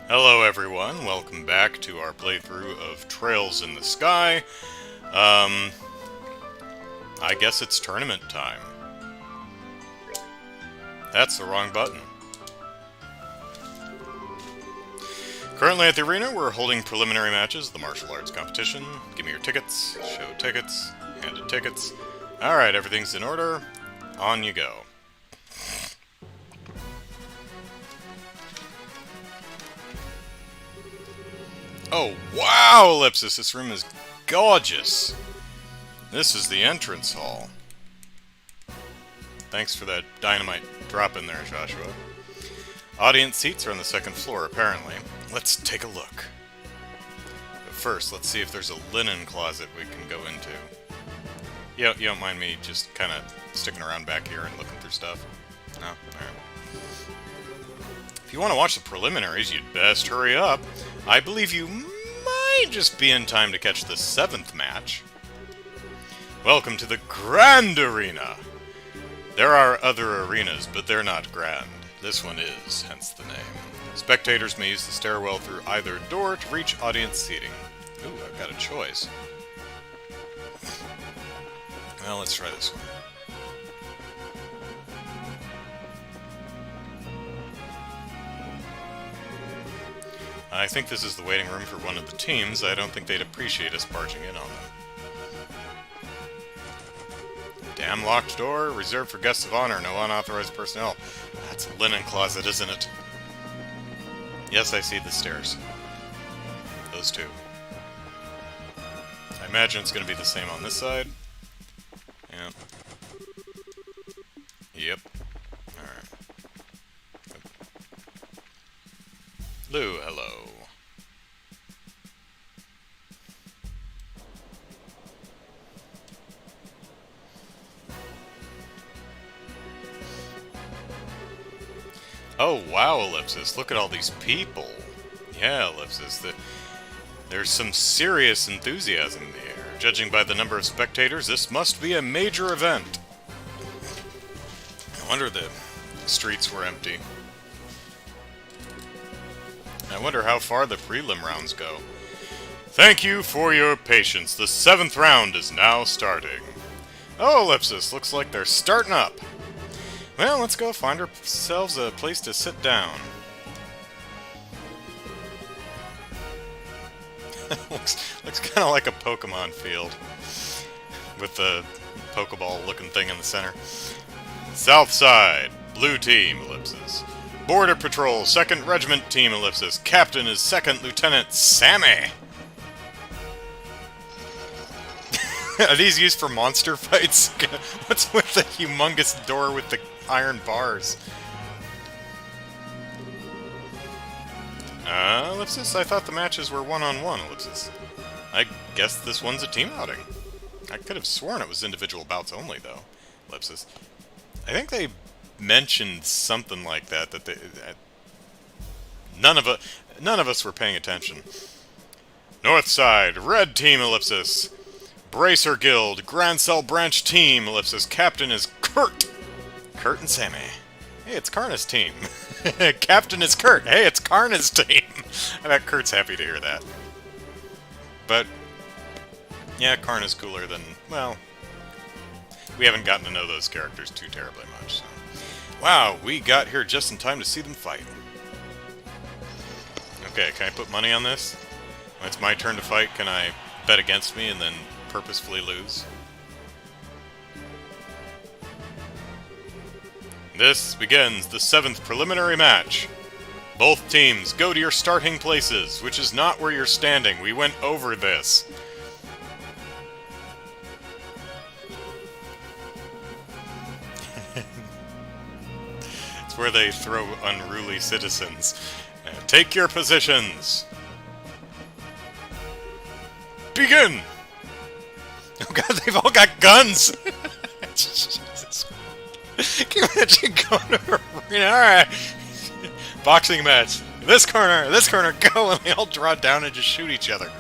Hello everyone, welcome back to our playthrough of Trails in the Sky. I guess it's tournament time. That's the wrong button. Currently at the arena, we're holding preliminary matches of the martial arts competition. Give me your tickets, show tickets, handed tickets. Alright, everything's in order. On you go. Oh, wow, Ellipsis, this room is gorgeous. This is the entrance hall. Thanks for that dynamite drop in there, Joshua. Audience seats are on the second floor, apparently. Let's take a look. But first, let's see if there's a linen closet we can go into. You don't mind me just kind of sticking around back here and looking through stuff? No? Alright. If you want to watch the preliminaries, you'd best hurry up. I believe you might just be in time to catch the 7th match. Welcome to the Grand Arena! There are other arenas, but they're not grand. This one is, hence the name. Spectators may use the stairwell through either door to reach audience seating. Ooh, I've got a choice. Well, let's try this one. I think this is the waiting room for one of the teams. I don't think they'd appreciate us barging in on them. Damn locked door, reserved for guests of honor, no unauthorized personnel. That's a linen closet, isn't it? Yes, I see the stairs. Those two. I imagine it's going to be the same on this side. Yeah. Yep. Alright. Lou, hello. Oh, wow, Ellipsis, look at all these people. Yeah, Ellipsis, there's some serious enthusiasm in the air. Judging by the number of spectators, this must be a major event. No wonder the streets were empty. I wonder how far the prelim rounds go. Thank you for your patience. The 7th round is now starting. Oh, Ellipsis, looks like they're starting up. Well, let's go find ourselves a place to sit down. looks kind of like a Pokemon field. With the Pokeball-looking thing in the center. South side, blue team, Ellipsis. Border Patrol, 2nd Regiment team, Ellipsis. Captain is 2nd Lieutenant Sammy. Are these used for monster fights? What's with the humongous door with the iron bars? Ellipsis, I thought the matches were one-on-one, Ellipsis. I guess this one's a team outing. I could have sworn it was individual bouts only, though, Ellipsis. I think they mentioned something like that, none of us were paying attention. North side, red team, Ellipsis. Bracer Guild, Grand Cell Branch team, Ellipsis. Captain is Kurt. Kurt and Sammy. Hey, it's Karna's team. Captain is Kurt. Hey, it's Karna's team. I bet Kurt's happy to hear that. But, yeah, Karna's cooler than, well, we haven't gotten to know those characters too terribly much. So. Wow, we got here just in time to see them fight. Okay, can I put money on this? When it's my turn to fight, can I bet against me and then purposefully lose? This begins the 7th preliminary match. Both teams, go to your starting places, which is not where you're standing. We went over this. It's where they throw unruly citizens. Take your positions. Begin! Oh god, they've all got guns! Jesus. Can you imagine going to an arena? Alright. Boxing match. This corner, go! And they all draw down and just shoot each other.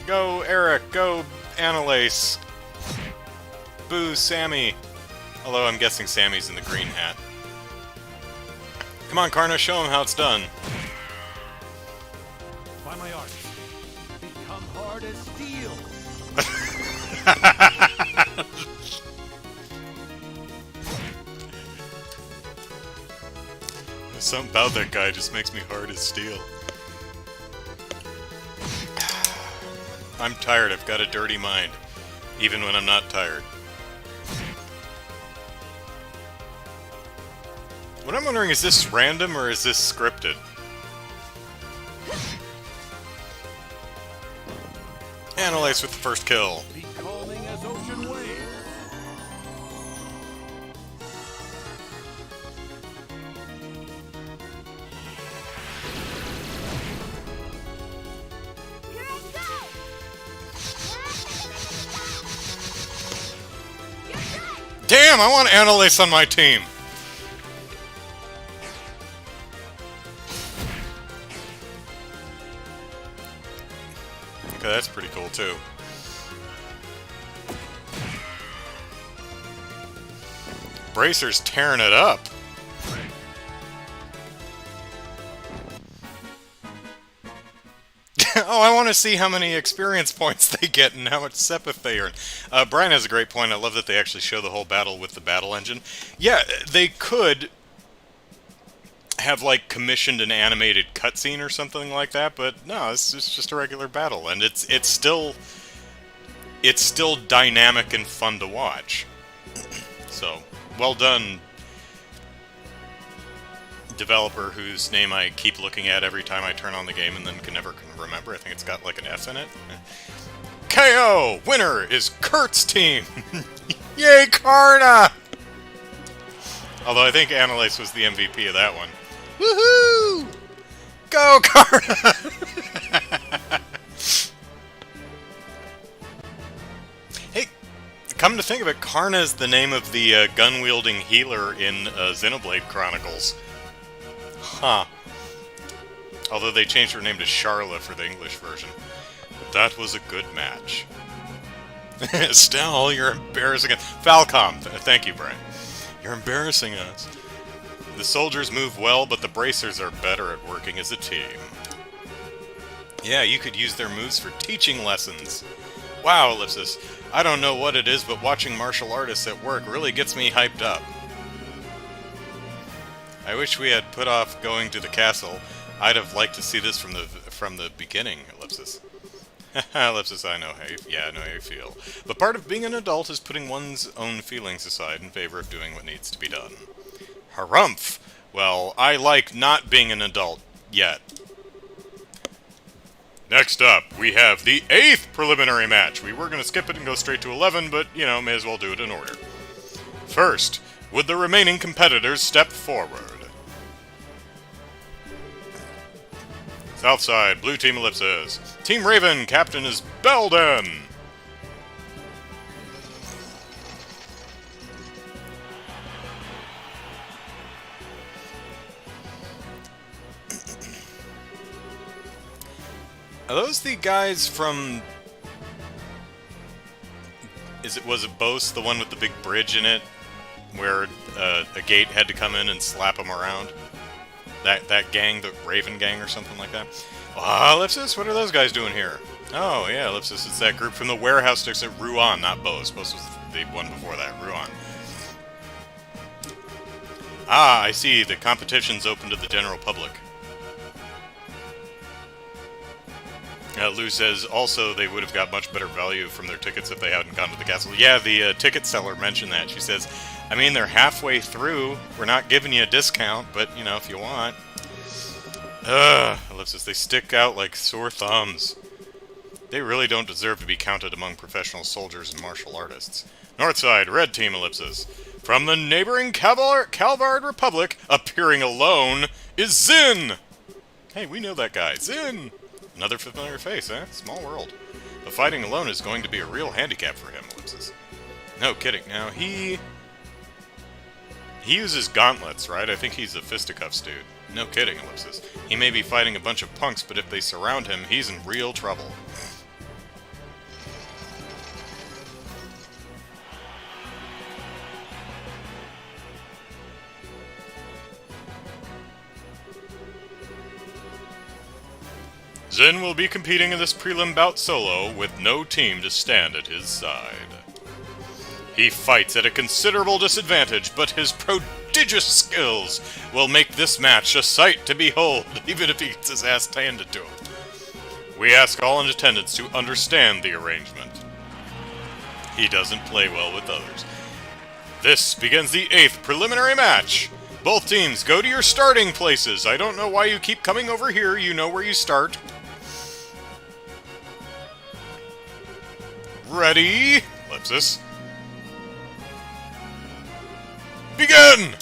Go, Eric. Go, Annalise. Boo, Sammy! Although I'm guessing Sammy's in the green hat. Come on, Karna, show him how it's done. By my art, become hard as steel. Something about that guy just makes me hard as steel. I'm tired, I've got a dirty mind. Even when I'm not tired. What I'm wondering, is this random or is this scripted? Analyze with the first kill. Be calming as ocean waves. Damn, I want Annalise on my team! Okay, that's pretty cool, too. Bracer's tearing it up! Oh, I want to see how many experience points they get and how much Sepith they earn. Brian has a great point. I love that they actually show the whole battle with the battle engine. Yeah, they could have, like, commissioned an animated cutscene or something like that, but no, it's just a regular battle, and it's still dynamic and fun to watch. So, well done, developer whose name I keep looking at every time I turn on the game and then can never remember. I think it's got like an F in it. KO! Winner is Kurt's team! Yay, Karna! Although I think Annalise was the MVP of that one. Woohoo! Go, Karna! Hey, come to think of it, Karna is the name of the gun-wielding healer in Xenoblade Chronicles. Huh. Although they changed her name to Charla for the English version. But that was a good match. Estelle, you're embarrassing us. Falcom, thank you, Brian. You're embarrassing us. The soldiers move well, but the bracers are better at working as a team. Yeah, you could use their moves for teaching lessons. Wow, Ellipsis. I don't know what it is, but watching martial artists at work really gets me hyped up. I wish we had put off going to the castle. I'd have liked to see this from the beginning, Ellipsis. Ellipsis, I know how you feel. But part of being an adult is putting one's own feelings aside in favor of doing what needs to be done. Harumph! Well, I like not being an adult yet. Next up, we have the 8th preliminary match. We were going to skip it and go straight to 11, but, you know, may as well do it in order. First, would the remaining competitors step forward? Southside, Blue Team Ellipsis. Team Raven, Captain is Belden! Are those the guys from... Was it Bose, the one with the big bridge in it? Where a gate had to come in and slap them around? That gang, the Raven gang or something like that? Ah, Ellipsis, what are those guys doing here? Oh, yeah, Ellipsis, it's that group from the warehouse sticks at Ruan, not Bose. Bose was the one before that, Ruan. Ah, I see, the competition's open to the general public. Lou says, also, they would have got much better value from their tickets if they hadn't gone to the castle. Yeah, the ticket seller mentioned that. She says, I mean, they're halfway through. We're not giving you a discount, but, you know, if you want. Ellipsis, they stick out like sore thumbs. They really don't deserve to be counted among professional soldiers and martial artists. Northside, Red Team Ellipsis. From the neighboring Calvard Republic, appearing alone, is Zin! Hey, we know that guy. Zin! Another familiar face, eh? Small world. But fighting alone is going to be a real handicap for him, Ellipsis. No kidding. Now, he uses gauntlets, right? I think he's a fisticuffs dude. No kidding, Ellipsis. He may be fighting a bunch of punks, but if they surround him, he's in real trouble. Zin will be competing in this prelim bout solo with no team to stand at his side. He fights at a considerable disadvantage, but his prodigious skills will make this match a sight to behold, even if he gets his ass handed to him. We ask all in attendance to understand the arrangement. He doesn't play well with others. This begins the 8th preliminary match. Both teams, go to your starting places. I don't know why you keep coming over here. You know where you start. Ready? Ellipsis. Begin!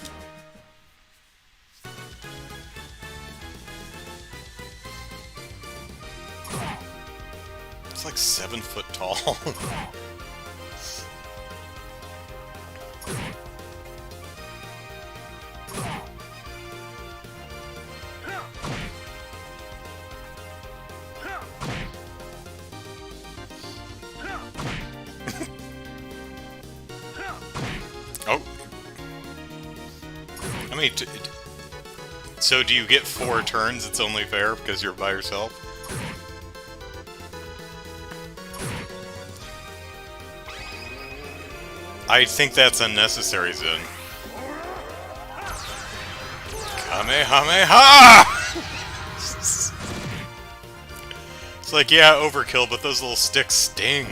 It's like 7 foot tall. Oh. I mean, so do you get 4 turns? It's only fair because you're by yourself? I think that's unnecessary, Zin. Kamehameha! It's like, yeah, overkill, but those little sticks sting.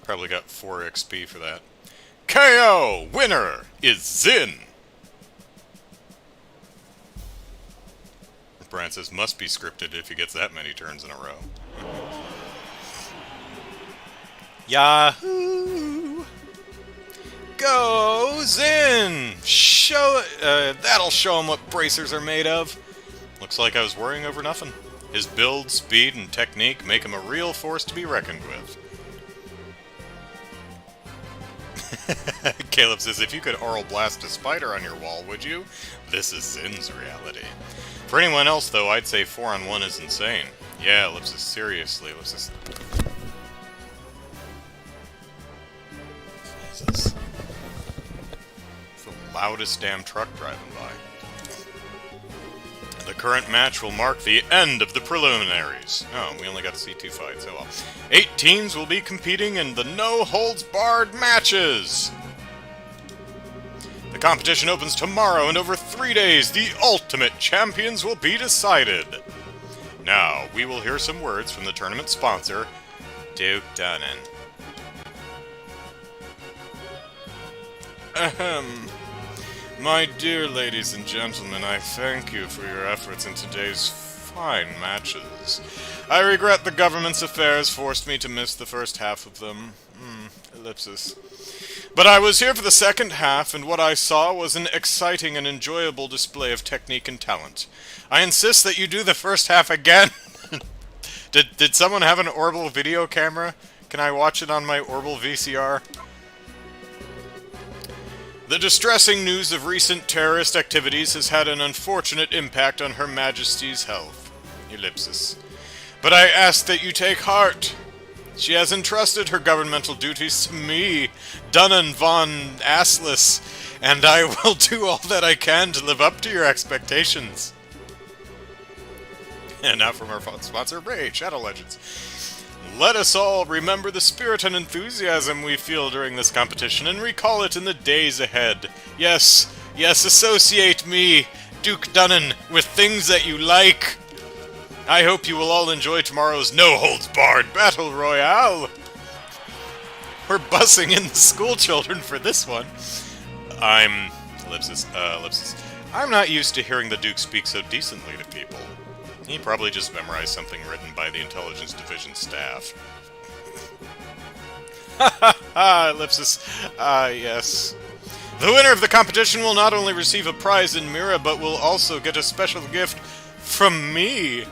Probably got 4 XP for that. KO! Winner is Zin! Brian says, must be scripted if he gets that many turns in a row. Yahoo! Go Zin! That'll show him what bracers are made of. Looks like I was worrying over nothing. His build, speed, and technique make him a real force to be reckoned with. Caleb says, if you could oral blast a spider on your wall, would you? This is Zin's reality. For anyone else, though, I'd say 4-on-1 is insane. Yeah, Ellipsis, seriously, Ellipsis. Jesus. It's the loudest damn truck driving by. The current match will mark the end of the preliminaries. Oh, we only got to see 2 fights. Oh well. 8 teams will be competing in the no-holds-barred matches. The competition opens tomorrow, and over 3 days, the ultimate champions will be decided. Now, we will hear some words from the tournament sponsor, Duke Dunnan. Ahem. My dear ladies and gentlemen, I thank you for your efforts in today's fine matches. I regret the government's affairs forced me to miss the first half of them. Ellipsis. But I was here for the second half, and what I saw was an exciting and enjoyable display of technique and talent. I insist that you do the first half again. Did someone have an Orbital video camera? Can I watch it on my Orbital VCR? The distressing news of recent terrorist activities has had an unfortunate impact on Her Majesty's health. Ellipsis. But I ask that you take heart. She has entrusted her governmental duties to me, Dunnan von Assless, and I will do all that I can to live up to your expectations. And now from our sponsor, Raid Shadow Legends. Let us all remember the spirit and enthusiasm we feel during this competition and recall it in the days ahead. Yes, associate me, Duke Dunnan, with things that you like. I hope you will all enjoy tomorrow's no-holds-barred Battle Royale. We're bussing in the school children for this one. Ellipsis. I'm not used to hearing the Duke speak so decently to people. He probably just memorized something written by the Intelligence Division staff. Ha ha ha, Ellipsis. Yes. The winner of the competition will not only receive a prize in Mira, but will also get a special gift from me.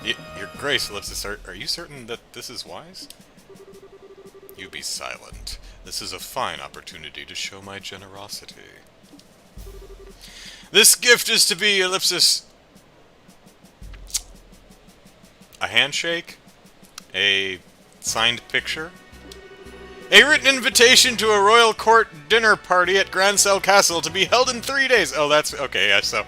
Your Grace, Ellipsis, are you certain that this is wise? You be silent. This is a fine opportunity to show my generosity. This gift is to be, Ellipsis, a handshake, a signed picture, A written invitation to a royal court dinner party at Grancel Castle to be held in 3 days. Oh, that's... Okay, yeah, so...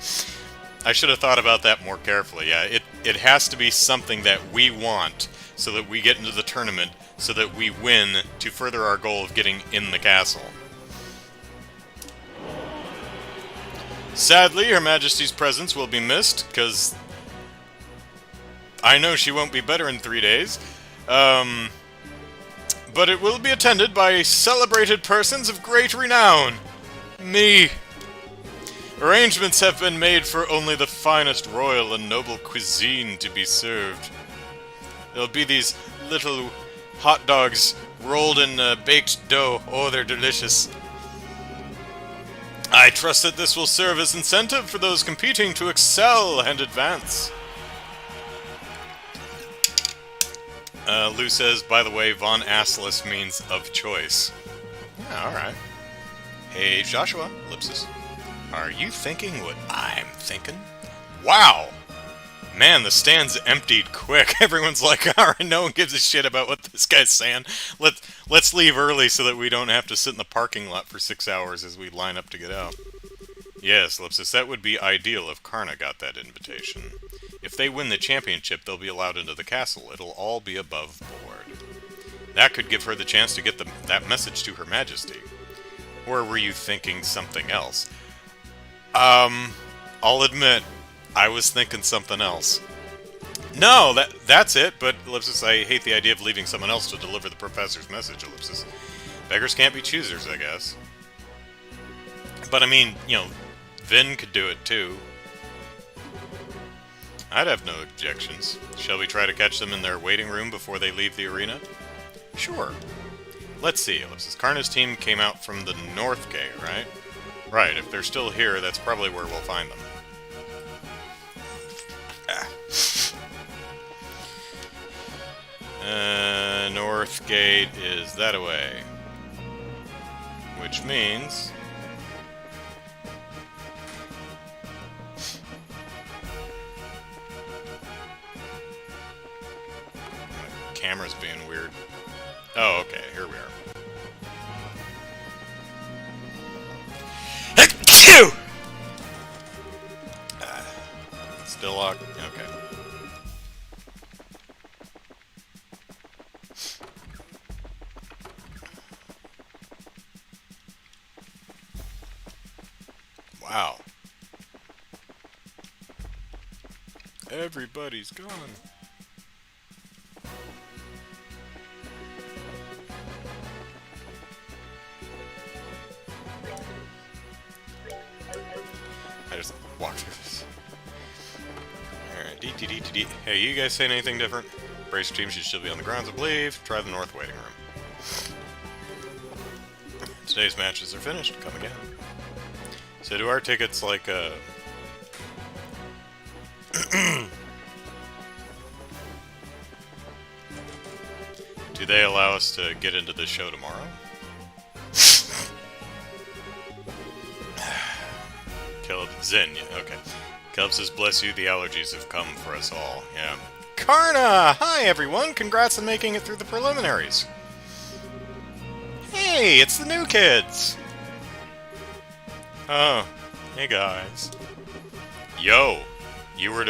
I should have thought about that more carefully. Yeah, it has to be something that we want so that we get into the tournament, so that we win to further our goal of getting in the castle. Sadly, Her Majesty's presence will be missed, because I know she won't be better in 3 days. But it will be attended by celebrated persons of great renown. Me. Arrangements have been made for only the finest royal and noble cuisine to be served. There'll be these little hot dogs rolled in baked dough. Oh, they're delicious. I trust that this will serve as incentive for those competing to excel and advance. Lou says, by the way, Von Assless means of choice. Yeah, alright. Hey, Joshua, Ellipsis. Are you thinking what I'm thinking? Wow! Man, the stand's emptied quick. Everyone's like, alright, no one gives a shit about what this guy's saying. Let's leave early so that we don't have to sit in the parking lot for 6 hours as we line up to get out. Yes, Ellipsis, that would be ideal if Karna got that invitation. If they win the championship, they'll be allowed into the castle. It'll all be above board. That could give her the chance to get that message to Her Majesty. Or were you thinking something else? I'll admit, I was thinking something else. No, that's it, but, Ellipsis, I hate the idea of leaving someone else to deliver the professor's message, Ellipsis. Beggars can't be choosers, I guess. But, I mean, you know, Vin could do it, too. I'd have no objections. Shall we try to catch them in their waiting room before they leave the arena? Sure. Let's see, Ellipsis. Karna's team came out from the North Gate, right? Right, if they're still here, that's probably where we'll find them. North Gate is that away. Which means... camera's being weird. Oh, okay, here we are. Still locked? Okay. Wow. Everybody's gone. I just walked through this. Alright, D. Hey, you guys saying anything different? Bracer team should still be on the grounds, I believe. Try the north waiting room. Today's matches are finished. Come again. So do our tickets, like, do they allow us to get into the show tomorrow? Caleb, Zen, yeah, okay. Caleb says, bless you, the allergies have come for us all. Yeah. Karna! Hi, everyone! Congrats on making it through the preliminaries. Hey, it's the new kids! Oh, hey guys. Yo, you here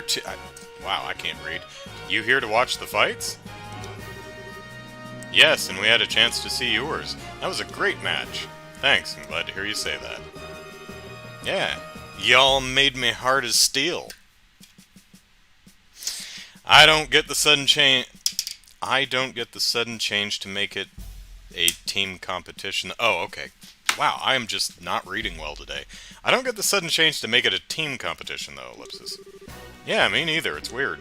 to... wow, I can't read. You here to watch the fights? Yes, and we had a chance to see yours. That was a great match. Thanks, I'm glad to hear you say that. Yeah, y'all made me hard as steel. I don't get the sudden change to make it a team competition. Oh, okay. Wow, I am just not reading well today. I don't get the sudden change to make it a team competition, though, Ellipsis. Yeah, me neither. It's weird.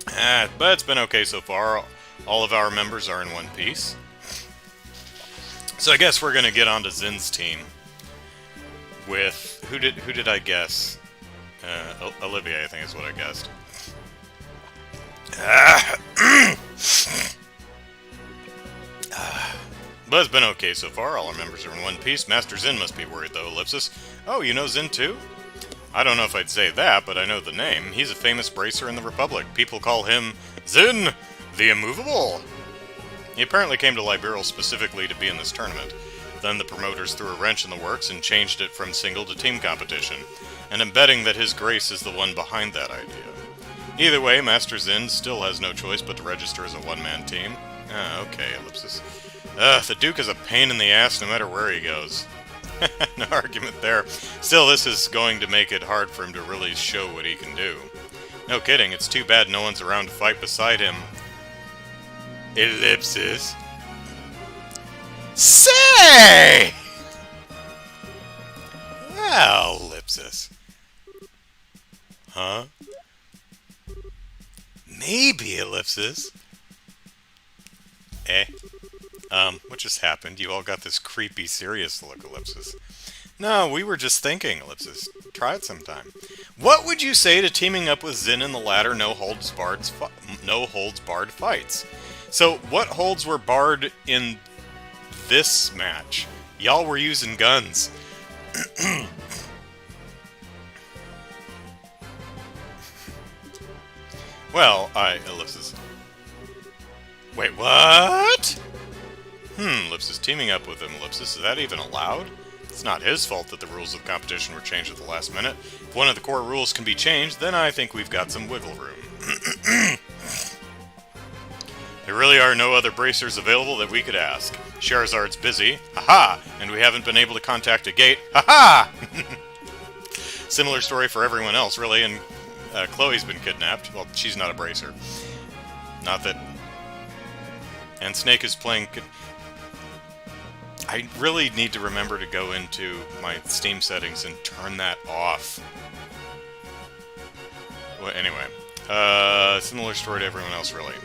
But it's been okay so far. All of our members are in one piece. So I guess we're gonna get onto Zin's team. With who did I guess? Olivia, I think is what I guessed. But it's been okay so far. All our members are in one piece. Master Zin must be worried, though, Ellipsis. Oh, you know Zin, too? I don't know if I'd say that, but I know the name. He's a famous bracer in the Republic. People call him Zin, The immovable! He apparently came to Liberal specifically to be in this tournament. Then the promoters threw a wrench in the works and changed it from single to team competition, and I'm betting that his grace is the one behind that idea. Either way, Master Zin still has no choice but to register as a one-man team. Ah, okay, Ellipsis. The Duke is a pain in the ass no matter where he goes. No argument there. Still, this is going to make it hard for him to really show what he can do. No kidding, it's too bad no one's around to fight beside him. Ellipsis. Say! Well, Ellipsis. Huh? Maybe, Ellipsis. What just happened? You all got this creepy, serious look, Ellipsis. No, we were just thinking, Ellipsis. Try it sometime. What would you say to teaming up with Zin in the latter no-holds-barred fights? So, what holds were barred in this match? Y'all were using guns. Well, Ellipsis. Wait, what? Ellipsis, teaming up with him, Ellipsis, is that even allowed? It's not his fault that the rules of competition were changed at the last minute. If one of the core rules can be changed, then I think we've got some wiggle room. There really are no other bracers available that we could ask. Charizard's busy, haha, and we haven't been able to contact a gate, haha! Similar story for everyone else, really, and Chloe's been kidnapped. Well, she's not a bracer. Not that... And Snake is playing... I really need to remember to go into my Steam settings and turn that off. Well, anyway. Similar story to everyone else, really.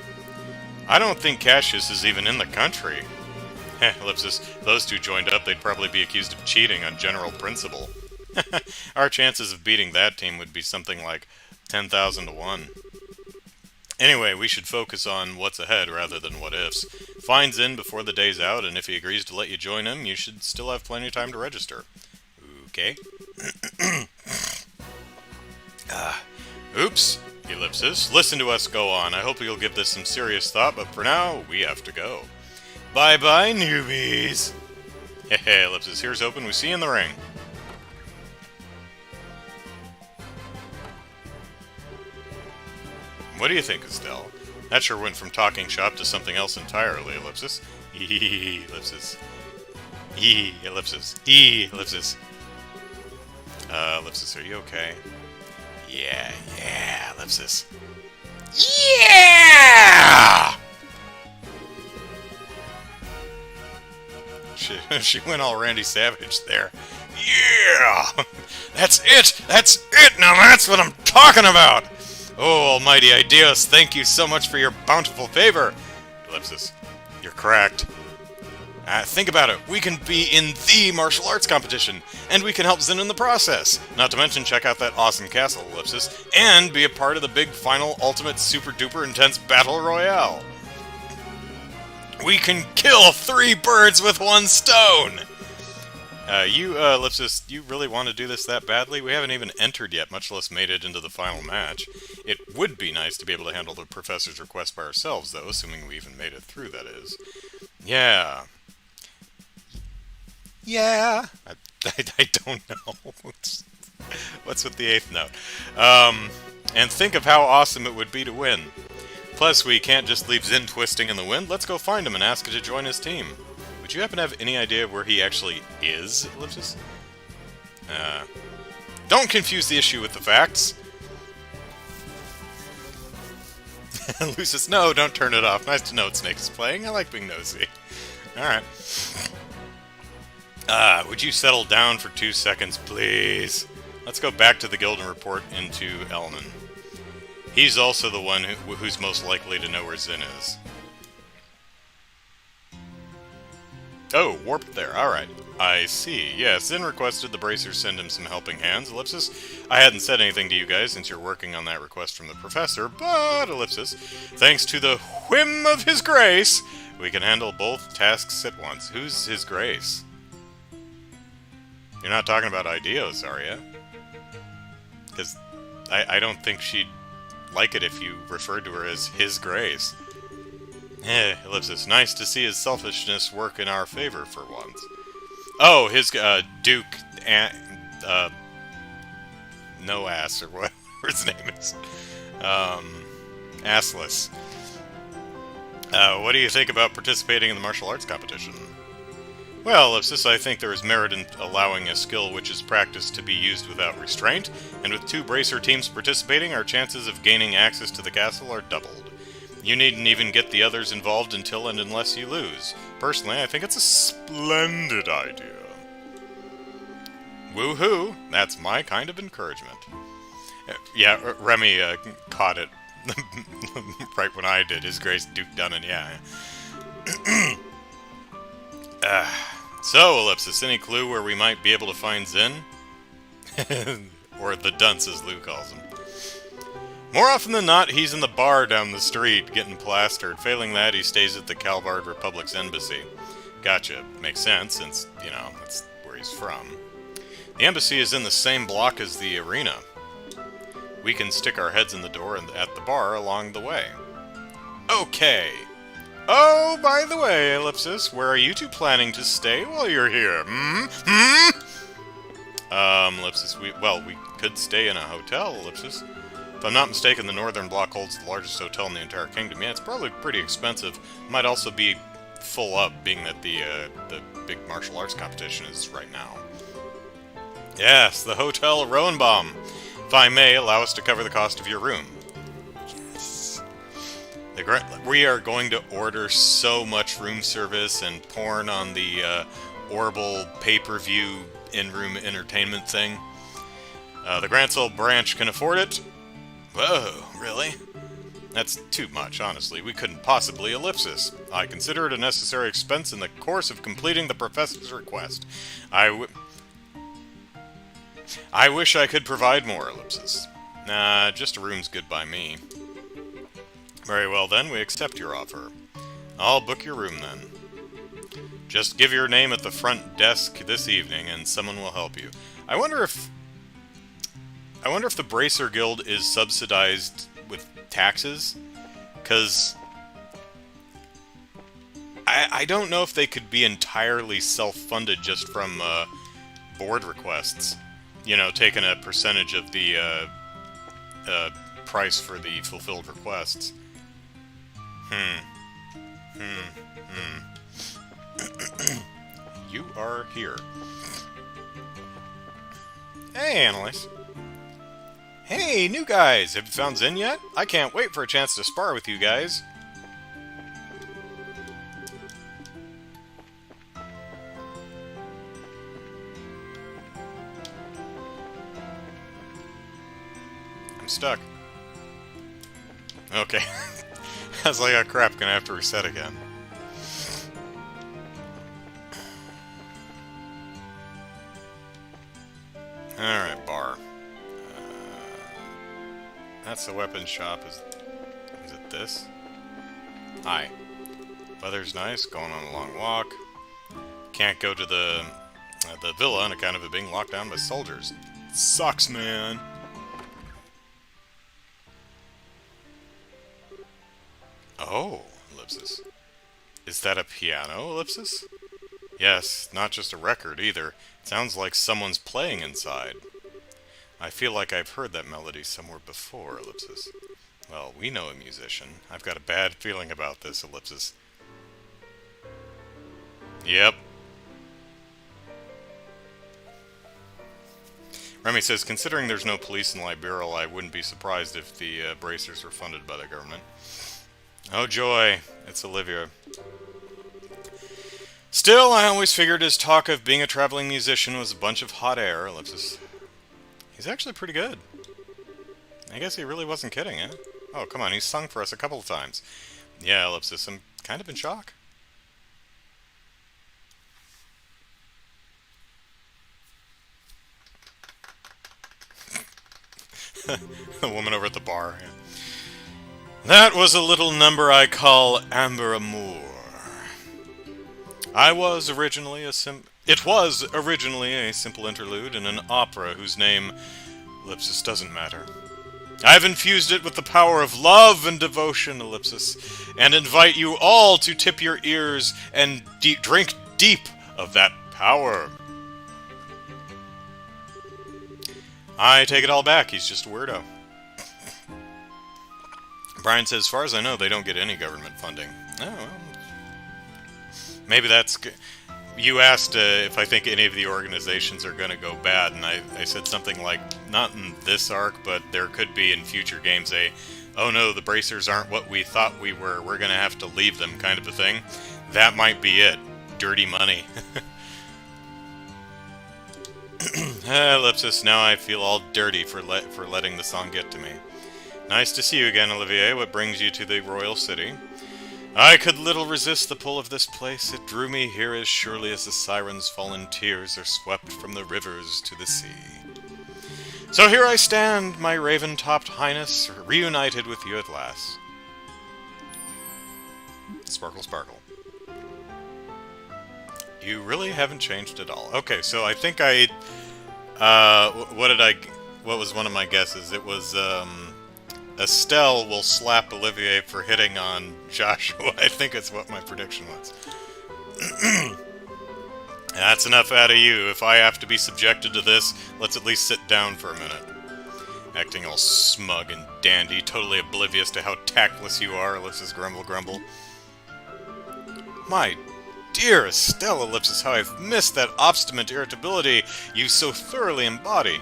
I don't think Cassius is even in the country. Ellipsis, those two joined up, they'd probably be accused of cheating on general principle. Our chances of beating that team would be something like 10,000 to 1. Anyway, we should focus on what's ahead rather than what ifs. Find Zin before the day's out, and if he agrees to let you join him, you should still have plenty of time to register. Okay. Oops. Ellipsis, listen to us go on. I hope you'll give this some serious thought, but for now, we have to go. Bye-bye, newbies. Hey, Ellipsis, here's hoping we see you in the ring. What do you think, Estelle? That sure went from talking shop to something else entirely, Ellipsis. Ellipsis. Ellipsis. Ellipsis. Ellipsis, are you okay? Yeah, Ellipsis. Yeah! She went all Randy Savage there. Yeah! That's it! That's it! Now that's what I'm talking about! Oh, almighty Ideas, thank you so much for your bountiful favor! Ellipsis, you're cracked. Think about it. We can be in the martial arts competition, and we can help Zin in the process. Not to mention, check out that awesome castle, Ellipsis, and be a part of the big final ultimate super duper intense battle royale. We can kill 3 birds with 1 stone! Ellipsis, you really want to do this that badly? We haven't even entered yet, much less made it into the final match. It would be nice to be able to handle the professor's request by ourselves, though, assuming we even made it through, that is. Yeah. Yeah. I don't know. What's with the 8th note? And think of how awesome it would be to win. Plus, we can't just leave Zin twisting in the wind. Let's go find him and ask him to join his team. Would you happen to have any idea where he actually is, Ellipsis? Don't confuse the issue with the facts. Lucis, no, don't turn it off. Nice to know what Snake is playing. I like being nosy. Alright. Would you settle down for 2 seconds, please? Let's go back to the guild and report into Elman. He's also the one who's most likely to know where Zin is. Oh, warped there. Alright. I see. Yes, Zin requested the bracers send him some helping hands, Ellipsis. I hadn't said anything to you guys since you're working on that request from the professor, but, Ellipsis, thanks to the whim of his grace, we can handle both tasks at once. Who's his grace? You're not talking about Ideas, are you? Because I don't think she'd like it if you referred to her as his grace. Ellipsis. Nice to see his selfishness work in our favor for once. Oh, his, Duke, no ass, or whatever his name is. Assless. What do you think about participating in the martial arts competition? Well, Ellipsis, I think there is merit in allowing a skill which is practiced to be used without restraint, and with 2 bracer teams participating, our chances of gaining access to the castle are doubled. You needn't even get the others involved until and unless you lose. Personally, I think it's a splendid idea. Woohoo! That's my kind of encouragement. Yeah, Remy caught it right when I did. His Grace Duke Dunnan, yeah. So, Ellipsis, any clue where we might be able to find Zin? Or the dunce, as Lou calls him. More often than not, he's in the bar down the street, getting plastered. Failing that, he stays at the Calvard Republic's embassy. Gotcha. Makes sense, since, you know, that's where he's from. The embassy is in the same block as the arena. We can stick our heads in the door and at the bar along the way. Okay. Oh, by the way, Ellipsis, where are you 2 planning to stay while you're here? Ellipsis, we could stay in a hotel, Ellipsis. If I'm not mistaken, the Northern Block holds the largest hotel in the entire kingdom. Yeah, it's probably pretty expensive. Might also be full up, being that the big martial arts competition is right now. Yes, the Hotel Roenbaum. If I may, allow us to cover the cost of your room. Yes. We are going to order so much room service and porn on the Orbital pay-per-view in-room entertainment thing. The Grantsell branch can afford it. Whoa, really? That's too much, honestly. We couldn't possibly. Ellipsis. I consider it a necessary expense in the course of completing the professor's request. I wish I could provide more, Ellipsis. Nah, just a room's good by me. Very well then, we accept your offer. I'll book your room then. Just give your name at the front desk this evening and someone will help you. I wonder if the Bracer Guild is subsidized with taxes, because I don't know if they could be entirely self-funded just from board requests. You know, taking a percentage of the price for the fulfilled requests. You are here. Hey, Annalise. Hey, new guys! Have you found Zen yet? I can't wait for a chance to spar with you guys. I'm stuck. Okay. I was like, oh crap, gonna have to reset again. Alright, bar. That's the weapon shop. Is it this? Hi. Weather's nice, going on a long walk. Can't go to the villa on account of it being locked down by soldiers. Sucks, man. Oh, Ellipsis. Is that a piano, Ellipsis? Yes, not just a record either. It sounds like someone's playing inside. I feel like I've heard that melody somewhere before, Ellipsis. Well, we know a musician. I've got a bad feeling about this, Ellipsis. Yep. Remy says, considering there's no police in Liberal, I wouldn't be surprised if the bracers were funded by the government. Oh joy, it's Olivia. Still, I always figured his talk of being a traveling musician was a bunch of hot air, Ellipsis. He's actually pretty good. I guess he really wasn't kidding, eh? Oh, come on, he's sung for us a couple of times. Yeah, Ellipsis, I'm kind of in shock. The woman over at the bar. Yeah. That was a little number I call Amber Amour. It was originally a simple interlude in an opera whose name, Ellipsis, doesn't matter. I've infused it with the power of love and devotion, ellipsis, and invite you all to tip your ears and drink deep of that power. I take it all back, he's just a weirdo. Brian says, as far as I know, they don't get any government funding. Oh, well. Maybe that's good. You asked if I think any of the organizations are going to go bad, and I said something like, not in this arc, but there could be in future games oh no, the bracers aren't what we thought we were going to have to leave them kind of a thing. That might be it. Dirty money. Ellipsis, now I feel all dirty for letting the song get to me. Nice to see you again, Olivier. What brings you to the royal city? I could little resist the pull of this place. It drew me here as surely as the sirens' fallen tears are swept from the rivers to the sea. So here I stand, my raven-topped highness, reunited with you at last. Sparkle, sparkle. You really haven't changed at all. Okay, so I think what was one of my guesses? It was, Estelle will slap Olivier for hitting on Joshua. I think it's what my prediction was. That's enough out of you. If I have to be subjected to this, let's at least sit down for a minute. Acting all smug and dandy, totally oblivious to how tactless you are, ellipsis grumble grumble. My dear Estelle, ellipsis, how I've missed that obstinate irritability you so thoroughly embody.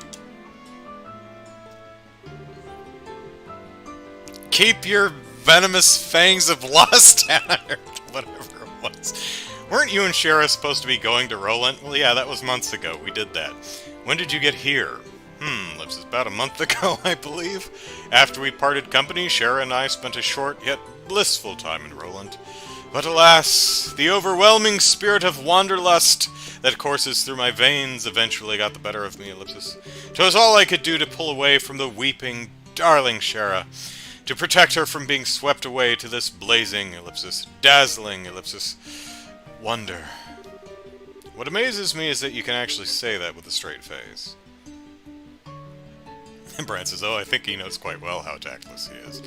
Keep your venomous fangs of lust out, or whatever it was. Weren't you and Shara supposed to be going to Roland? Well, yeah, that was months ago. We did that. When did you get here? Ellipsis, about a month ago, I believe. After we parted company, Shara and I spent a short yet blissful time in Roland. But alas, the overwhelming spirit of wanderlust that courses through my veins eventually got the better of me, ellipsis. 'Twas all I could do to pull away from the weeping, darling Shara, to protect her from being swept away to this blazing, ellipsis, dazzling, ellipsis, wonder. What amazes me is that you can actually say that with a straight face. And Brad says, oh, I think he knows quite well how tactless he is.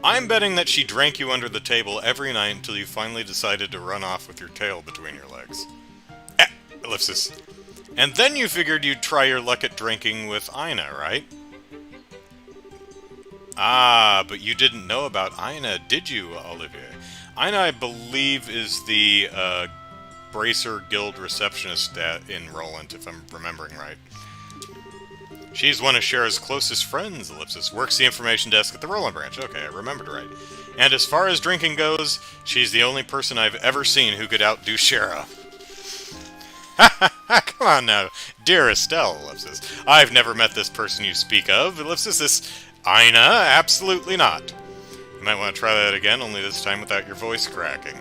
I'm betting that she drank you under the table every night until you finally decided to run off with your tail between your legs. Ellipsis. And then you figured you'd try your luck at drinking with Ina, right? Ah, but you didn't know about Ina, did you, Olivier? Ina, I believe, is the Bracer Guild receptionist in Roland, if I'm remembering right. She's one of Shara's closest friends, ellipsis. Works the information desk at the Roland branch. Okay, I remembered right. And as far as drinking goes, she's the only person I've ever seen who could outdo Shara. Come on now, dear Estelle, ellipsis. I've never met this person you speak of, ellipsis. This Ina? Absolutely not. You might want to try that again, only this time without your voice cracking.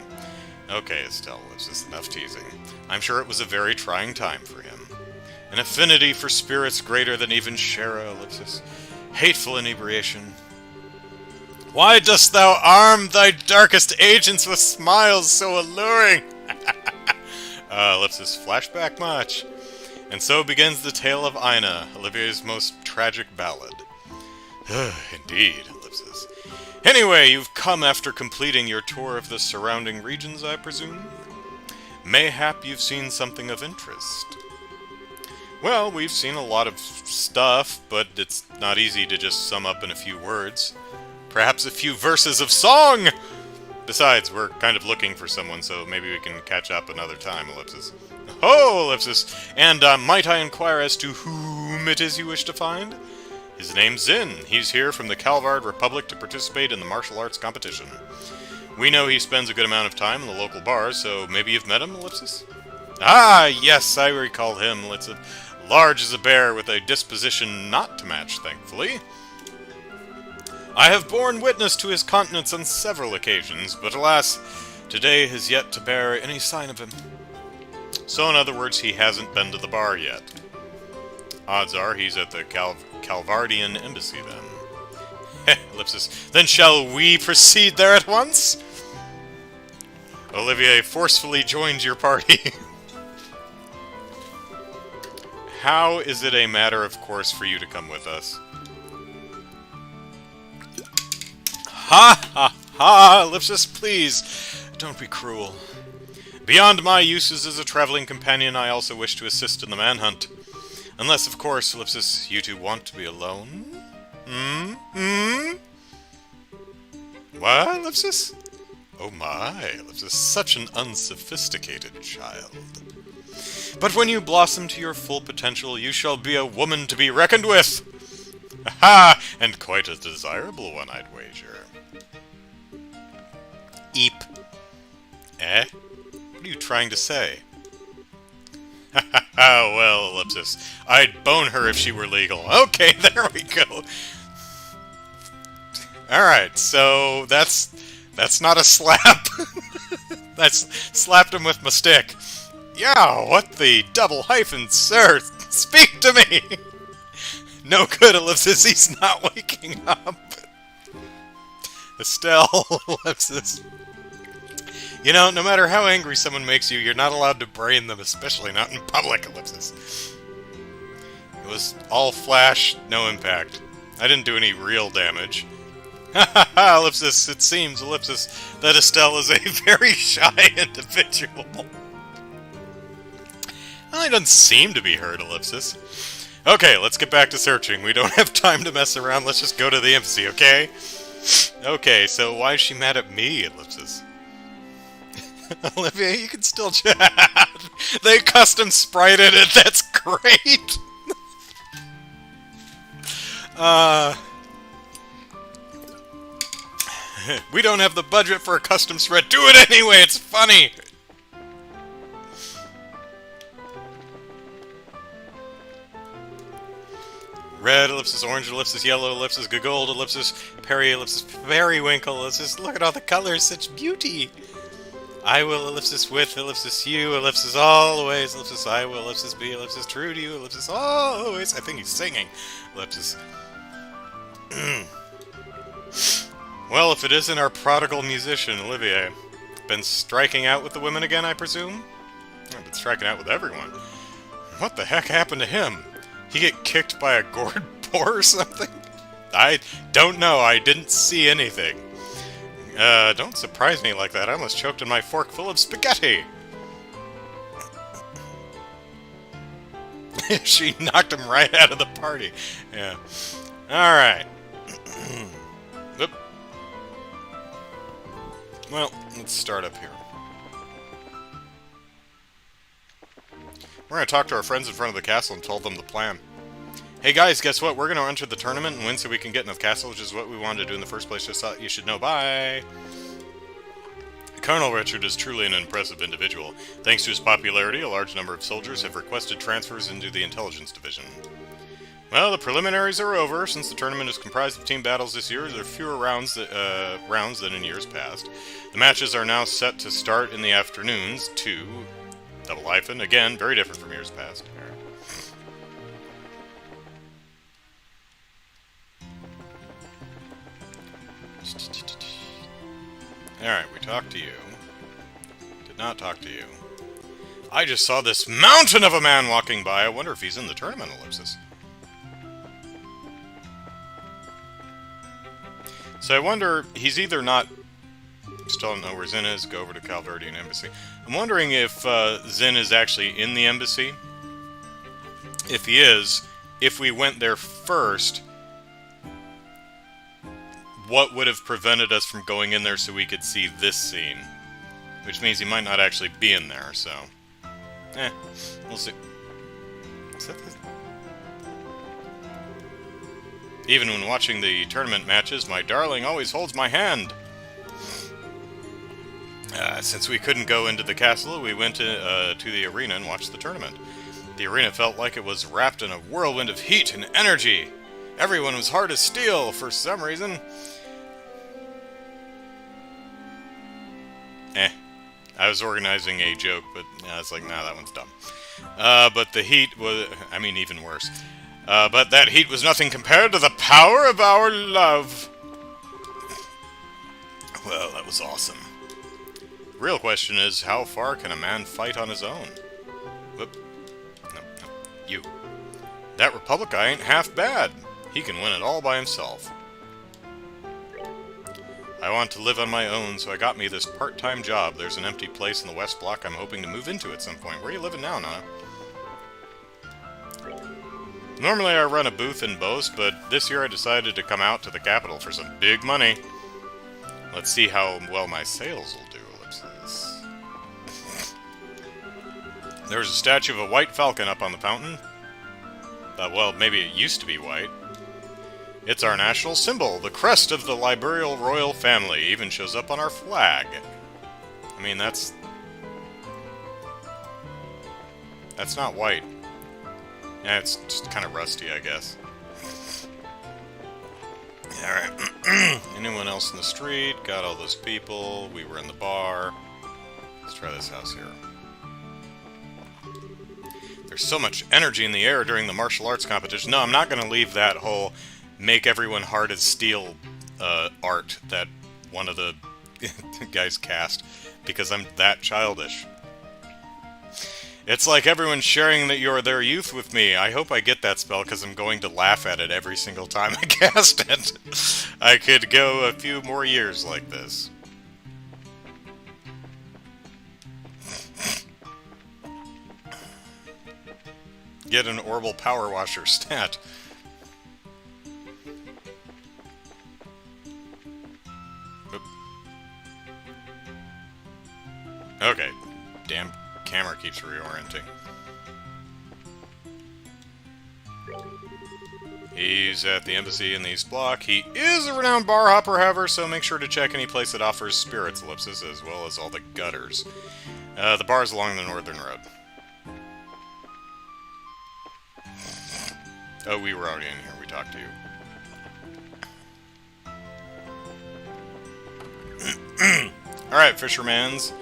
Okay, Estelle, ellipsis, enough teasing. I'm sure it was a very trying time for him. An affinity for spirits greater than even Shara, ellipsis. Hateful inebriation. Why dost thou arm thy darkest agents with smiles so alluring? Ellipsis, flashback much. And so begins the tale of Ina, Olivier's most tragic ballad. Indeed, ellipsis. Anyway, you've come after completing your tour of the surrounding regions, I presume? Mayhap you've seen something of interest. Well, we've seen a lot of stuff, but it's not easy to just sum up in a few words. Perhaps a few verses of song! Besides, we're kind of looking for someone, so maybe we can catch up another time, ellipsis. Oh, ellipsis! And might I inquire as to whom it is you wish to find? His name's Zin. He's here from the Calvard Republic to participate in the martial arts competition. We know he spends a good amount of time in the local bars, so maybe you've met him, ellipsis? Ah, yes, I recall him, ellipsis. Large as a bear with a disposition not to match, thankfully. I have borne witness to his continence on several occasions, but alas, today has yet to bear any sign of him. So in other words, he hasn't been to the bar yet. Odds are he's at the Calvardian embassy then. Ellipsis. Then shall we proceed there at once? Olivier forcefully joins your party. How is it a matter of course for you to come with us? Ha ha ha! Ellipsis, please, don't be cruel. Beyond my uses as a traveling companion, I also wish to assist in the manhunt. Unless, of course, Ellipsis, you two want to be alone? What, Ellipsis? Oh my, Ellipsis, such an unsophisticated child. But when you blossom to your full potential, you shall be a woman to be reckoned with! Aha! And quite a desirable one, I'd wager. Eep. Eh? What are you trying to say? Well, Ellipsis, I'd bone her if she were legal. Okay, there we go. Alright, so that's not a slap. That's slapped him with my stick. Yeah, what the double hyphen, sir? Speak to me! No good, Ellipsis, he's not waking up. Estelle, Ellipsis. You know, no matter how angry someone makes you, you're not allowed to brain them, especially not in public, Ellipsis. It was all flash, no impact. I didn't do any real damage. Ha ha ha, Ellipsis, it seems, Ellipsis, that Estelle is a very shy individual. Well, he doesn't seem to be hurt, Ellipsis. Okay, let's get back to searching. We don't have time to mess around, let's just go to the embassy, okay? Okay, so why is she mad at me, Ellipsis? Olivia, you can still chat. They custom sprited it, that's great! We don't have the budget for a custom spread. Do it anyway, it's funny! Red, ellipsis, orange, ellipsis, yellow, ellipsis, gold, ellipsis, ellipsis, periwinkle, ellipsis. Look at all the colors, such beauty! I will, ellipsis, with, ellipsis, you, ellipsis, always, ellipsis, I will, ellipsis, be, ellipsis, true to you, ellipsis, always. I think he's singing. Ellipsis. Well, if it isn't our prodigal musician, Olivier. Been striking out with the women again, I presume? I've been striking out with everyone. What the heck happened to him? He get kicked by a gourd boar or something? I don't know, I didn't see anything. Don't surprise me like that. I almost choked on my fork full of spaghetti. She knocked him right out of the party. Yeah. Alright. Oop. Well, let's start up here. We're going to talk to our friends in front of the castle and tell them the plan. Hey guys, guess what? We're going to enter the tournament and win so we can get in the castle, which is what we wanted to do in the first place. Just thought you should know. Bye! Colonel Richard is truly an impressive individual. Thanks to his popularity, a large number of soldiers have requested transfers into the intelligence division. Well, the preliminaries are over. Since the tournament is comprised of team battles this year, there are fewer rounds than in years past. The matches are now set to start in the afternoons, too. Double hyphen, again, very different from years past. Alright, we talked to you. Did not talk to you. I just saw this mountain of a man walking by. I wonder if he's in the tournament, ellipsis. So I wonder, he's either not... Still don't know where Zin is. Go over to Calverdian Embassy. I'm wondering if Zin is actually in the embassy. If he is, if we went there first, what would have prevented us from going in there so we could see this scene? Which means he might not actually be in there, so... we'll see. Is that the... Even when watching the tournament matches, my darling always holds my hand. Since we couldn't go into the castle, we went to the arena and watched the tournament. The arena felt like it was wrapped in a whirlwind of heat and energy. Everyone was hard as steel for some reason. I was organizing a joke, but I was like, nah, that one's dumb. But the heat was, I mean, even worse. But that heat was nothing compared to the power of our love. Well, that was awesome. Real question is, how far can a man fight on his own? Whoop. No, you. That Republic guy ain't half bad. He can win it all by himself. I want to live on my own, so I got me this part-time job. There's an empty place in the West Block I'm hoping to move into at some point. Where are you living now, Nana? Normally I run a booth in Boast, but this year I decided to come out to the capital for some big money. Let's see how well my sales will do, ellipsis. There's a statue of a white falcon up on the fountain. Well, maybe it used to be white. It's our national symbol, the crest of the Liberial royal family. Even shows up on our flag. I mean, that's not white. Yeah, it's just kind of rusty, I guess. Alright. Anyone else in the street? Got all those people. We were in the bar. Let's try this house here. There's so much energy in the air during the martial arts competition. No, I'm not going to leave that whole make everyone hard as steel art that one of the guys cast, because I'm that childish. It's like everyone's sharing that you're their youth with me. I hope I get that spell, because I'm going to laugh at it every single time I cast it. I could go a few more years like this. Get an Orbital Power Washer stat. Oop. Okay. Damn camera keeps reorienting. He's at the embassy in the East Block. He is a renowned bar hopper, however, so make sure to check any place that offers spirits, ellipsis, as well as all the gutters. The bar's along the northern road. Oh, we were already in here. We talked to you. Alright, fishermans.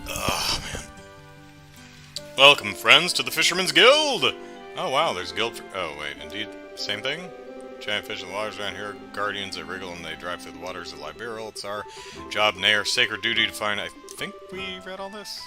Oh, man. Welcome, friends, to the Fisherman's Guild! Oh, wow, there's a guild for... Oh, wait, indeed. Same thing? Giant fish in the waters around here, guardians that wriggle and they drive through the waters of Liberial. It's our job, nay, our sacred duty to find... I think we read all this?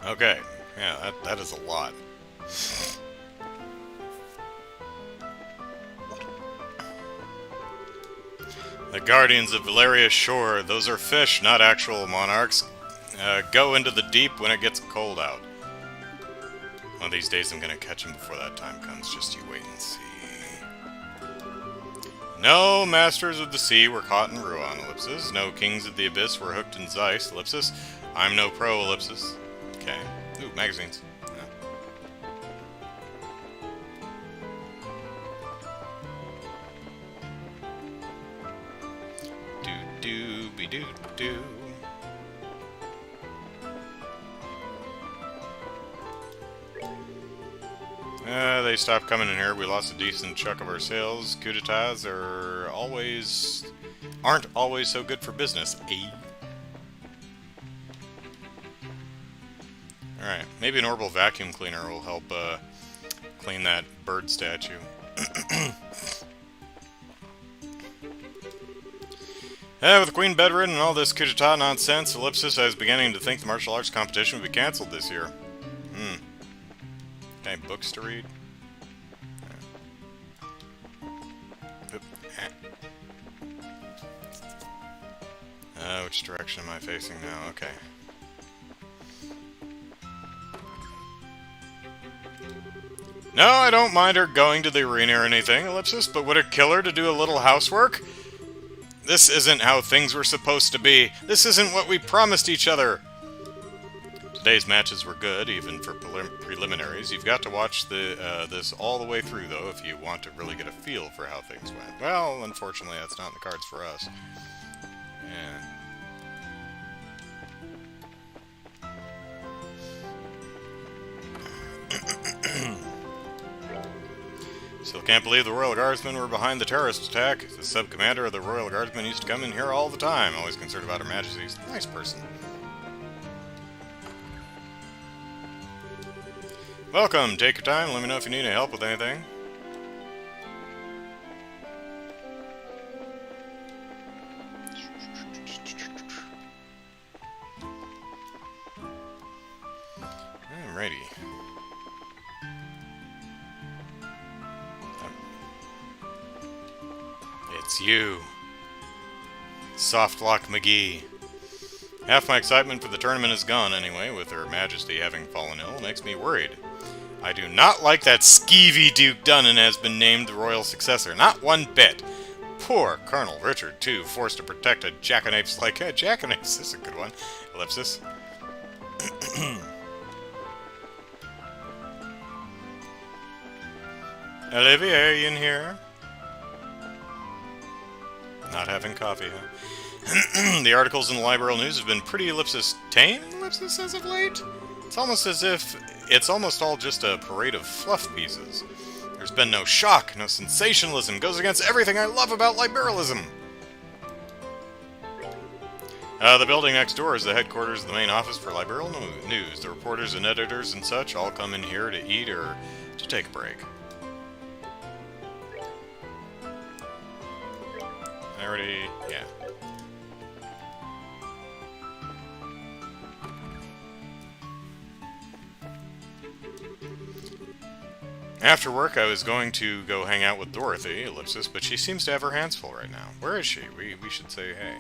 Okay, yeah, that is a lot. The Guardians of Valeria Shore, those are fish, not actual monarchs. Go into the deep when it gets cold out. One of these days I'm gonna catch them before that time comes, just you wait and see. No masters of the sea were caught in Ruan, ellipsis. No kings of the abyss were hooked in Zeiss, ellipsis. I'm no pro, ellipsis. Okay. Ooh, magazines. Yeah. Do-do-be-do-do. They stopped coming in here. We lost a decent chunk of our sales. Coup d'etats aren't always so good for business, eh? Alright, maybe an orbital vacuum cleaner will help clean that bird statue. With the Queen bedridden and all this coup d'etat nonsense, ellipsis, I was beginning to think the martial arts competition would be cancelled this year. Okay, books to read? Which direction am I facing now? Okay. No, I don't mind her going to the arena or anything, ellipsis, but would it kill her to do a little housework? This isn't how things were supposed to be. This isn't what we promised each other. Today's matches were good, even for preliminaries. You've got to watch this all the way through, though, if you want to really get a feel for how things went. Well, unfortunately, that's not in the cards for us. Yeah. Still can't believe the Royal Guardsmen were behind the terrorist attack. The sub-commander of the Royal Guardsmen used to come in here all the time, always concerned about Her Majesty's. Nice person. Welcome, take your time, let me know if you need any help with anything. Alrighty. It's you. Softlock McGee. Half my excitement for the tournament is gone anyway, with Her Majesty having fallen ill. Makes me worried. I do not like that skeevy Duke Dunnan has been named the royal successor. Not one bit. Poor Colonel Richard, too, forced to protect a jackanapes like... jackanapes, this is a good one. Ellipsis. Olivier, are you in here? Not having coffee, huh? The articles in the Liberal News have been pretty ellipsis tame, ellipsis, as of late. It's almost as if it's almost all just a parade of fluff pieces. There's been no shock, no sensationalism, goes against everything I love about liberalism. The building next door is the headquarters of the main office for Liberal News. The reporters and editors and such all come in here to eat or to take a break. Yeah. After work, I was going to go hang out with Dorothy, ellipsis, but she seems to have her hands full right now. Where is she? We should say hey.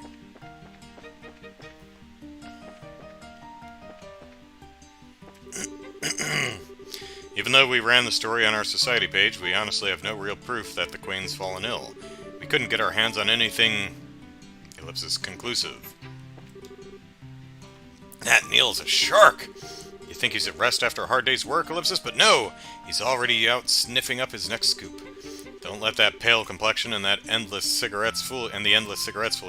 Even though we ran the story on our society page, we honestly have no real proof that the Queen's fallen ill. We couldn't get our hands on anything, ellipsis, conclusive. That Neil's a shark! You think he's at rest after a hard day's work, ellipsis, but no! He's already out sniffing up his next scoop. Don't let that pale complexion and the endless cigarettes fool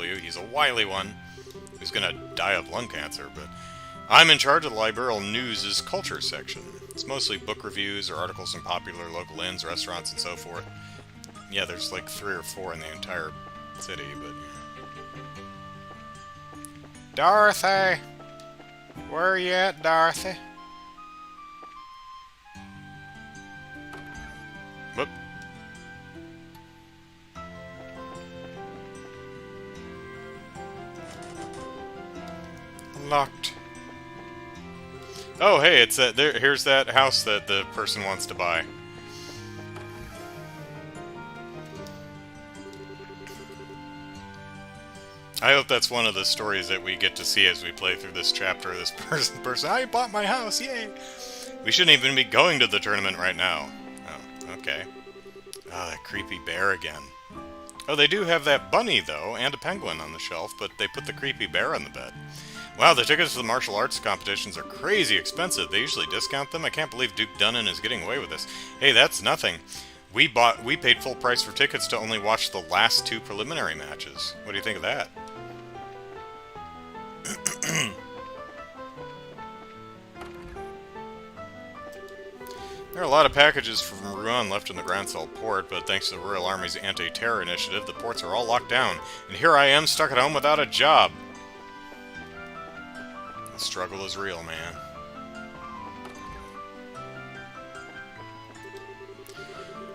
you. He's a wily one who's gonna die of lung cancer, but I'm in charge of the Liberal News' culture section. It's mostly book reviews or articles from popular local inns, restaurants, and so forth. Yeah, there's like 3 or 4 in the entire city, but... Dorothy! Where are you at, Dorothy? Whoop. Locked. Oh, hey, it's that. Here's that house that the person wants to buy. I hope that's one of the stories that we get to see as we play through this chapter. This person, I bought my house, yay! We shouldn't even be going to the tournament right now. Oh, okay. Oh, that creepy bear again. Oh, they do have that bunny, though, and a penguin on the shelf, but they put the creepy bear on the bed. Wow, the tickets to the martial arts competitions are crazy expensive. They usually discount them. I can't believe Duke Dunnan is getting away with this. Hey, that's nothing. We paid full price for tickets to only watch the last 2 preliminary matches. What do you think of that? There are a lot of packages from Rouen left in the Grand Salt port, but thanks to the Royal Army's anti-terror initiative, the ports are all locked down, and here I am stuck at home without a job. The struggle is real, man.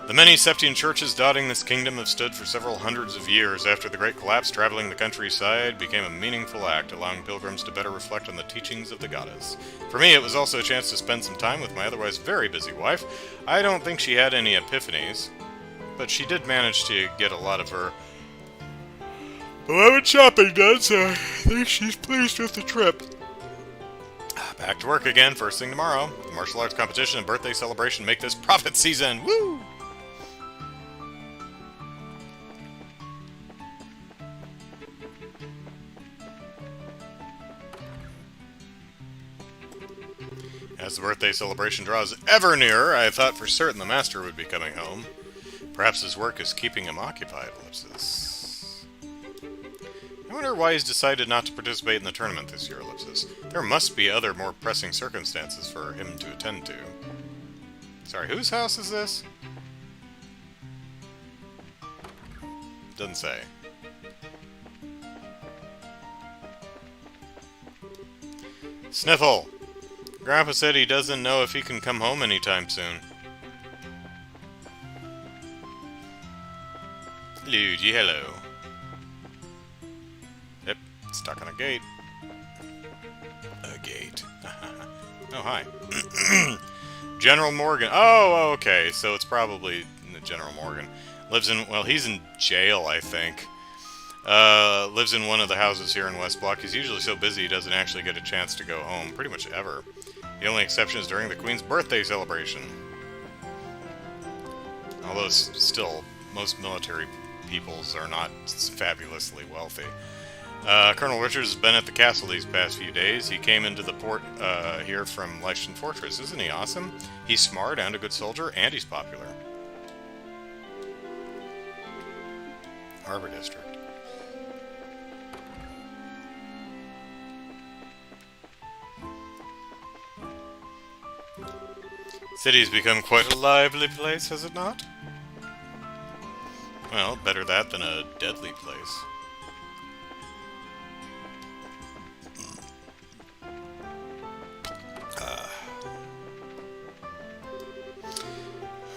The many Septian churches dotting this kingdom have stood for several hundreds of years. After the Great Collapse, traveling the countryside became a meaningful act, allowing pilgrims to better reflect on the teachings of the goddess. For me, it was also a chance to spend some time with my otherwise very busy wife. I don't think she had any epiphanies, but she did manage to get a lot of her beloved shopping done, so I think she's pleased with the trip. Back to work again, first thing tomorrow. The martial arts competition and birthday celebration make this profit season. Woo! As the birthday celebration draws ever nearer, I thought for certain the master would be coming home. Perhaps his work is keeping him occupied, ellipsis. I wonder why he's decided not to participate in the tournament this year, ellipsis. There must be other more pressing circumstances for him to attend to. Sorry, whose house is this? Doesn't say. Sniffle! Grandpa said he doesn't know if he can come home anytime soon. Luigi, hello. Yep, stuck on a gate. A gate. Oh, hi. General Morgan. Oh, okay, so it's probably General Morgan. Lives in, well, he's in jail, I think. Lives in one of the houses here in West Block. He's usually so busy he doesn't actually get a chance to go home, pretty much ever. The only exception is during the Queen's birthday celebration. Although, still, most military peoples are not fabulously wealthy. Colonel Richards has been at the castle these past few days. He came into the port here from Leishton Fortress. Isn't he awesome? He's smart and a good soldier, and he's popular. Harbor District. City's become quite a lively place, has it not? Well, better that than a deadly place.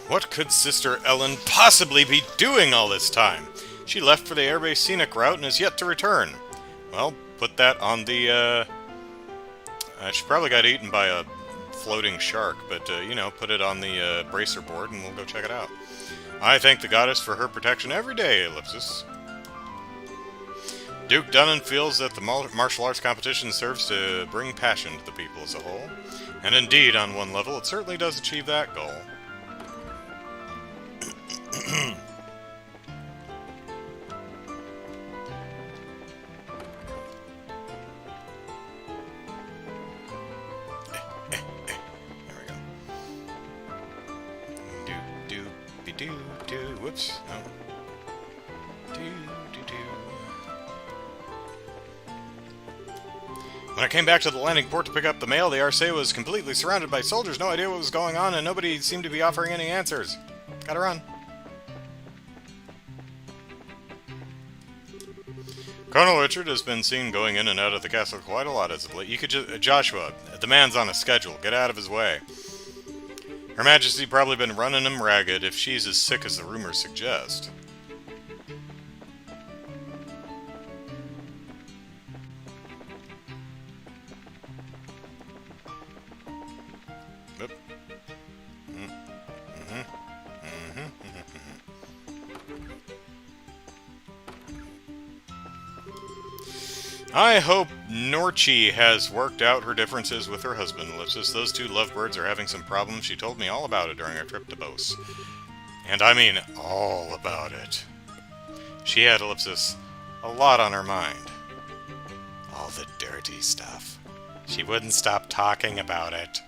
What could Sister Ellen possibly be doing all this time? She left for the airbase scenic route and is yet to return. Well, put that on the, she probably got eaten by a floating shark, but, you know, put it on the bracer board and we'll go check it out. I thank the goddess for her protection every day, Ellipsis. Duke Dunnan feels that the martial arts competition serves to bring passion to the people as a whole. And indeed, on one level, it certainly does achieve that goal. Whoops. No. When I came back to the landing port to pick up the mail, the RSA was completely surrounded by soldiers, no idea what was going on, and nobody seemed to be offering any answers. Gotta run. Colonel Richard has been seen going in and out of the castle quite a lot as of late. You could just... Joshua, the man's on a schedule. Get out of his way. Her Majesty probably been running him ragged if she's as sick as the rumors suggest. Yep. I hope Norchi has worked out her differences with her husband, Ellipsis. Those two lovebirds are having some problems. She told me all about it during our trip to Bose. And I mean all about it. She had, Ellipsis, a lot on her mind. All the dirty stuff. She wouldn't stop talking about it.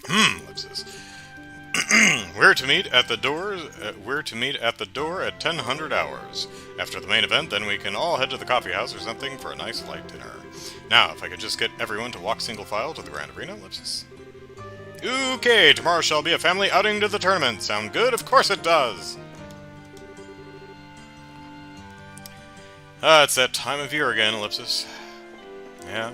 Ellipsis. We're to meet at the door at 1000 hours. After the main event, then we can all head to the coffee house or something for a nice light dinner. Now, if I could just get everyone to walk single file to the Grand Arena, Ellipsis. Okay, tomorrow shall be a family outing to the tournament. Sound good? Of course it does! It's that time of year again, Ellipsis. Yeah.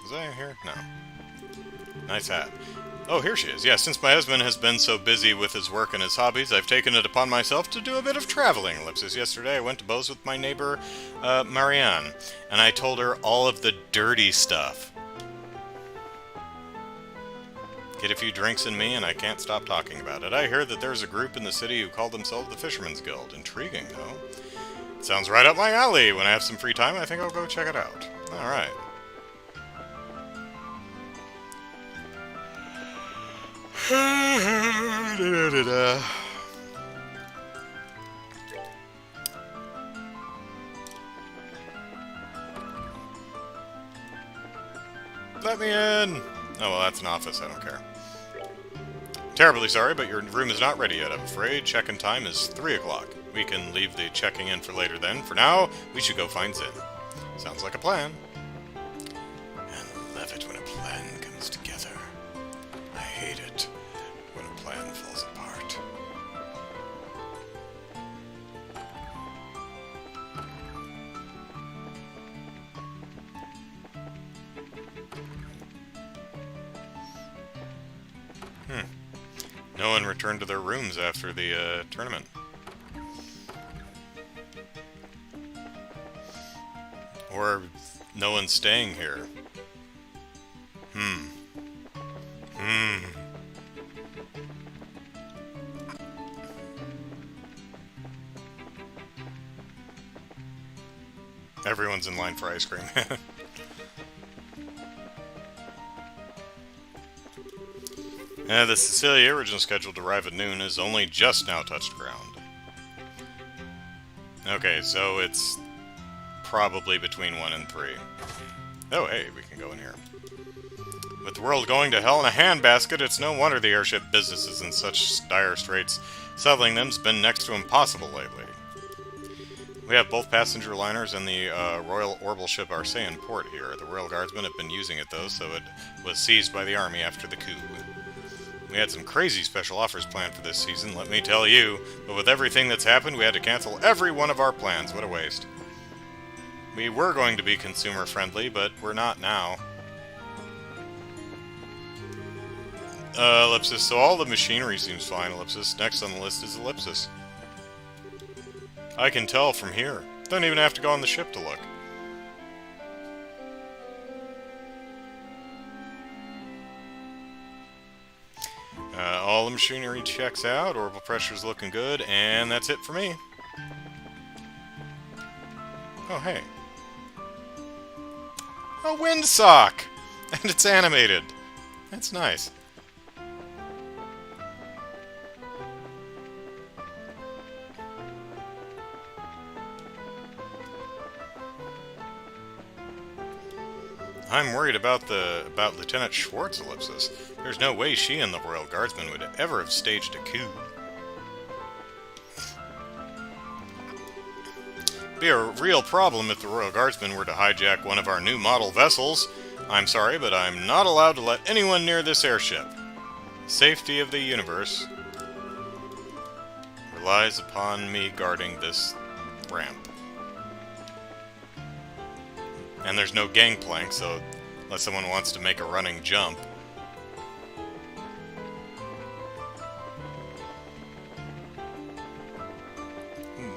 Is I here? No. Nice hat. Oh, here she is. Yeah, since my husband has been so busy with his work and his hobbies, I've taken it upon myself to do a bit of traveling, Ellipsis. Yesterday I went to Bose with my neighbor, Marianne, and I told her all of the dirty stuff. Get a few drinks in me, and I can't stop talking about it. I hear that there's a group in the city who call themselves the Fisherman's Guild. Intriguing, though. Sounds right up my alley. When I have some free time, I think I'll go check it out. Alright. Let me in! Oh, well, that's an office. I don't care. Terribly sorry, but your room is not ready yet, I'm afraid. Check-in time is 3 o'clock. We can leave the checking in for later then. For now, we should go find Zin. Sounds like a plan. And love it when a plan comes together. I hate it when a plan falls apart. No one returned to their rooms after the tournament. Or no one's staying here. Everyone's in line for ice cream. The Cecilia, originally scheduled to arrive at noon, has only just now touched ground. Okay, so it's probably between 1 and 3. Oh, hey, we can go in here. With the world going to hell in a handbasket, it's no wonder the airship business is in such dire straits. Settling them's been next to impossible lately. We have both passenger liners and the Royal Orbital ship Arcee in port here. The Royal Guardsmen have been using it, though, so it was seized by the Army after the coup. We had some crazy special offers planned for this season, let me tell you, but with everything that's happened, we had to cancel every one of our plans. What a waste. We were going to be consumer-friendly, but we're not now. Ellipsis. So all the machinery seems fine, Ellipsis. Next on the list is Ellipsis. I can tell from here. Don't even have to go on the ship to look. All the machinery checks out, orbital pressure's looking good, and that's it for me. Oh, hey. A windsock! And it's animated. That's nice. I'm worried about Lieutenant Schwartz, Ellipsis. There's no way she and the Royal Guardsmen would ever have staged a coup. Be a real problem if the Royal Guardsmen were to hijack one of our new model vessels. I'm sorry, but I'm not allowed to let anyone near this airship. Safety of the universe relies upon me guarding this ramp. And there's no gangplank, so unless someone wants to make a running jump.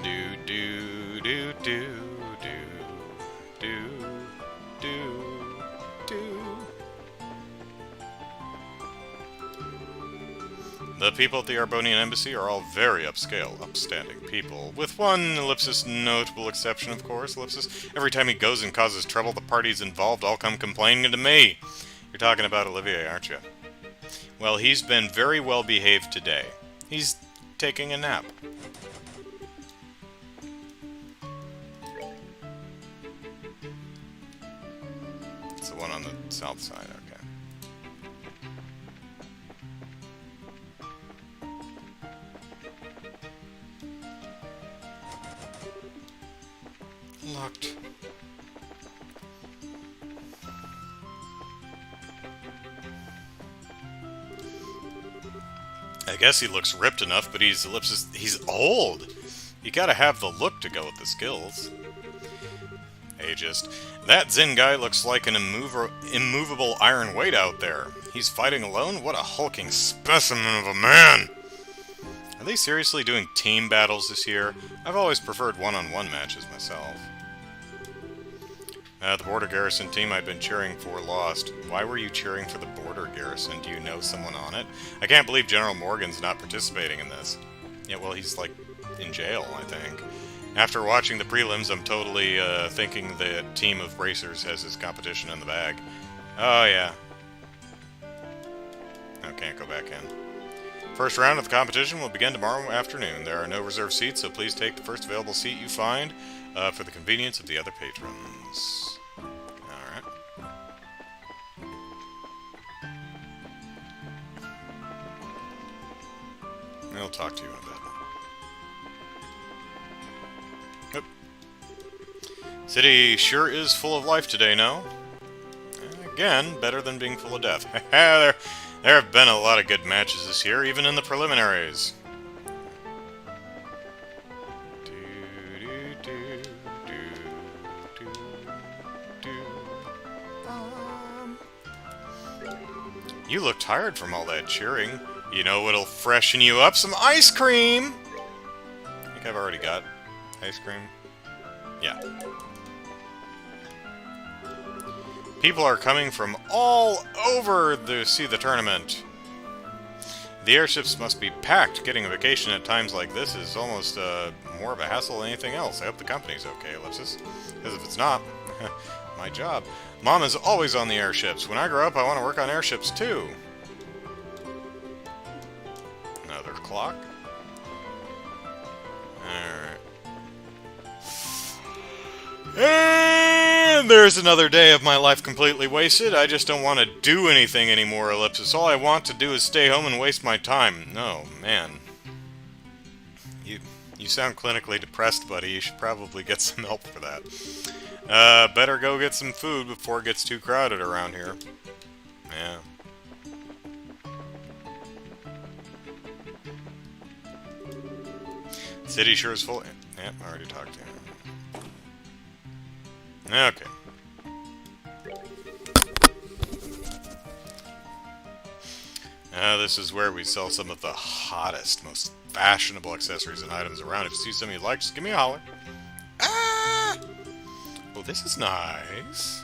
Do do do do do do do do. The people at the Arbonian Embassy are all very upstanding people, with one Ellipsis notable exception, of course. Ellipsis, every time he goes and causes trouble, the parties involved all come complaining to me. You're talking about Olivier, aren't you? Well, he's been very well behaved today. He's taking a nap. It's the one on the south side, okay. Locked. I guess he looks ripped enough, but he's old. You gotta have the look to go with the skills. Ageist. That Zen guy looks like an immovable iron weight out there. He's fighting alone? What a hulking specimen of a man! Are they seriously doing team battles this year? I've always preferred one-on-one matches myself. The border garrison team I'd been cheering for lost. Why were you cheering for the border garrison? Do you know someone on it? I can't believe General Morgan's not participating in this. Yeah, well, he's, like, in jail, I think. After watching the prelims, I'm totally thinking the team of racers has his competition in the bag. Oh, yeah. I can't go back in. First round of the competition will begin tomorrow afternoon. There are no reserved seats, so please take the first available seat you find for the convenience of the other patrons. Alright. I'll talk to you in a bit. Yep. City sure is full of life today, no? Again, better than being full of death. there have been a lot of good matches this year, even in the preliminaries. You look tired from all that cheering. You know what'll freshen you up? Some ice cream! I think I've already got ice cream. Yeah. People are coming from all over to see the tournament. The airships must be packed. Getting a vacation at times like this is almost more of a hassle than anything else. I hope the company's okay, Ellipsis. Because if it's not, my job. Mom is always on the airships. When I grow up, I want to work on airships too. Another clock. Alright. And there's another day of my life completely wasted. I just don't want to do anything anymore, Ellipsis. All I want to do is stay home and waste my time. No, man. You sound clinically depressed, buddy. You should probably get some help for that. Better go get some food before it gets too crowded around here. Yeah. City sure is full. Yep, I already talked to him. Okay. This is where we sell some of the hottest, most fashionable accessories and items around. If you see something you like, just give me a holler. Ah! Well, this is nice.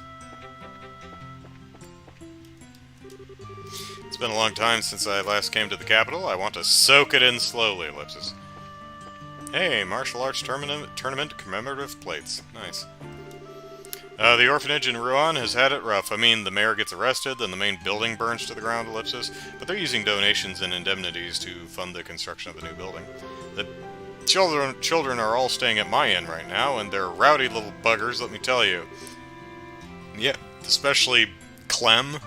It's been a long time since I last came to the capital. I want to soak it in slowly, Ellipsis. Hey, martial arts tournament commemorative plates. Nice. The orphanage in Rouen has had it rough. I mean, the mayor gets arrested, then the main building burns to the ground, Ellipsis. But they're using donations and indemnities to fund the construction of the new building. The children are all staying at my inn right now, and they're rowdy little buggers, let me tell you. Yeah, especially Clem.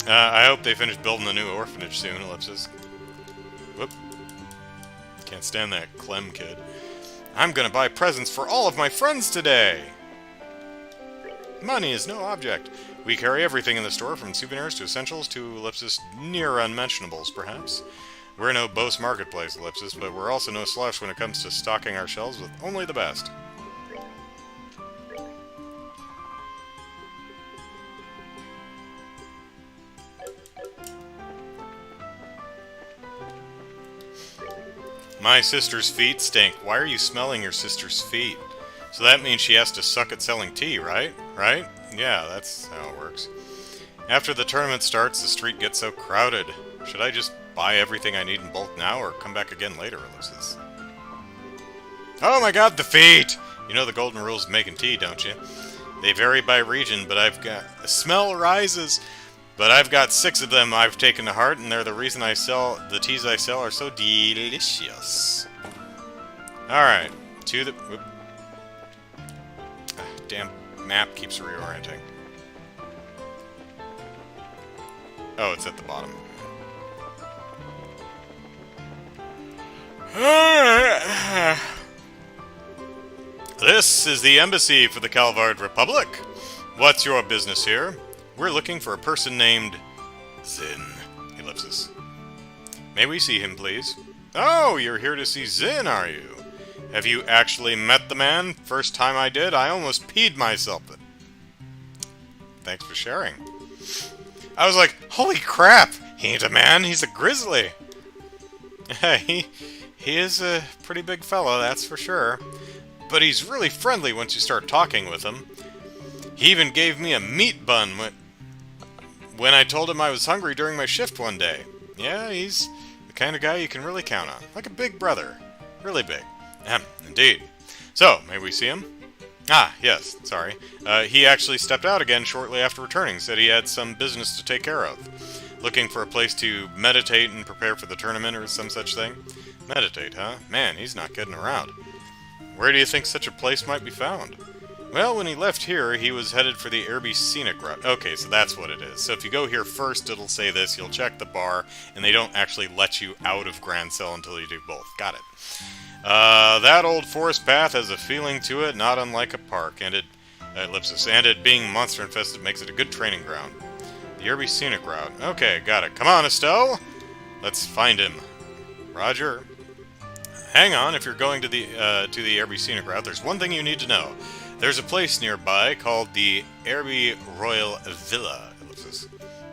I hope they finish building the new orphanage soon, Ellipsis. Whoop. Can't stand that Clem kid. I'm gonna buy presents for all of my friends today! Money is no object. We carry everything in the store, from souvenirs to essentials to, Ellipsis, near unmentionables, perhaps. We're no Bose marketplace, Ellipsis, but we're also no slouch when it comes to stocking our shelves with only the best. My sister's feet stink. Why are you smelling your sister's feet? So that means she has to suck at selling tea, right? Right? Yeah, that's how it works. After the tournament starts, the street gets so crowded. Should I just buy everything I need in bulk now, or come back again later, Ellipsis? Oh my god, the feet! You know the golden rules of making tea, don't you? They vary by region, but I've got... The smell rises! But I've got 6 of them I've taken to heart, and they're the reason I sell... The teas I sell are so delicious. Alright, to the... Whoop. Damn map keeps reorienting. Oh, it's at the bottom. This is the embassy for the Calvard Republic. What's your business here? We're looking for a person named Zin. Ellipsis. May we see him, please? Oh, you're here to see Zin, are you? Have you actually met the man? First time I did, I almost peed myself. Thanks for sharing. I was like, holy crap! He ain't a man, he's a grizzly! He is a pretty big fella, that's for sure. But he's really friendly once you start talking with him. He even gave me a meat bun when I told him I was hungry during my shift one day. Yeah, he's the kind of guy you can really count on. Like a big brother. Really big. Indeed. So, may we see him? Ah, yes, sorry. He actually stepped out again shortly after returning. Said he had some business to take care of. Looking for a place to meditate and prepare for the tournament or some such thing. Meditate, huh? Man, he's not kidding around. Where do you think such a place might be found? Well, when he left here, he was headed for the Irby Scenic Route. Okay, so that's what it is. So if you go here first, it'll say this. You'll check the bar, and they don't actually let you out of Grand Cell until you do both. Got it. That old forest path has a feeling to it not unlike a park, and ellipsis, and it being monster infested makes it a good training ground. The Irby Scenic Route. Okay, got it. Come on, Estelle! Let's find him. Roger. Hang on, if you're going to the Irby Scenic Route, there's one thing you need to know. There's a place nearby called the Irby Royal Villa. Ellipsis.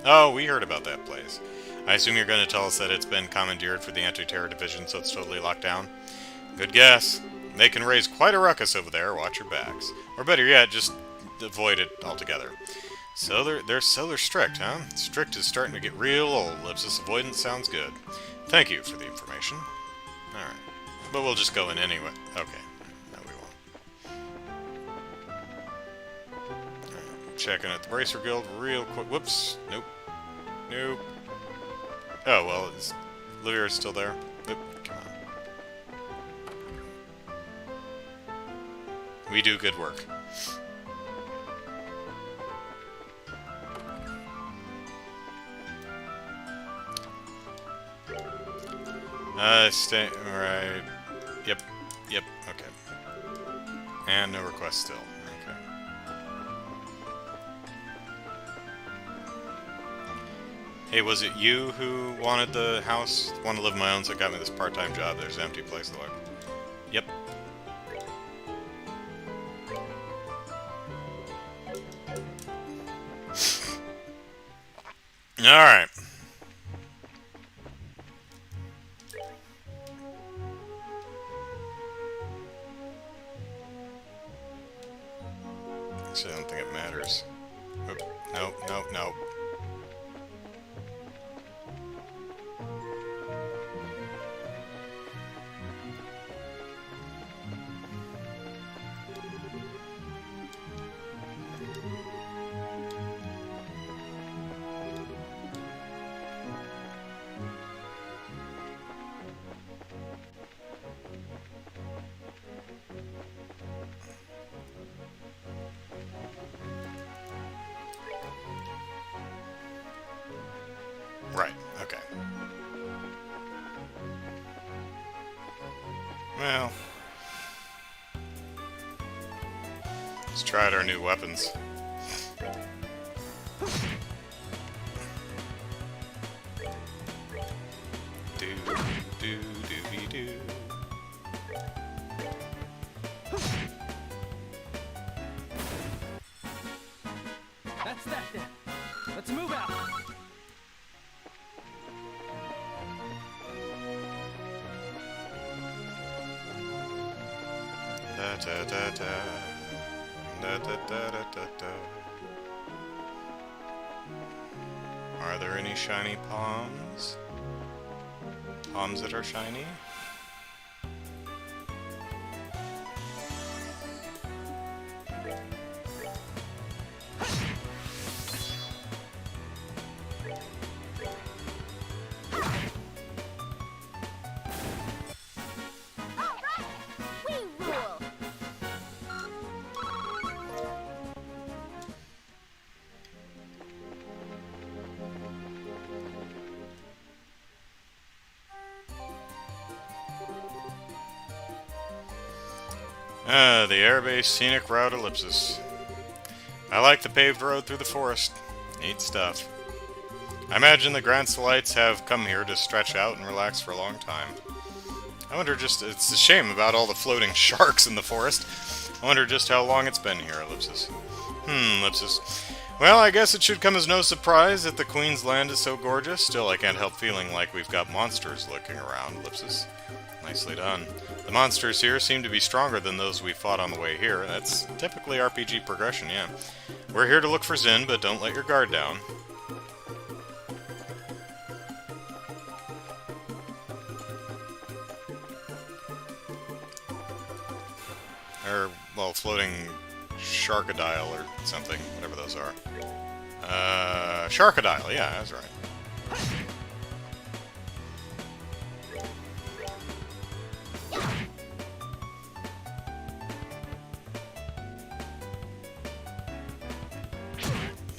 Oh, we heard about that place. I assume you're going to tell us that it's been commandeered for the anti-terror division, so it's totally locked down? Good guess. They can raise quite a ruckus over there. Watch your backs. Or better yet, just avoid it altogether. So they're strict, huh? Strict is starting to get real old. Ellipsis avoidance sounds good. Thank you for the information. Alright. But we'll just go in anyway. Okay. No, we won't. Alright. Checking at the Bracer Guild real quick. Whoops. Nope. Nope. Oh, well, is Olivier still there? Nope. Come on. We do good work. Stay. Alright. Yep. Yep. Okay. And no request still. Okay. Hey, was it you who wanted the house? Wanted to live on my own, so it got me this part-time job. There's an empty place to look. Yep. Alright. Actually, I don't think it matters. Oop. Nope, nope, nope. Right, okay. Well, let's try out our new weapons. Do, do, do, do. That's that then. Let's move out. Da da da da. Da da da da da da. Are there any shiny palms? Palms that are shiny? The Airbase Scenic Route Ellipsis. I like the paved road through the forest. Neat stuff. I imagine the Granselites have come here to stretch out and relax for a long time. I wonder it's a shame about all the floating sharks in the forest. I wonder just how long it's been here, Ellipsis. Ellipsis. Well, I guess it should come as no surprise that the Queen's land is so gorgeous. Still, I can't help feeling like we've got monsters lurking around, Ellipsis. Nicely done. The monsters here seem to be stronger than those we fought on the way here. That's typically RPG progression, yeah. We're here to look for Zin, but don't let your guard down. Or, well, floating Sharkadile or something, whatever those are. Sharkadile, yeah, that's right.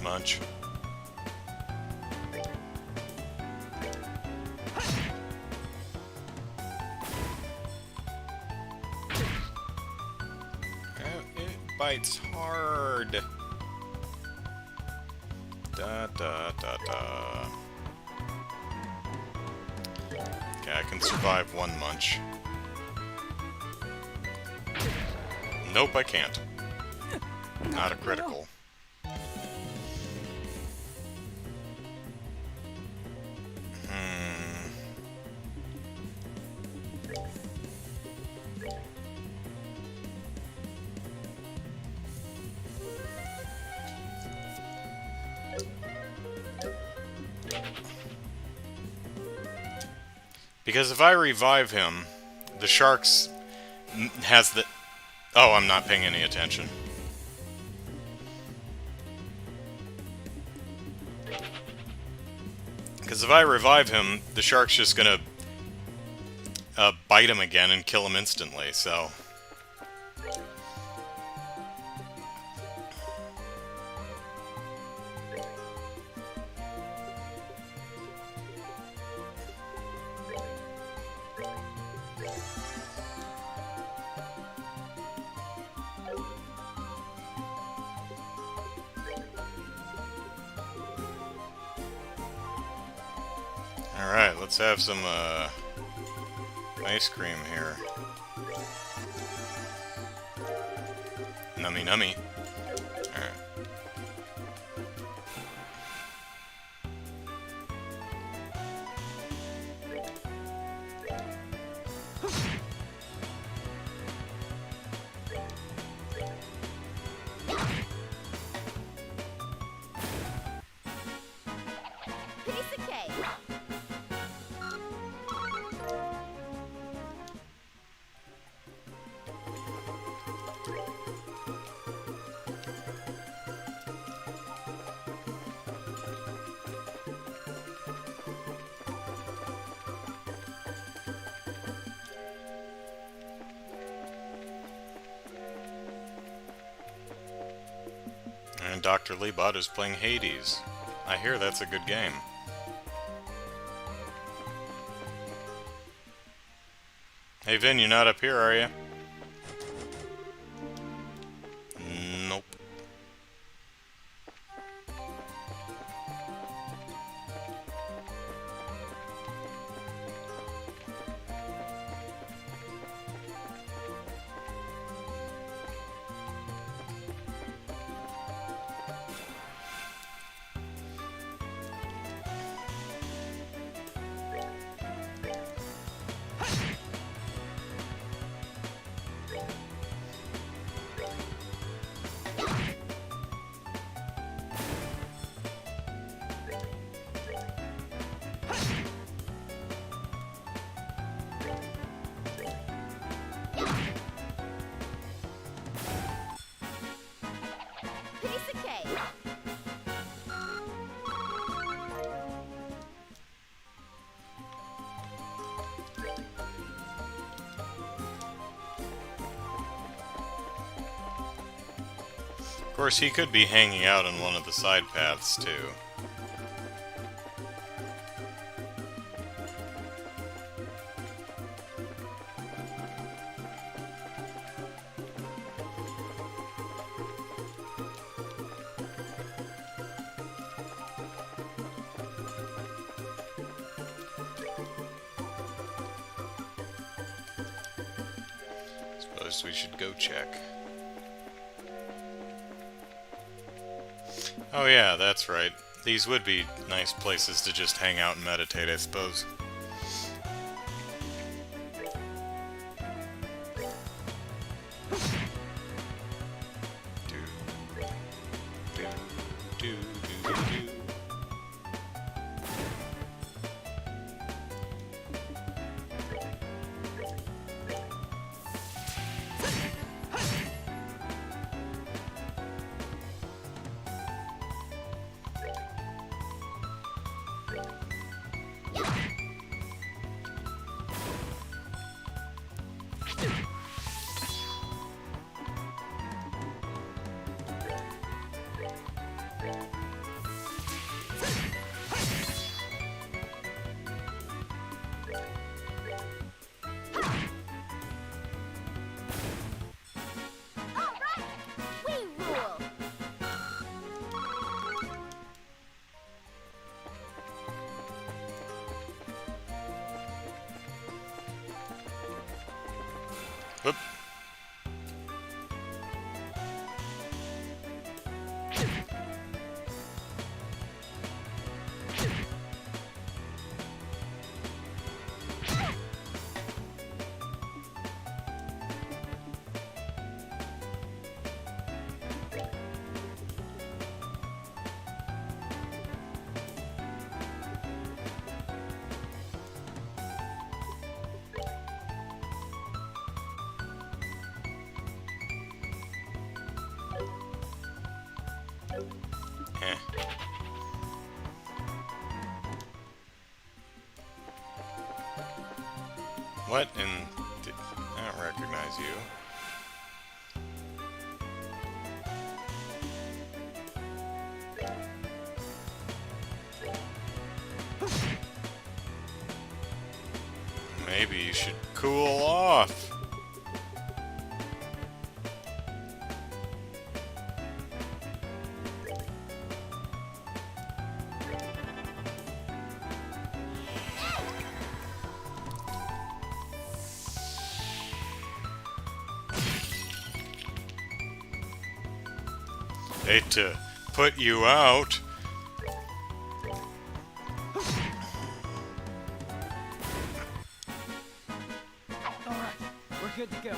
Munch. bites hard. Da da da da. Okay, I can survive one munch. Nope, I can't. Not a critical. Because if I revive him, the sharks has the... Oh, I'm not paying any attention. Because if I revive him, the shark's just gonna bite him again and kill him instantly, so... Alright, let's have some ice cream here. Nummy nummy. Alright. Piece of cake. And Dr. Leebot is playing Hades. I hear that's a good game. Hey Vin, you're not up here, are you? Nope. Piece of cake. Of course, he could be hanging out on one of the side paths, too. Suppose we should go check. Oh yeah, that's right. These would be nice places to just hang out and meditate, I suppose. Whoop. Eh. What in... I don't recognize you. Maybe you should cool off. Hate to put you out. Alright, we're good to go.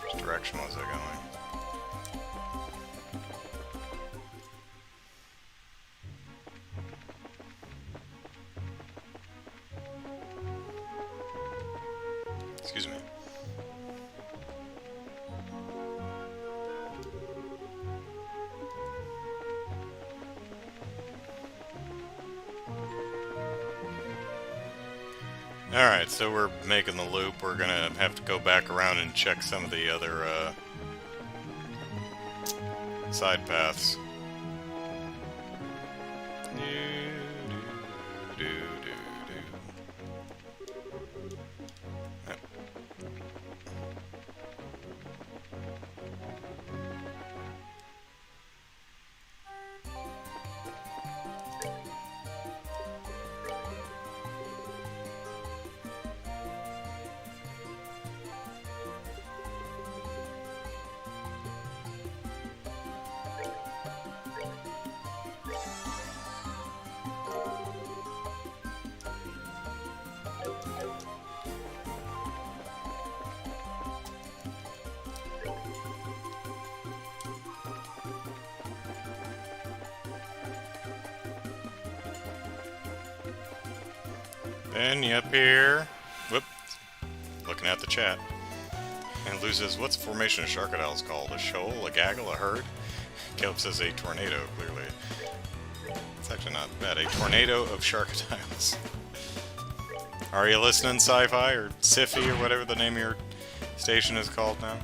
Which direction was I going? Excuse me. Alright, so we're making the loop. We're gonna have to go back around and check some of the other side paths. Yep. Then you up here. Whoop. Looking at the chat. And loses. What's the formation of sharkadiles called? A shoal? A gaggle? A herd? Caleb says a tornado, clearly. It's actually not bad. A tornado of sharkadiles. Are you listening, Sci-Fi or Siffy or whatever the name of your station is called now?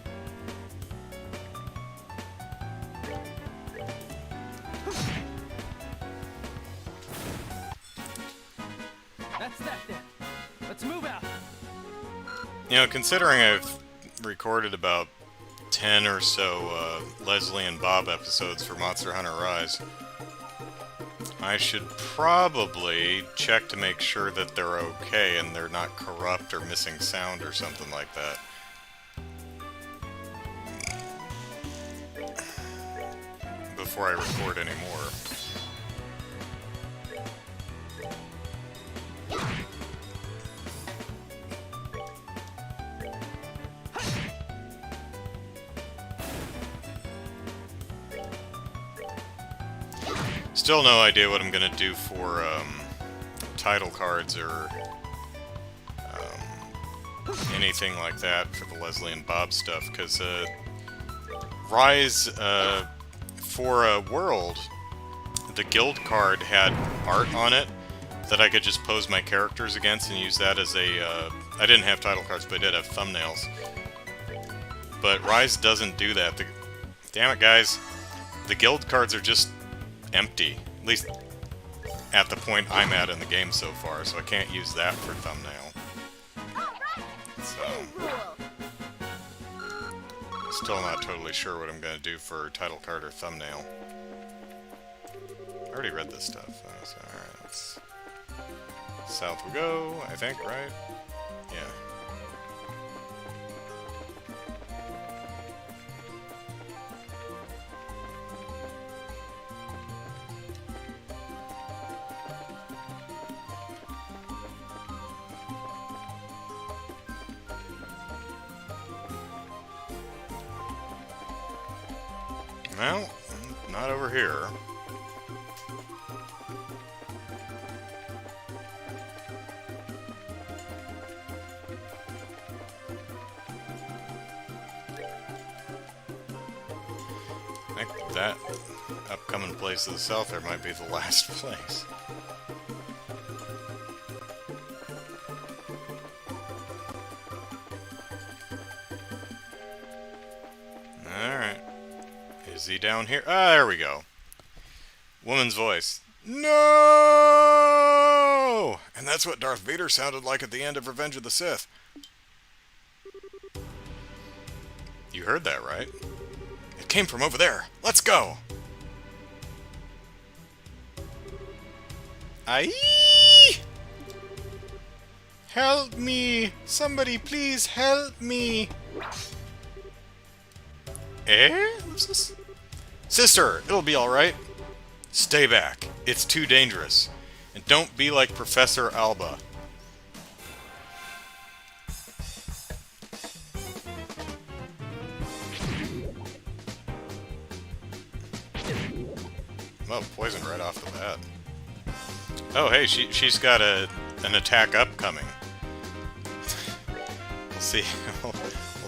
That's that then. Let's move out. You know, considering I've recorded about 10 or so Leslie and Bob episodes for Monster Hunter Rise, I should probably check to make sure that they're okay and they're not corrupt or missing sound or something like that. Before I record any more. Still no idea what I'm gonna do for title cards or anything like that for the Leslie and Bob stuff, because Rise for a World, the guild card had art on it that I could just pose my characters against and use that as a I didn't have title cards, but I did have thumbnails. But Rise doesn't do that. Damn it, guys. The guild cards are just empty. At least at the point I'm at in the game so far, so I can't use that for thumbnail. So, still not totally sure what I'm going to do for title card or thumbnail. I already read this stuff, so alright, let's south we go, I think, right? Yeah. Well, not over here. I think that upcoming place to the south there might be the last place. Alright. Is he down here? Ah, there we go. Woman's voice. No! And that's what Darth Vader sounded like at the end of Revenge of the Sith. You heard that, right? It came from over there. Let's go! Aye! Help me! Somebody please help me! Eh? What's this? Sister, it'll be alright. Stay back. It's too dangerous. And don't be like Professor Alba. Oh, poison right off the bat. Oh, hey, she's got an attack upcoming. We'll see. We'll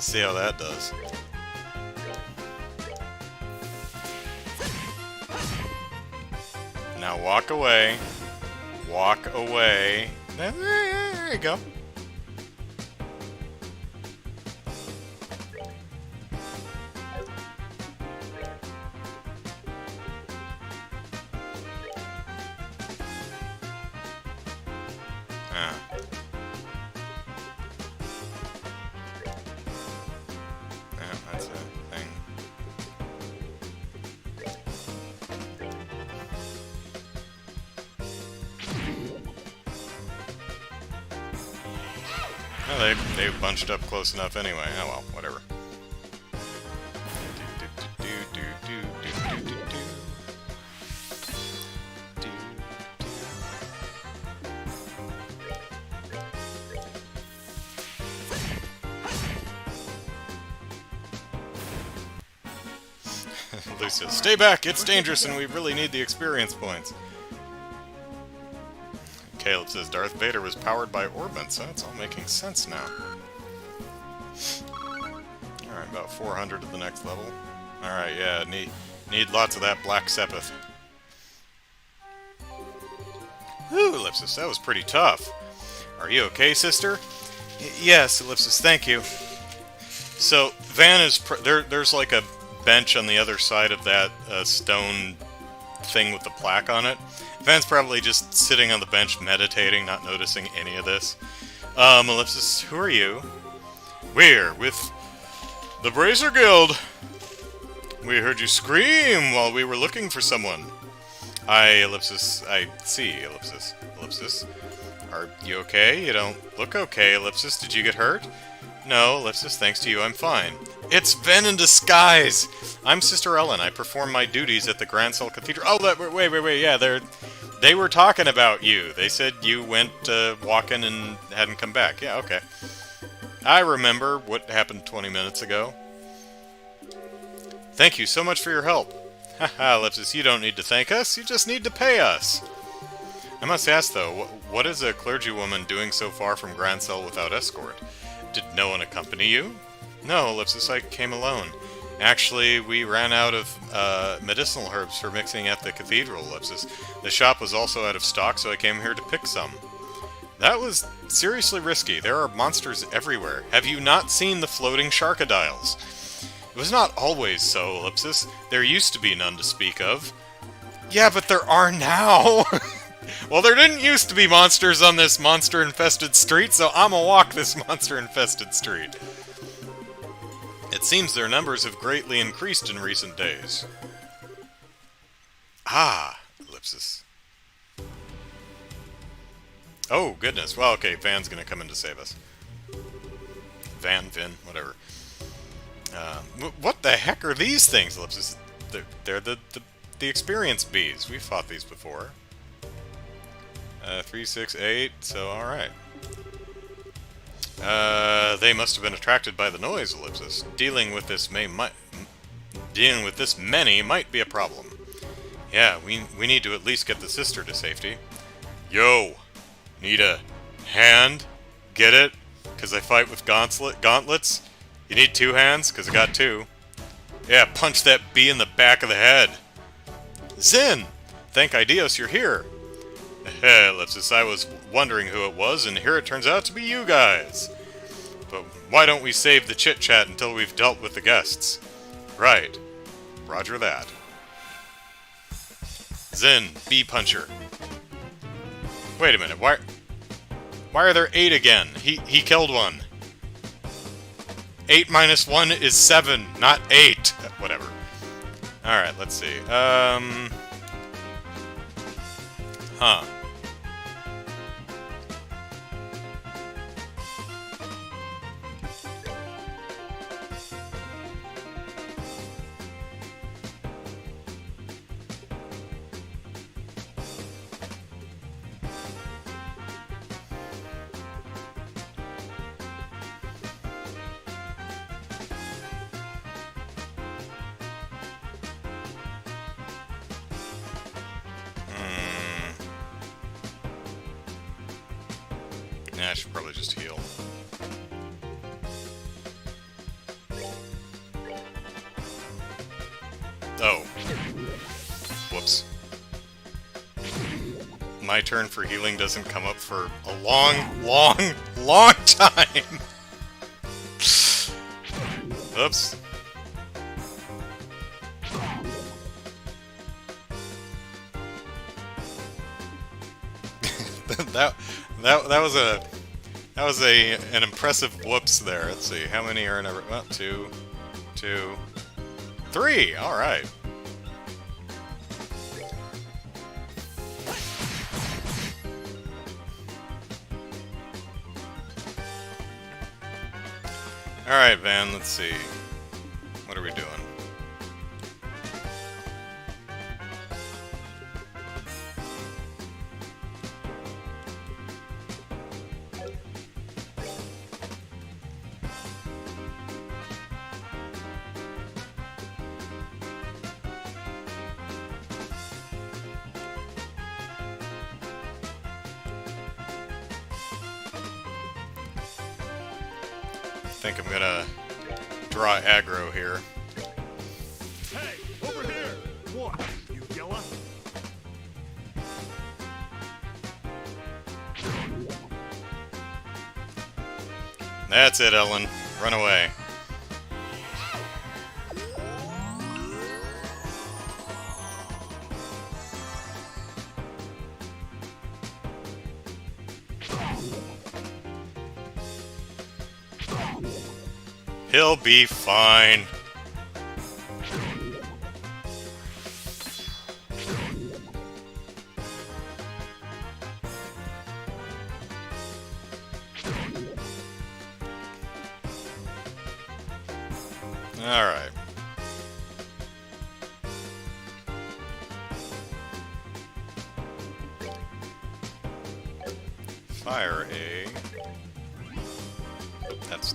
see how that does. Now walk away. Walk away. There you go. Ah. Yeah, that's a thing. Well, they bunched up close enough anyway. Oh well, whatever. Lucia, stay back! It's dangerous and we really need the experience points. Caleb says Darth Vader was powered by orbits, so it's all making sense now. Alright, about 400 at the next level. Alright, yeah, need lots of that black sepith. Whew, Ellipsis, that was pretty tough. Are you okay, sister? Yes, Ellipsis, thank you. So, Van is... there's like a bench on the other side of that stone thing with the plaque on it. Van's probably just sitting on the bench meditating, not noticing any of this. Ellipsis, who are you? We're with the Bracer Guild. We heard you scream while we were looking for someone. Ellipsis, I see, Ellipsis. Ellipsis, are you okay? You don't look okay, Ellipsis. Did you get hurt? No, Ellipsis, thanks to you, I'm fine. It's Ven in disguise! I'm Sister Ellen. I perform my duties at the Grand Cell Cathedral. Oh, wait, yeah, they were talking about you. They said you went walking and hadn't come back. Yeah, okay. I remember what happened 20 minutes ago. Thank you so much for your help. Haha, Ellipsis, you don't need to thank us. You just need to pay us. I must ask, though, what is a clergywoman doing so far from Grand Cell without escort? Did no one accompany you? No, Ellipsis, I came alone. Actually, we ran out of medicinal herbs for mixing at the cathedral, Ellipsis. The shop was also out of stock, so I came here to pick some. That was seriously risky. There are monsters everywhere. Have you not seen the floating sharkadiles? It was not always so, Ellipsis. There used to be none to speak of. Yeah, but there are now! Well, there didn't used to be monsters on this monster-infested street, so I'ma walk this monster-infested street. It seems their numbers have greatly increased in recent days. Ah, Ellipsis. Oh, goodness. Well, okay, Van's gonna come in to save us. Van, Vin, whatever. What the heck are these things, Ellipsis? They're the experience bees. We've fought these before. 3, 6, 8, so alright. They must have been attracted by the noise, Ellipsis. Dealing with this many might be a problem. Yeah, we need to at least get the sister to safety. Yo! Need a hand? Get it? Because I fight with gauntlets? You need 2 hands? Because I got 2. Yeah, punch that bee in the back of the head. Zin! Thank Ideos you're here. Ellipsis, I was wondering who it was, and here it turns out to be you guys. But why don't we save the chit-chat until we've dealt with the guests? Right. Roger that. Zin, bee puncher. Wait a minute, why are there 8 again? He killed one. 8 minus 1 is 7, not 8. Whatever. Alright, let's see. Huh. Yeah, I should probably just heal. Oh. Whoops. My turn for healing doesn't come up for a long time! Oops. That was an impressive whoops there. Let's see, how many are in a... Well, 2, 3! Alright. Alright, Van, let's see. What are we doing? I think I'm gonna draw aggro here. Hey, over here! What, you yella? That's it, Ellen. Run away. He'll be fine. All right. Fire A. That's...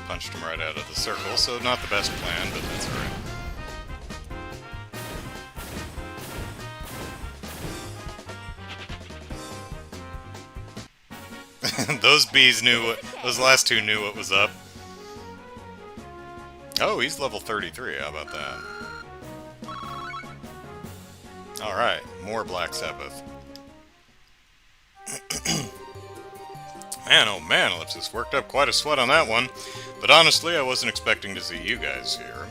Punched him right out of the circle, so not the best plan, but that's alright. Those bees knew what... Those last two knew what was up. Oh, he's level 33, how about that? Alright, more Black Sabbath. Man, oh man, Ellipsis worked up quite a sweat on that one. But honestly, I wasn't expecting to see you guys here.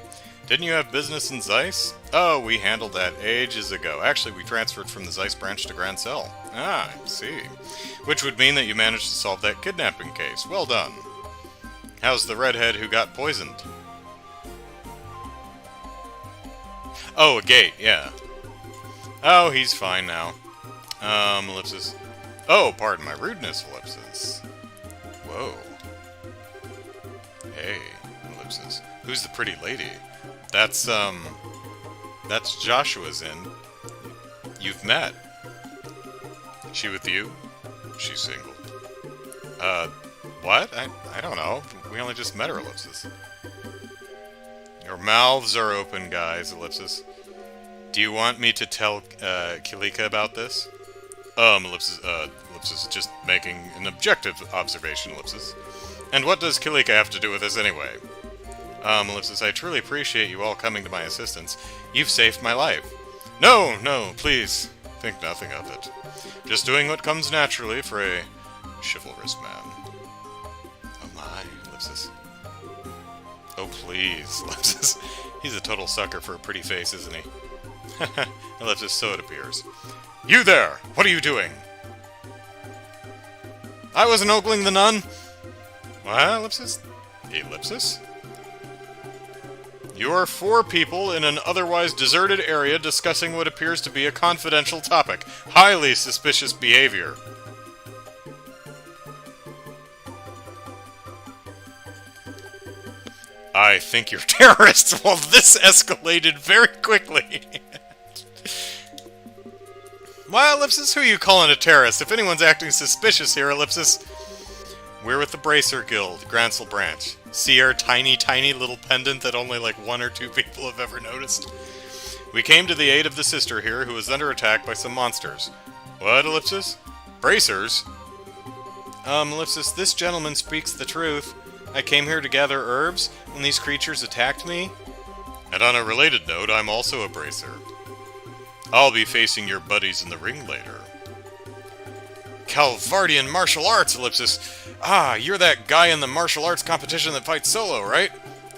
Didn't you have business in Zeiss? Oh, we handled that ages ago. Actually, we transferred from the Zeiss branch to Grand Cell. Ah, I see. Which would mean that you managed to solve that kidnapping case. Well done. How's the redhead who got poisoned? Oh, a gate, yeah. Oh, he's fine now. Ellipsis. Oh, pardon my rudeness, Ellipsis. Whoa. Hey, Ellipsis. Who's the pretty lady? That's Joshua's in. You've met. She with you? She's single. What? I don't know. We only just met her, Ellipsis. Your mouths are open, guys, Ellipsis. Do you want me to tell, Kilika about this? Ellipsis, Ellipsis, just making an objective observation, Ellipsis. And what does Kilika have to do with this anyway? Ellipsis, I truly appreciate you all coming to my assistance. You've saved my life. No, no, please, think nothing of it. Just doing what comes naturally for a chivalrous man. Oh my, Ellipsis. Oh please, Ellipsis. He's a total sucker for a pretty face, isn't he? Ellipsis, so it appears. You there! What are you doing? I wasn't ogling the nun! What, Ellipsis? Ellipsis? You are 4 people in an otherwise deserted area discussing what appears to be a confidential topic. Highly suspicious behavior. I think you're terrorists. Well, this escalated very quickly. Well, Ellipsis, who are you calling a terrorist? If anyone's acting suspicious here, Ellipsis... We're with the Bracer Guild, Grancel Branch. See our tiny, tiny little pendant that only like 1 or 2 people have ever noticed? We came to the aid of the sister here, who is under attack by some monsters. What, Ellipsis? Bracers? Ellipsis, this gentleman speaks the truth. I came here to gather herbs when these creatures attacked me. And on a related note, I'm also a bracer. I'll be facing your buddies in the ring later. Calvardian martial arts, Ellipsis. Ah, you're that guy in the martial arts competition that fights solo, right?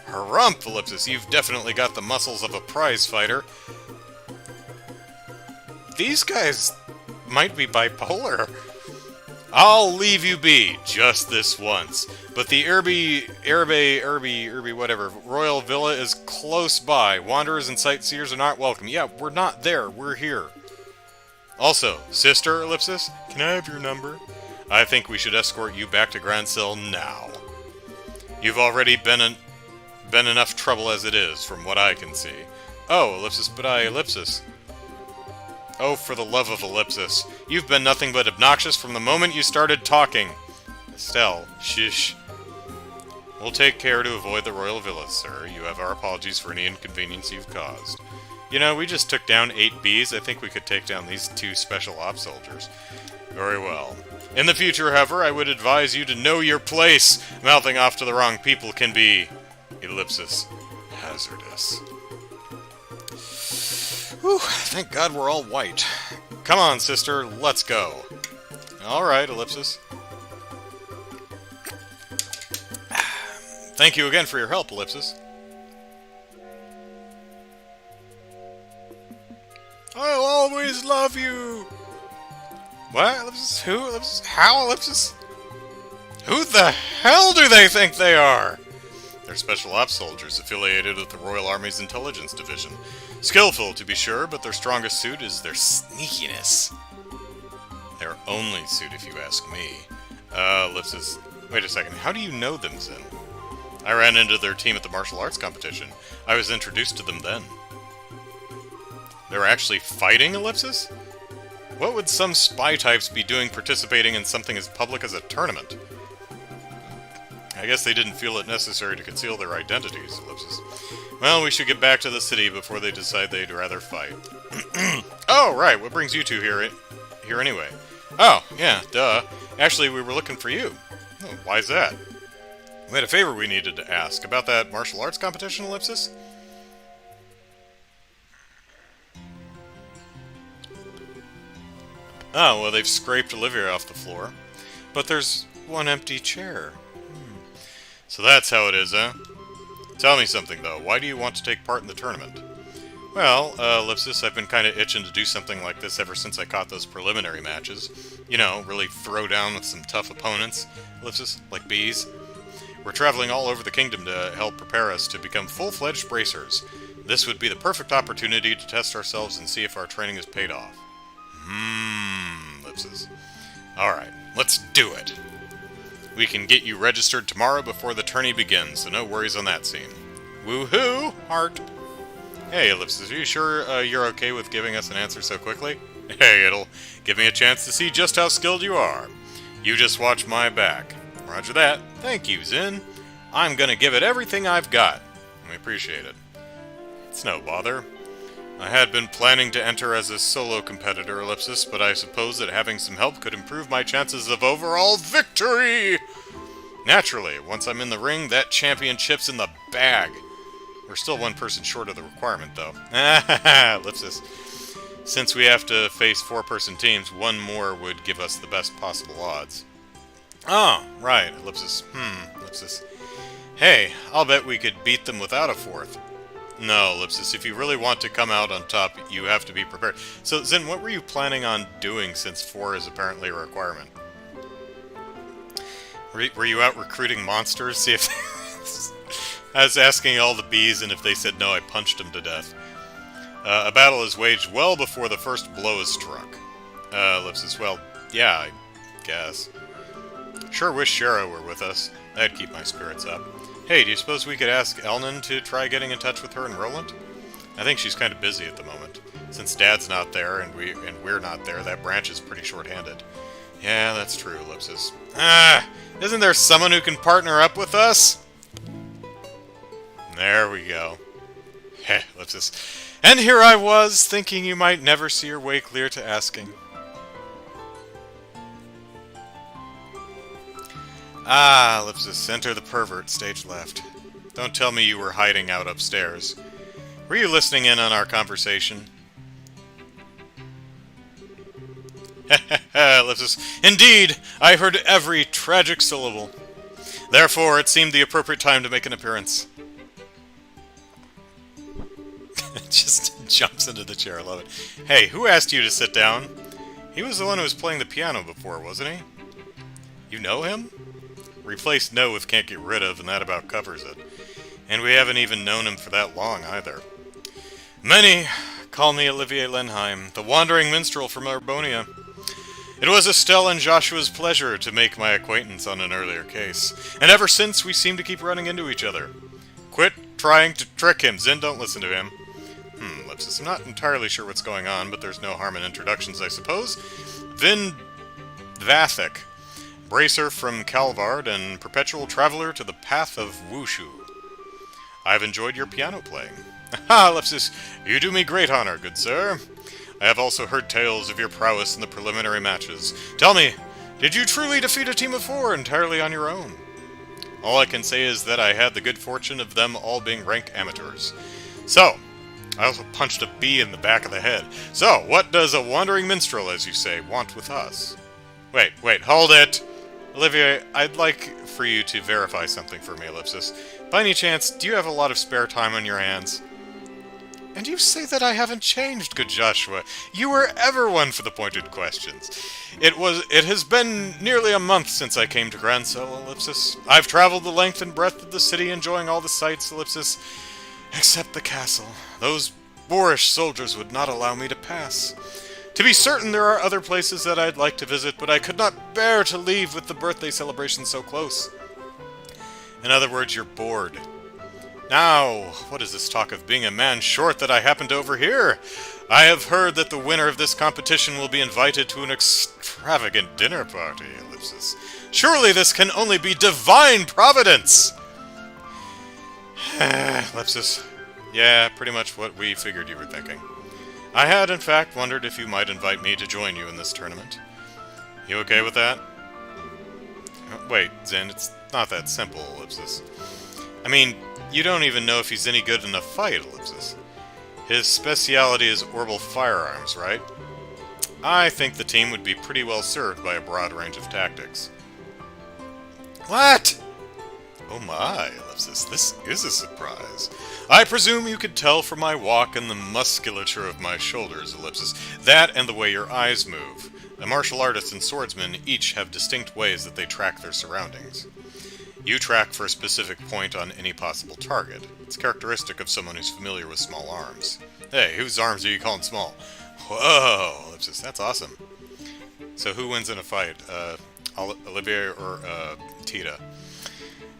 Harump, Ellipsis, you've definitely got the muscles of a prize fighter. These guys might be bipolar. I'll leave you be, just this once. But the Irby, whatever, Royal Villa is close by. Wanderers and sightseers are not welcome. Yeah, we're not there, we're here. Also, sister, Ellipsis, can I have your number? I think we should escort you back to Grand Cell now. You've already been enough trouble as it is, from what I can see. Oh, Ellipsis, but Ellipsis. Oh, for the love of Ellipsis. You've been nothing but obnoxious from the moment you started talking. Estelle, shish. We'll take care to avoid the Royal Villas, sir. You have our apologies for any inconvenience you've caused. You know, we just took down 8 bees. I think we could take down these 2 special ops soldiers. Very well. In the future, however, I would advise you to know your place. Mouthing off to the wrong people can be, Ellipsis, hazardous. Whew, thank God we're all white. Come on, sister, let's go. Alright, Ellipsis. Thank you again for your help, Ellipsis. I'll always love you! What, Ellipsis? Who, Ellipsis? How, Ellipsis? Who the hell do they think they are? They're special ops soldiers affiliated with the Royal Army's Intelligence Division. Skillful, to be sure, but their strongest suit is their sneakiness. Their only suit, if you ask me. Ellipsis... Wait a second, how do you know them, Zin? I ran into their team at the martial arts competition. I was introduced to them then. They were actually fighting, Ellipsis? What would some spy types be doing participating in something as public as a tournament? I guess they didn't feel it necessary to conceal their identities, ellipsis. Well, we should get back to the city before they decide they'd rather fight. Oh, right, what brings you two here anyway? Oh, yeah, duh. Actually, we were looking for you. Oh, why's that? We had a favor we needed to ask about that martial arts competition, ellipsis? Oh, well, they've scraped Olivia off the floor. But there's one empty chair. So that's how it is, huh? Tell me something, though. Why do you want to take part in the tournament? Well, ellipsis, I've been kind of itching to do something like this ever since I caught those preliminary matches. You know, really throw down with some tough opponents, ellipsis, like bees. We're traveling all over the kingdom to help prepare us to become full-fledged bracers. This would be the perfect opportunity to test ourselves and see if our training has paid off. Ellipsis. Alright, let's do it. We can get you registered tomorrow before the tourney begins, so no worries on that scene. Woohoo! Heart! Hey, ellipsis, are you sure you're okay with giving us an answer so quickly? Hey, it'll give me a chance to see just how skilled you are. You just watch my back. Roger that. Thank you, Zin. I'm gonna give it everything I've got. We appreciate it. It's no bother. I had been planning to enter as a solo competitor, ellipsis, but I suppose that having some help could improve my chances of overall victory! Naturally, once I'm in the ring, that championship's in the bag. We're still one person short of the requirement, though. Ellipsis. Since we have to face 4-person teams, one more would give us the best possible odds. Oh, right, ellipsis. Ellipsis. Hey, I'll bet we could beat them without a 4th. No, ellipsis, if you really want to come out on top, you have to be prepared. So, Zin, what were you planning on doing since 4 is apparently a requirement? Were you out recruiting monsters? See if... I was asking all the bees, and if they said no, I punched them to death. A battle is waged well before the first blow is struck. Ellipsis, well, yeah, I guess. Sure wish Shara were with us. That'd keep my spirits up. Hey, do you suppose we could ask Elnan to try getting in touch with her and Roland? I think she's kind of busy at the moment. Since Dad's not there and we're not there, that branch is pretty short-handed. Yeah, that's true, ellipsis. Isn't there someone who can partner up with us? There we go. Heh, ellipsis. And here I was, thinking you might never see your way clear to asking. Ah, ellipsis, enter the pervert, stage left. Don't tell me you were hiding out upstairs. Were you listening in on our conversation? Ellipsis, indeed, I heard every tragic syllable. Therefore, it seemed the appropriate time to make an appearance. Just jumps into the chair, I love it. Hey, who asked you to sit down? He was the one who was playing the piano before, wasn't he? You know him? Replace no with can't get rid of, and that about covers it. And we haven't even known him for that long, either. Many call me Olivier Lenheim, the wandering minstrel from Arbonia. It was Estelle and Joshua's pleasure to make my acquaintance on an earlier case, and ever since we seem to keep running into each other. Quit trying to trick him, Zin, don't listen to him. Ellipsis, I'm not entirely sure what's going on, but there's no harm in introductions, I suppose. Vin Vathek, bracer from Calvard and perpetual traveler to the path of Wushu. I've enjoyed your piano playing. Ha, Ellipsis, you do me great honor, good sir. I have also heard tales of your prowess in the preliminary matches. Tell me, did you truly defeat a team of 4 entirely on your own? All I can say is that I had the good fortune of them all being rank amateurs. So, I also punched a bee in the back of the head. So, what does a wandering minstrel, as you say, want with us? Wait, hold it! Olivier, I'd like for you to verify something for me, Ellipsis. By any chance, do you have a lot of spare time on your hands? And you say that I haven't changed, good Joshua. You were ever one for the pointed questions. It has been nearly a month since I came to Grancel, Ellipsis. I've traveled the length and breadth of the city, enjoying all the sights, Ellipsis, except the castle. Those boorish soldiers would not allow me to pass. To be certain, there are other places that I'd like to visit, but I could not bear to leave with the birthday celebration so close. In other words, you're bored. Now, what is this talk of being a man short that I happen to overhear? I have heard that the winner of this competition will be invited to an extravagant dinner party, Ellipsis. Surely this can only be divine providence! Ellipsis. Yeah, pretty much what we figured you were thinking. I had, in fact, wondered if you might invite me to join you in this tournament. You okay with that? Wait, Zin, it's not that simple, Ellipsis. I mean, you don't even know if he's any good in a fight, Ellipsis. His speciality is orbital firearms, right? I think the team would be pretty well served by a broad range of tactics. What? Oh my, Ellipsis, this is a surprise. I presume you could tell from my walk and the musculature of my shoulders, Ellipsis. That and the way your eyes move. A martial artist and swordsman each have distinct ways that they track their surroundings. You track for a specific point on any possible target. It's characteristic of someone who's familiar with small arms. Hey, whose arms are you calling small? Whoa, Ellipsis, that's awesome. So who wins in a fight? Olivier or Tita?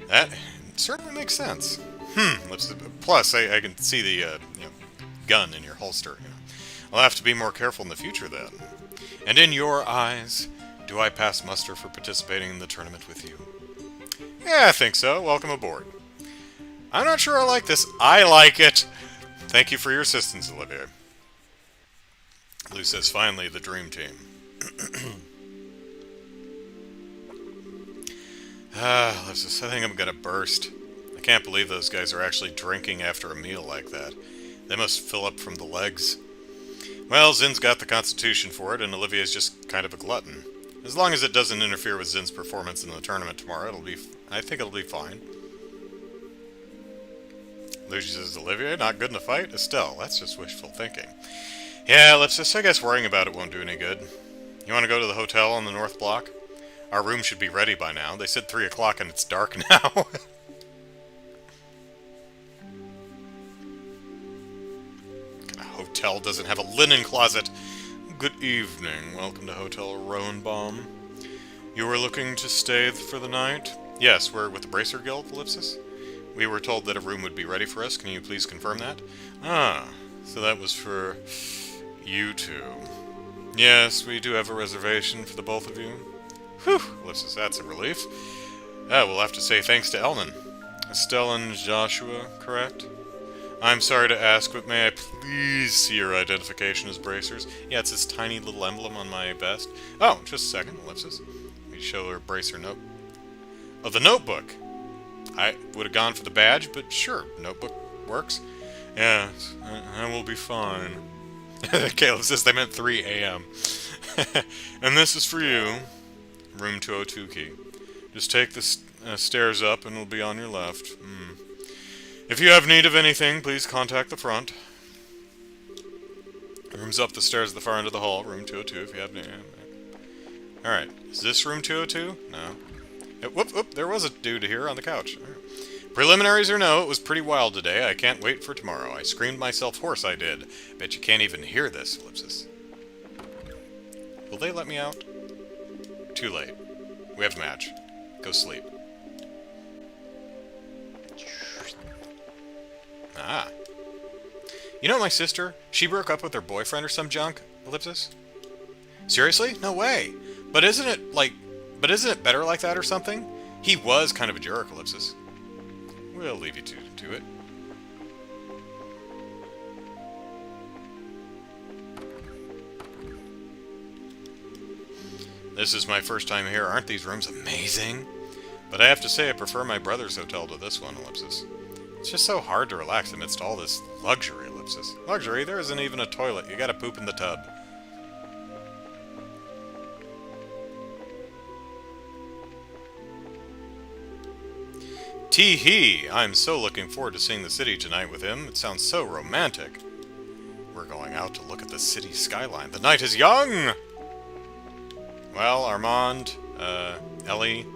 That certainly makes sense. Ellipsis. Plus, I can see the gun in your holster. I'll have to be more careful in the future then. And in your eyes, do I pass muster for participating in the tournament with you? Yeah, I think so. Welcome aboard. I'm not sure I like this. I like it! Thank you for your assistance, Olivier. Lou says, finally, the dream team. Ellipsis, I think I'm gonna burst. I can't believe those guys are actually drinking after a meal like that. They must fill up from the legs. Well, Zin's got the constitution for it, and Olivier's just kind of a glutton. As long as it doesn't interfere with Zin's performance in the tournament tomorrow, I think it'll be fine. Luigi says, Olivier, not good in a fight? Estelle, that's just wishful thinking. Yeah, I guess worrying about it won't do any good. You want to go to the hotel on the North Block? Our room should be ready by now. They said 3 o'clock and it's dark now. Hotel doesn't have a linen closet. Good evening. Welcome to Hotel Roenbaum. You were looking to stay for the night? Yes, we're with the Bracer Guild, Ellipsis. We were told that a room would be ready for us. Can you please confirm that? Ah, so that was for you two. Yes, we do have a reservation for the both of you. Whew, Ellipsis, that's a relief. We'll have to say thanks to Elnan. Estelle and Joshua, correct? I'm sorry to ask, but may I please see your identification as bracers? Yeah, it's this tiny little emblem on my vest. Oh, just a second, Ellipsis. Let me show her a bracer note. Oh, the notebook! I would have gone for the badge, but sure, notebook works. Yes, I will be fine. Caleb says they meant 3 a.m. And this is for you. Room 202 key. Just take the stairs up and it'll be on your left. If you have need of anything, please contact the front. Room's up the stairs at the far end of the hall. Room 202 if you have any. Alright, is this room 202? No. Whoop, there was a dude here on the couch. Right. Preliminaries or no, it was pretty wild today. I can't wait for tomorrow. I screamed myself hoarse, I did. Bet you can't even hear this, Ellipsis. Will they let me out? Too late. We have a match. Go sleep. Ah. You know my sister? She broke up with her boyfriend or some junk, Ellipsis? Seriously? No way. But isn't it better like that or something? He was kind of a jerk, Ellipsis. We'll leave you to it. This is my first time here. Aren't these rooms amazing? But I have to say I prefer my brother's hotel to this one, Ellipsis. It's just so hard to relax amidst all this luxury, Ellipsis. Luxury? There isn't even a toilet. You gotta poop in the tub. Tee-hee! I'm so looking forward to seeing the city tonight with him. It sounds so romantic. We're going out to look at the city skyline. The night is young! Well, Armand, Ellie,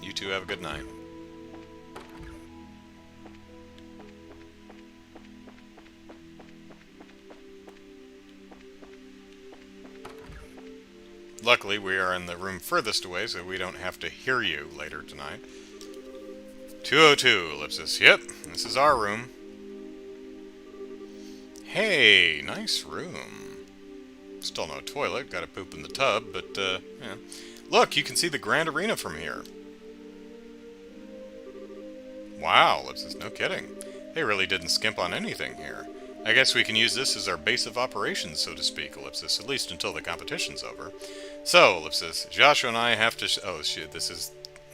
you two have a good night. Luckily, we are in the room furthest away, so we don't have to hear you later tonight. 202, Ellipsis. Yep, this is our room. Hey, nice room. Still no toilet, gotta poop in the tub, but, yeah. Look, you can see the Grand Arena from here. Wow, Ellipsis, no kidding. They really didn't skimp on anything here. I guess we can use this as our base of operations, so to speak, Ellipsis, at least until the competition's over. So, Ellipsis, Joshua and I have to... oh, shit, this is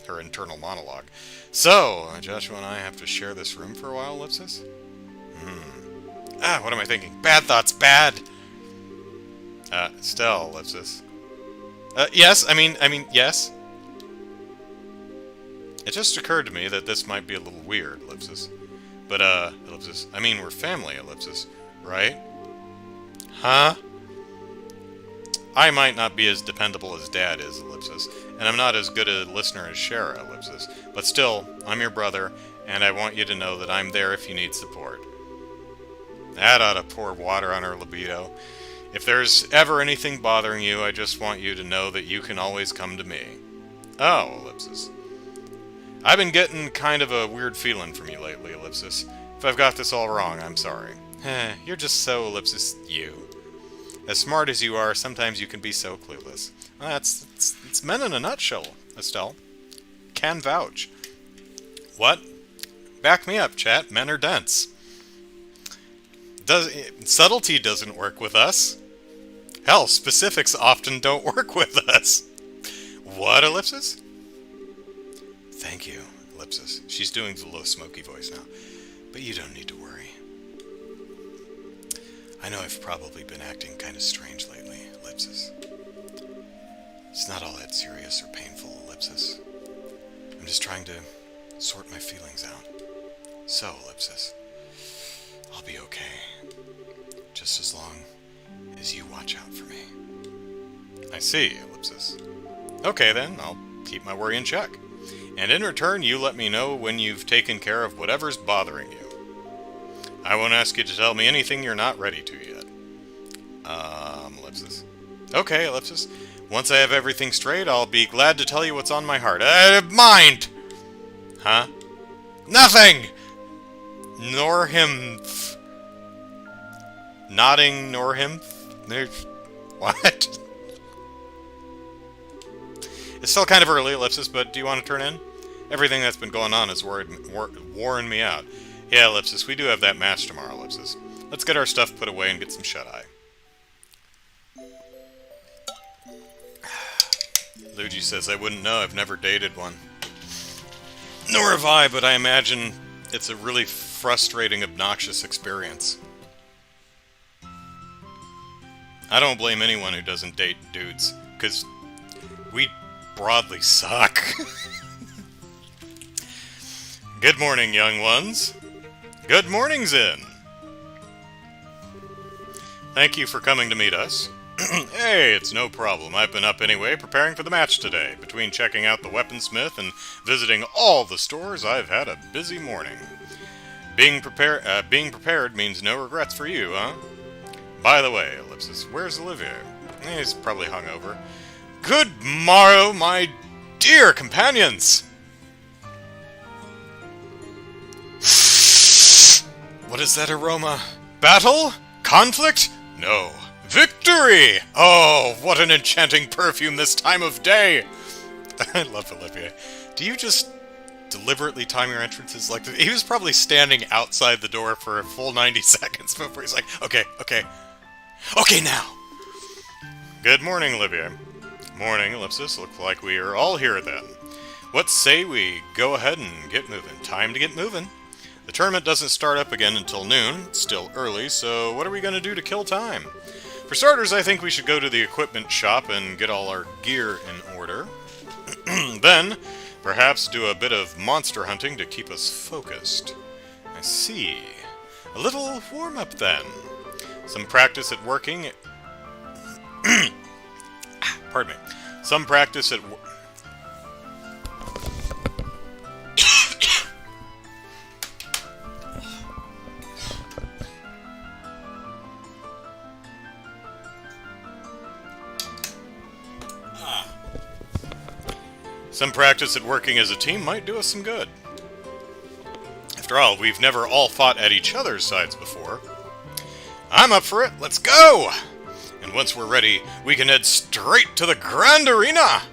her internal monologue. So, Joshua and I have to share this room for a while, Ellipsis? What am I thinking? Bad thoughts, bad! Stell, Ellipsis. Yes, I mean, yes? It just occurred to me that this might be a little weird, Ellipsis. But, Ellipsis, I mean, we're family, Ellipsis, right? Huh? I might not be as dependable as Dad is, Ellipsis, and I'm not as good a listener as Shara, Ellipsis, but still, I'm your brother, and I want you to know that I'm there if you need support. That ought to pour water on her libido. If there's ever anything bothering you, I just want you to know that you can always come to me. Oh, Ellipsis. I've been getting kind of a weird feeling from you lately, Ellipsis. If I've got this all wrong, I'm sorry. You're just so, Ellipsis, you. As smart as you are, sometimes you can be so clueless. It's men in a nutshell, Estelle. Can vouch. What? Back me up, chat. Men are dense. Subtlety doesn't work with us. Hell, specifics often don't work with us. What, Ellipsis? Thank you, Ellipsis. She's doing the low, smoky voice now. But you don't need to worry. I know I've probably been acting kind of strange lately, Ellipsis. It's not all that serious or painful, Ellipsis. I'm just trying to sort my feelings out. So, Ellipsis, I'll be okay. Just as long as you watch out for me. I see, Ellipsis. Okay then, I'll keep my worry in check. And in return, you let me know when you've taken care of whatever's bothering you. I won't ask you to tell me anything you're not ready to yet. Ellipsis. Okay, Ellipsis. Once I have everything straight, I'll be glad to tell you what's on my heart. Mind! Huh? Nothing! Nor him... Nodding nor him... What? It's still kind of early, Ellipsis, but do you want to turn in? Everything that's been going on has worn me out. Yeah, Ellipsis, we do have that match tomorrow, Ellipsis. Let's get our stuff put away and get some shut-eye. Luigi says, I wouldn't know, I've never dated one. Nor have I, but I imagine it's a really frustrating, obnoxious experience. I don't blame anyone who doesn't date dudes, because we broadly suck. Good morning, young ones. Good morning, Zen. Thank you for coming to meet us. Hey, it's no problem. I've been up anyway, preparing for the match today. Between checking out the weaponsmith and visiting all the stores, I've had a busy morning. Being prepared means no regrets for you, huh? By the way, Ellipsis, where's Olivier? He's probably hungover. Good morrow, my dear companions! What is that aroma? Battle? Conflict? No. Victory! Oh, what an enchanting perfume this time of day! I love Olivier. Do you just deliberately time your entrances like this? He was probably standing outside the door for a full 90 seconds before he's like, okay now! Good morning, Olivier. Morning, Ellipsis. Looks like we are all here then. What say we go ahead and get moving? Time to get moving. The tournament doesn't start up again until noon. It's still early, so what are we going to do to kill time? For starters, I think we should go to the equipment shop and get all our gear in order. Then, perhaps do a bit of monster hunting to keep us focused. I see. A little warm-up then. Some practice at working... Pardon me. Some practice at... Some practice at working as a team might do us some good. After all, we've never all fought at each other's sides before. I'm up for it. Let's go! And once we're ready, we can head straight to the Grand Arena!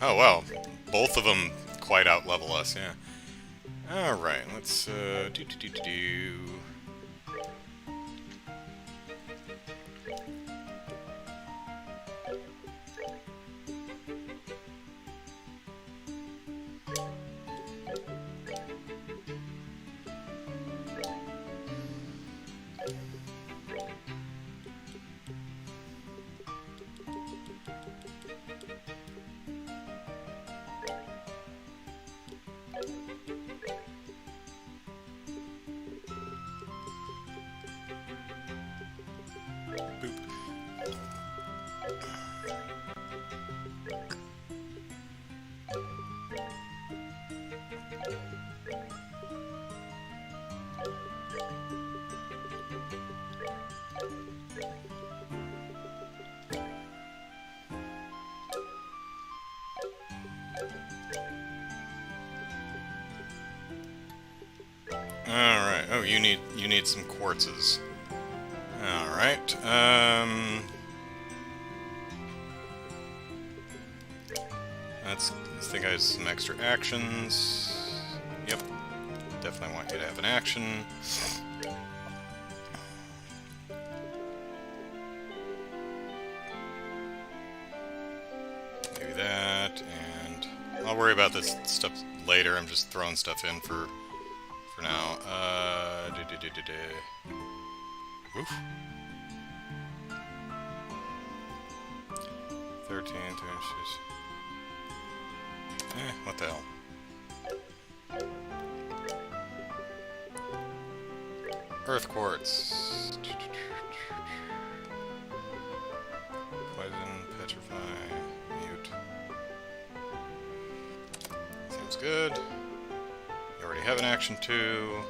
Oh, wow. Both of them quite out-level us, yeah. Alright, let's, do. Alright. Oh, you need some quartzes. Alright. I think I have some extra actions. Yep. Definitely want you to have an action. Maybe that, and I'll worry about this stuff later. I'm just throwing stuff in for now. Oof. 13, 36. What the hell? Earth quartz. Poison, petrify, mute. Seems good. You already have an action too.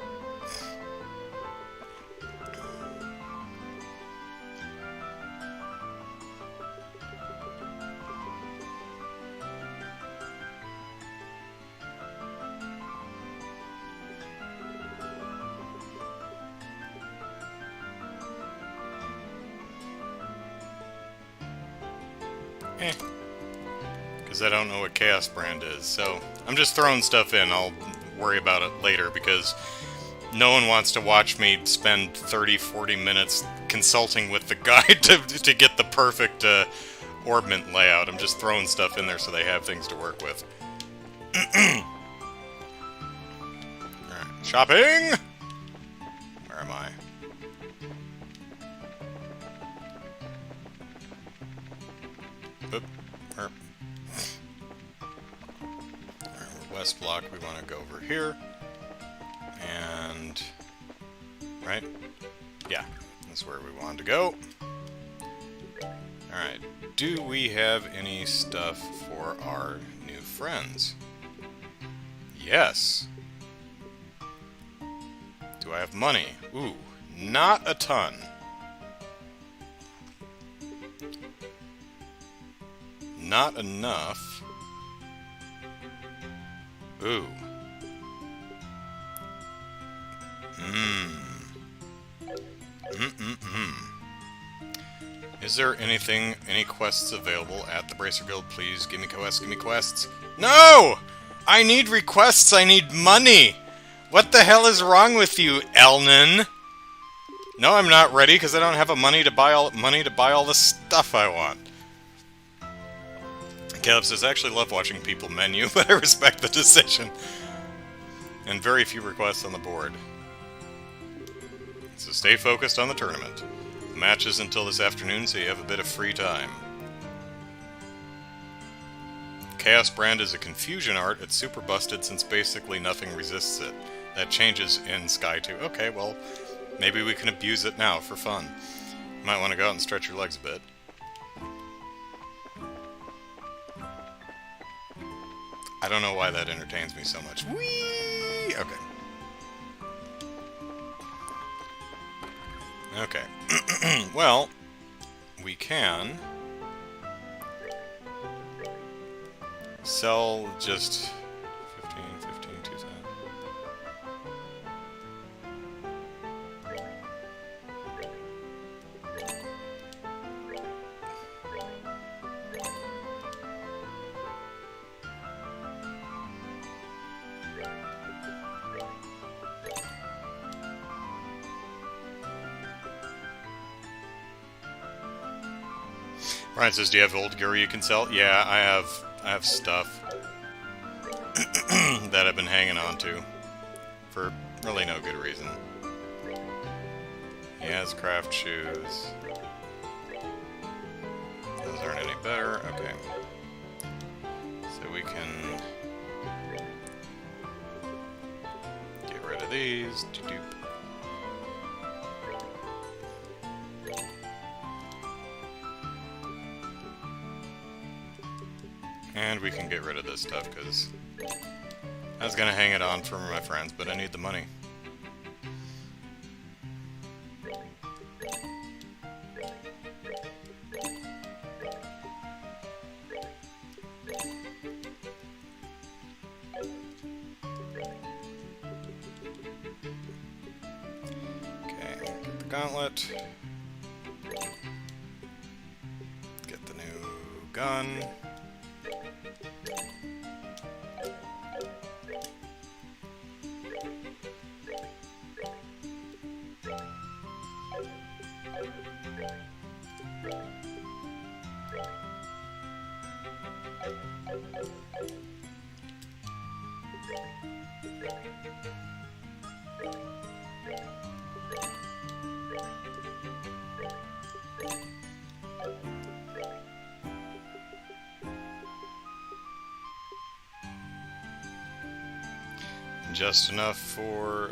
Because I don't know what Chaos Brand is, so I'm just throwing stuff in. I'll worry about it later, because no one wants to watch me spend 30-40 minutes consulting with the guide to get the perfect orbment layout. I'm just throwing stuff in there so they have things to work with. Alright, shopping! Where am I? Oop. Alright, we're west block. We want to go over here. And... right? Yeah, that's where we wanted to go. Alright, do we have any stuff for our new friends? Yes. Do I have money? Ooh, not a ton. Not enough. Ooh. Is there anything, any quests available at the Bracer Guild? Please give me quests, give me quests. No! I need requests, I need money! What the hell is wrong with you, Elnan? No, I'm not ready, because I don't have money to buy all the stuff I want. Caleb says, I actually love watching people menu, but I respect the decision. And very few requests on the board. So stay focused on the tournament. The match is until this afternoon, so you have a bit of free time. Chaos Brand is a confusion art. It's super busted since basically nothing resists it. That changes in Sky 2. Okay, well, maybe we can abuse it now for fun. You might want to go out and stretch your legs a bit. I don't know why that entertains me so much. Whee! Okay. Okay. Well, we can sell just 15, 2,000. Brian says, "Do you have old gear you can sell?" Yeah, I have stuff that I've been hanging on to for really no good reason. He has craft shoes. Those aren't any better. Okay. So we can get rid of these. Doop. And we can get rid of this stuff, because I was going to hang it on for my friends, but I need the money. Okay, get the gauntlet. Get the new gun. Just enough for,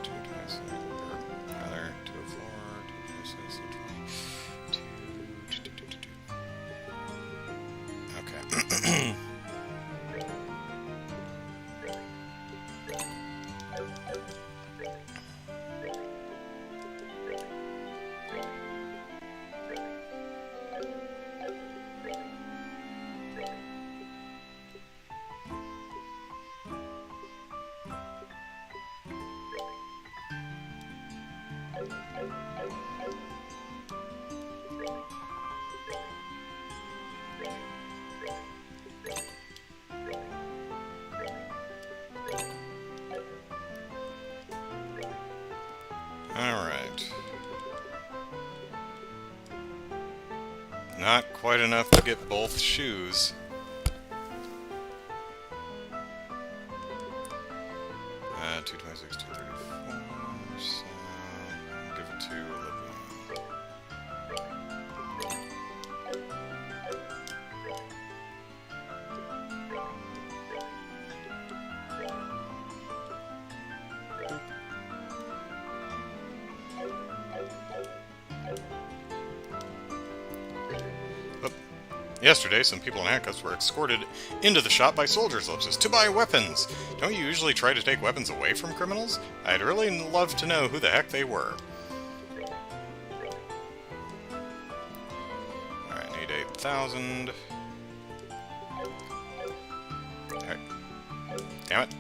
226, or rather, 204, 226, 222. Okay. Alright. Not quite enough to get both shoes. 226, 234, so give it to Olivia. Yesterday, some people in handcuffs were escorted into the shop by soldiers' ellipses to buy weapons. Don't you usually try to take weapons away from criminals? I'd really love to know who the heck they were. Alright, need 8,000. Alright. Damn it.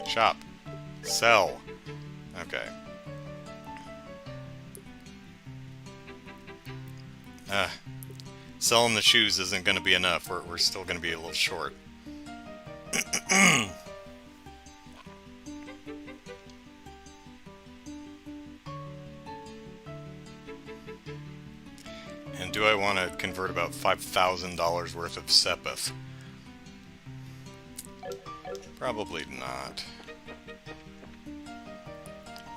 Shop. Sell. Okay. Selling the shoes isn't going to be enough. We're still going to be a little short. And do I want to convert about $5,000 worth of Sepith? Probably not.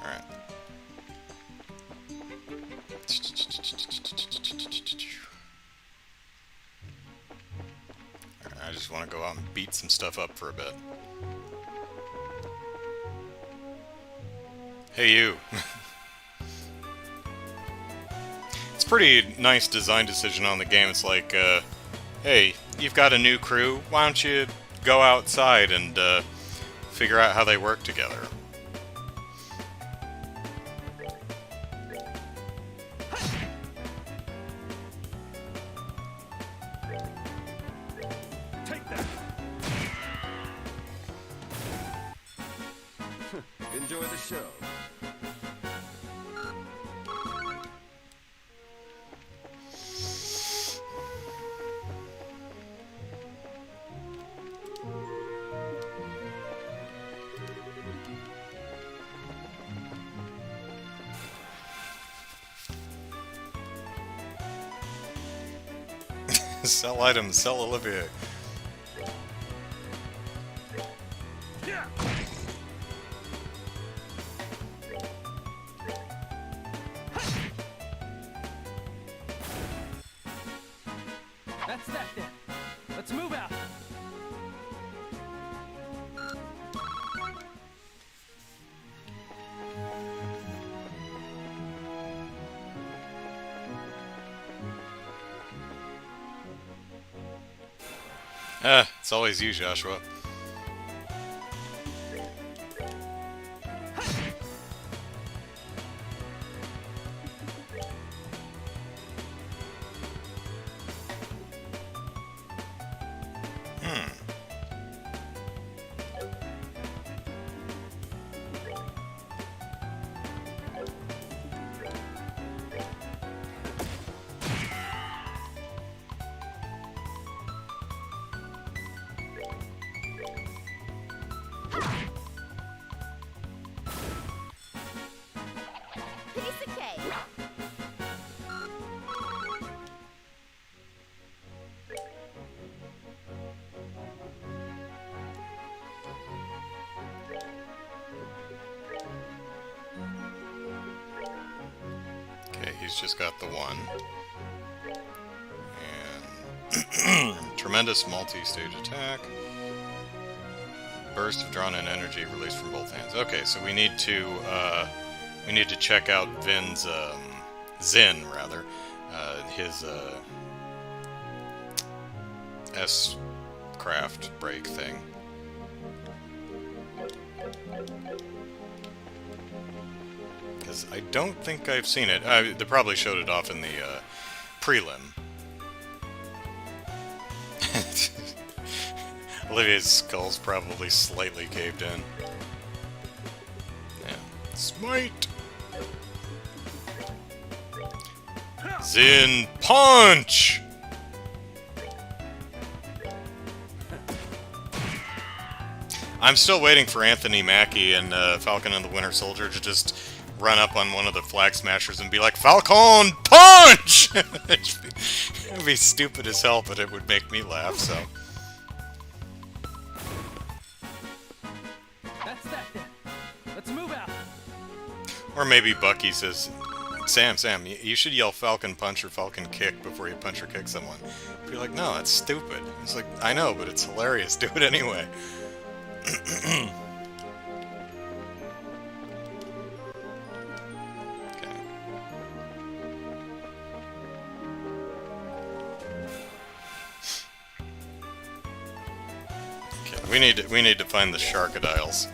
Alright. I just want to go out and beat some stuff up for a bit. Hey, you. It's a pretty nice design decision on the game. It's like, hey, you've got a new crew. Why don't you go outside and figure out how they work together? Enjoy the show. Sell items, sell Olivier. Yeah. That's that then. Let's move out. It's always you, Joshua. Piece of cake. Okay, he's just got the one. And tremendous multi-stage attack. Burst of drawn-in energy released from both hands. Okay, so we need to check out Vin's Zin rather, his S-craft break thing. Because I don't think I've seen it. They probably showed it off in the prelim. Olivier's skull's probably slightly caved in. Yeah. Smite! Zin Punch! I'm still waiting for Anthony Mackie and Falcon and the Winter Soldier to just run up on one of the Flag Smashers and be like, Falcon Punch! It'd be stupid as hell, but it would make me laugh, so... That's that then. Let's move out. Or maybe Bucky says, Sam, you should yell Falcon Punch or Falcon Kick before you punch or kick someone. Be like, no, that's stupid. It's like, I know, but it's hilarious. Do it anyway. Okay. Okay, we need to find the Sharkadiles.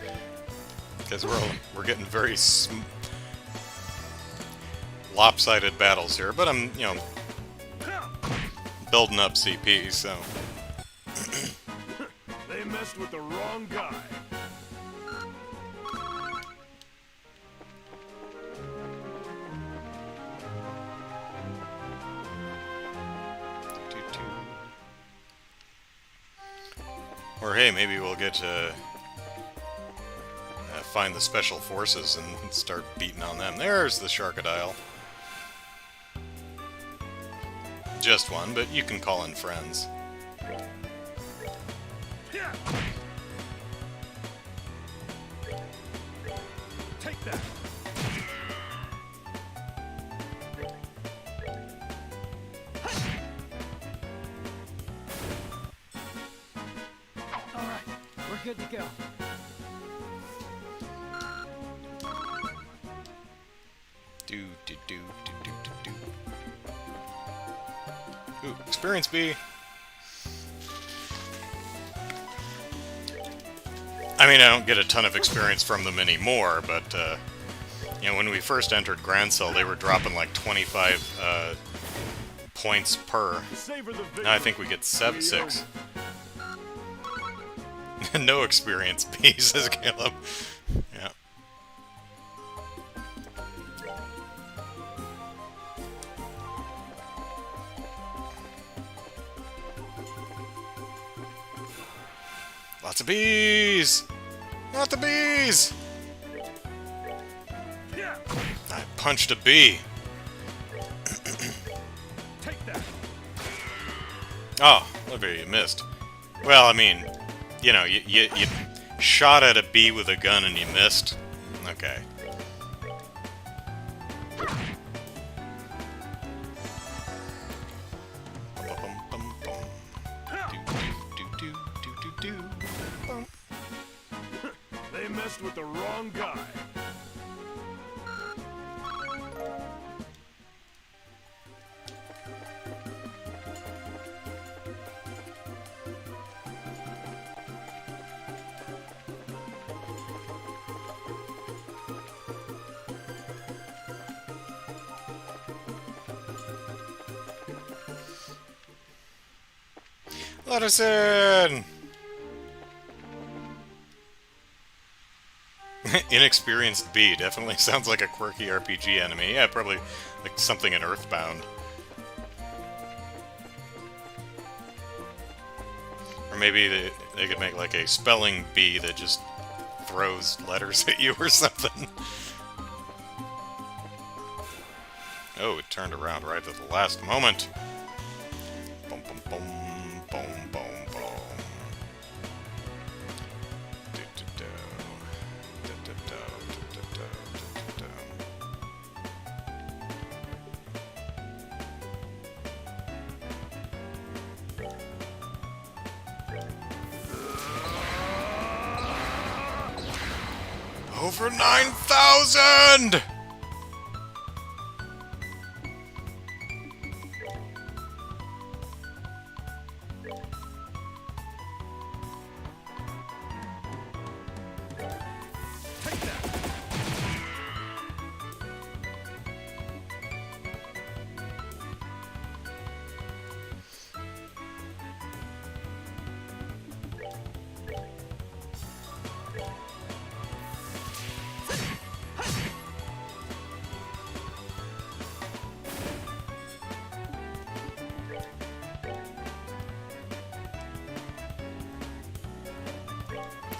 Because we're getting very lopsided battles here, but I'm, you know, building up CP, so... They messed with the wrong guy. Or hey, maybe we'll get to find the special forces and start beating on them. There's the Sharkadile. Just one, but you can call in friends. Yeah. Take that. All right, we're good to go. Do do do do do do do. Ooh, experience B. I mean, I don't get a ton of experience from them anymore, but you know, when we first entered Grand Cell, they were dropping like 25 points per. Savor the Now I think we get 6. No experience B, says Caleb. Yeah. Lots of bees! Not the bees! Yeah. I punched a bee. Take that. Oh, Olivia, you missed. Well, I mean, you know, you shot at a bee with a gun and you missed. Okay. They messed with the wrong guy. Let us in! Inexperienced bee. Definitely sounds like a quirky RPG enemy. Yeah, probably like something in Earthbound. Or maybe they could make like a spelling bee that just throws letters at you or something. Oh, it turned around right at the last moment. Boom, boom, boom, boom, boom, boom. Do-do-do. Do-do-do, do-do-do, do-do-do. Over 9,000! Take that.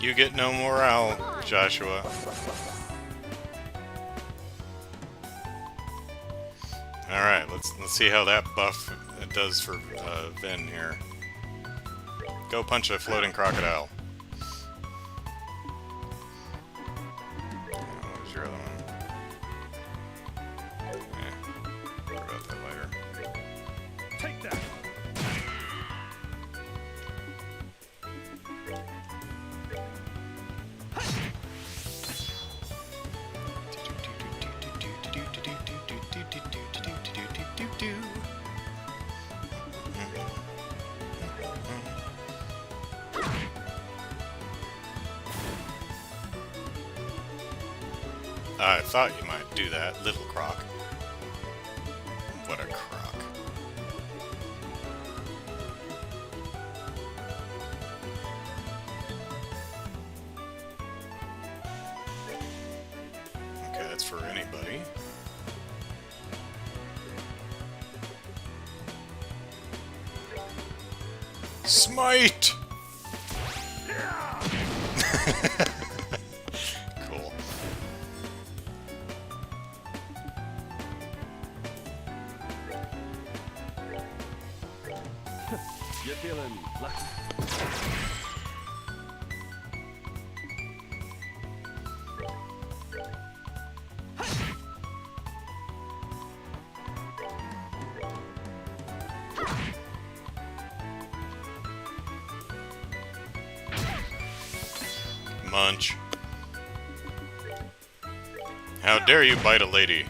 You get no morale, Joshua. Alright, let's see how that buff does for Vin here. Go punch a floating crocodile. What was your other one? Worry about that later. Take that. I thought you might do that, little croc. What a croc. Okay, that's for anybody. Smite! Cool. You're feeling lucky. Munch. How dare you bite a lady?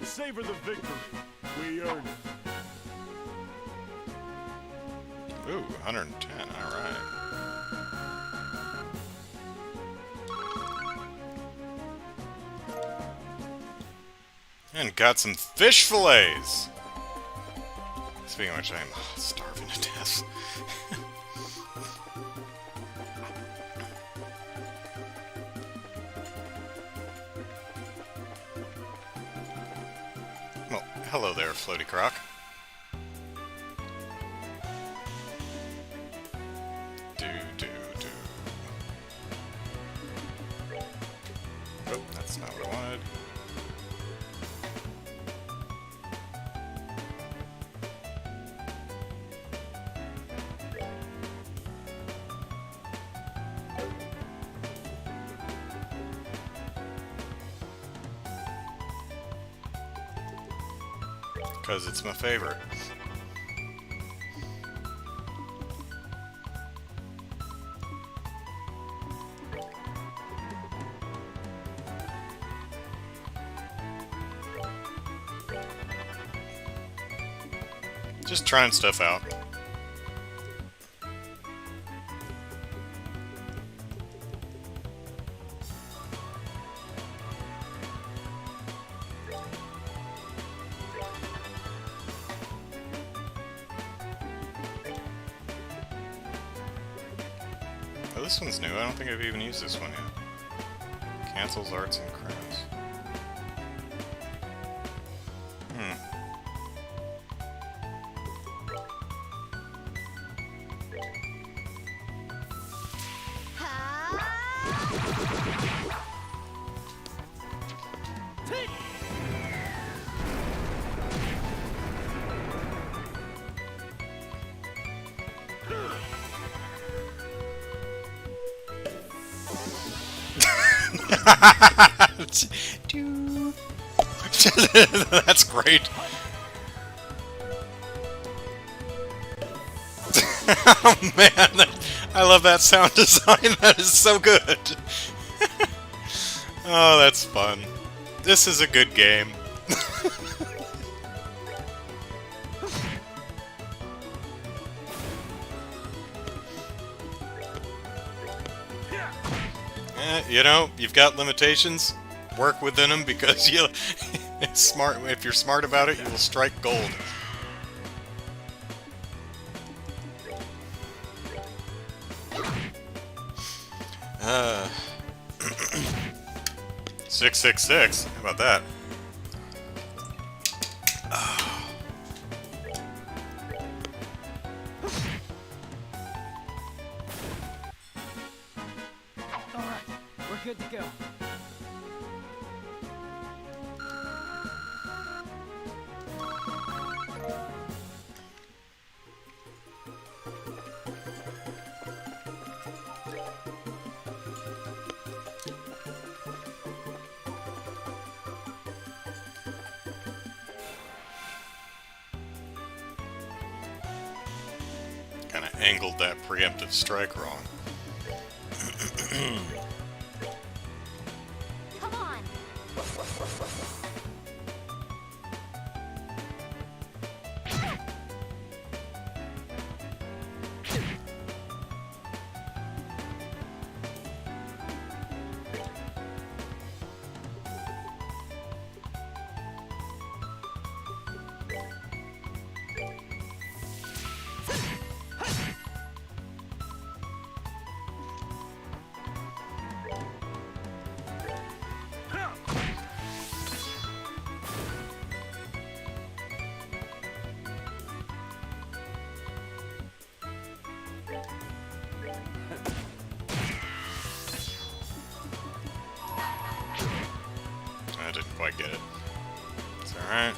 Savor the victory. We earned it. Ooh, 110, alright. And got some fish fillets! Speaking of which, I'm starving to death. Well, hello there, Floaty Croc. Oh, that's not what I wanted. Because it's my favorite. Just trying stuff out. Oh, this one's new. I don't think I've even used this one yet. Cancels arts and crafts. That's great. Oh man, I love that sound design. That is so good. Oh, that's fun. This is a good game. You know, you've got limitations. Work within them because you. It's smart. If you're smart about it, you will strike gold. Uh, 666. How about that? Alright, we're good to go. Kind of angled that preemptive strike wrong. Come on. I didn't quite get it. It's alright.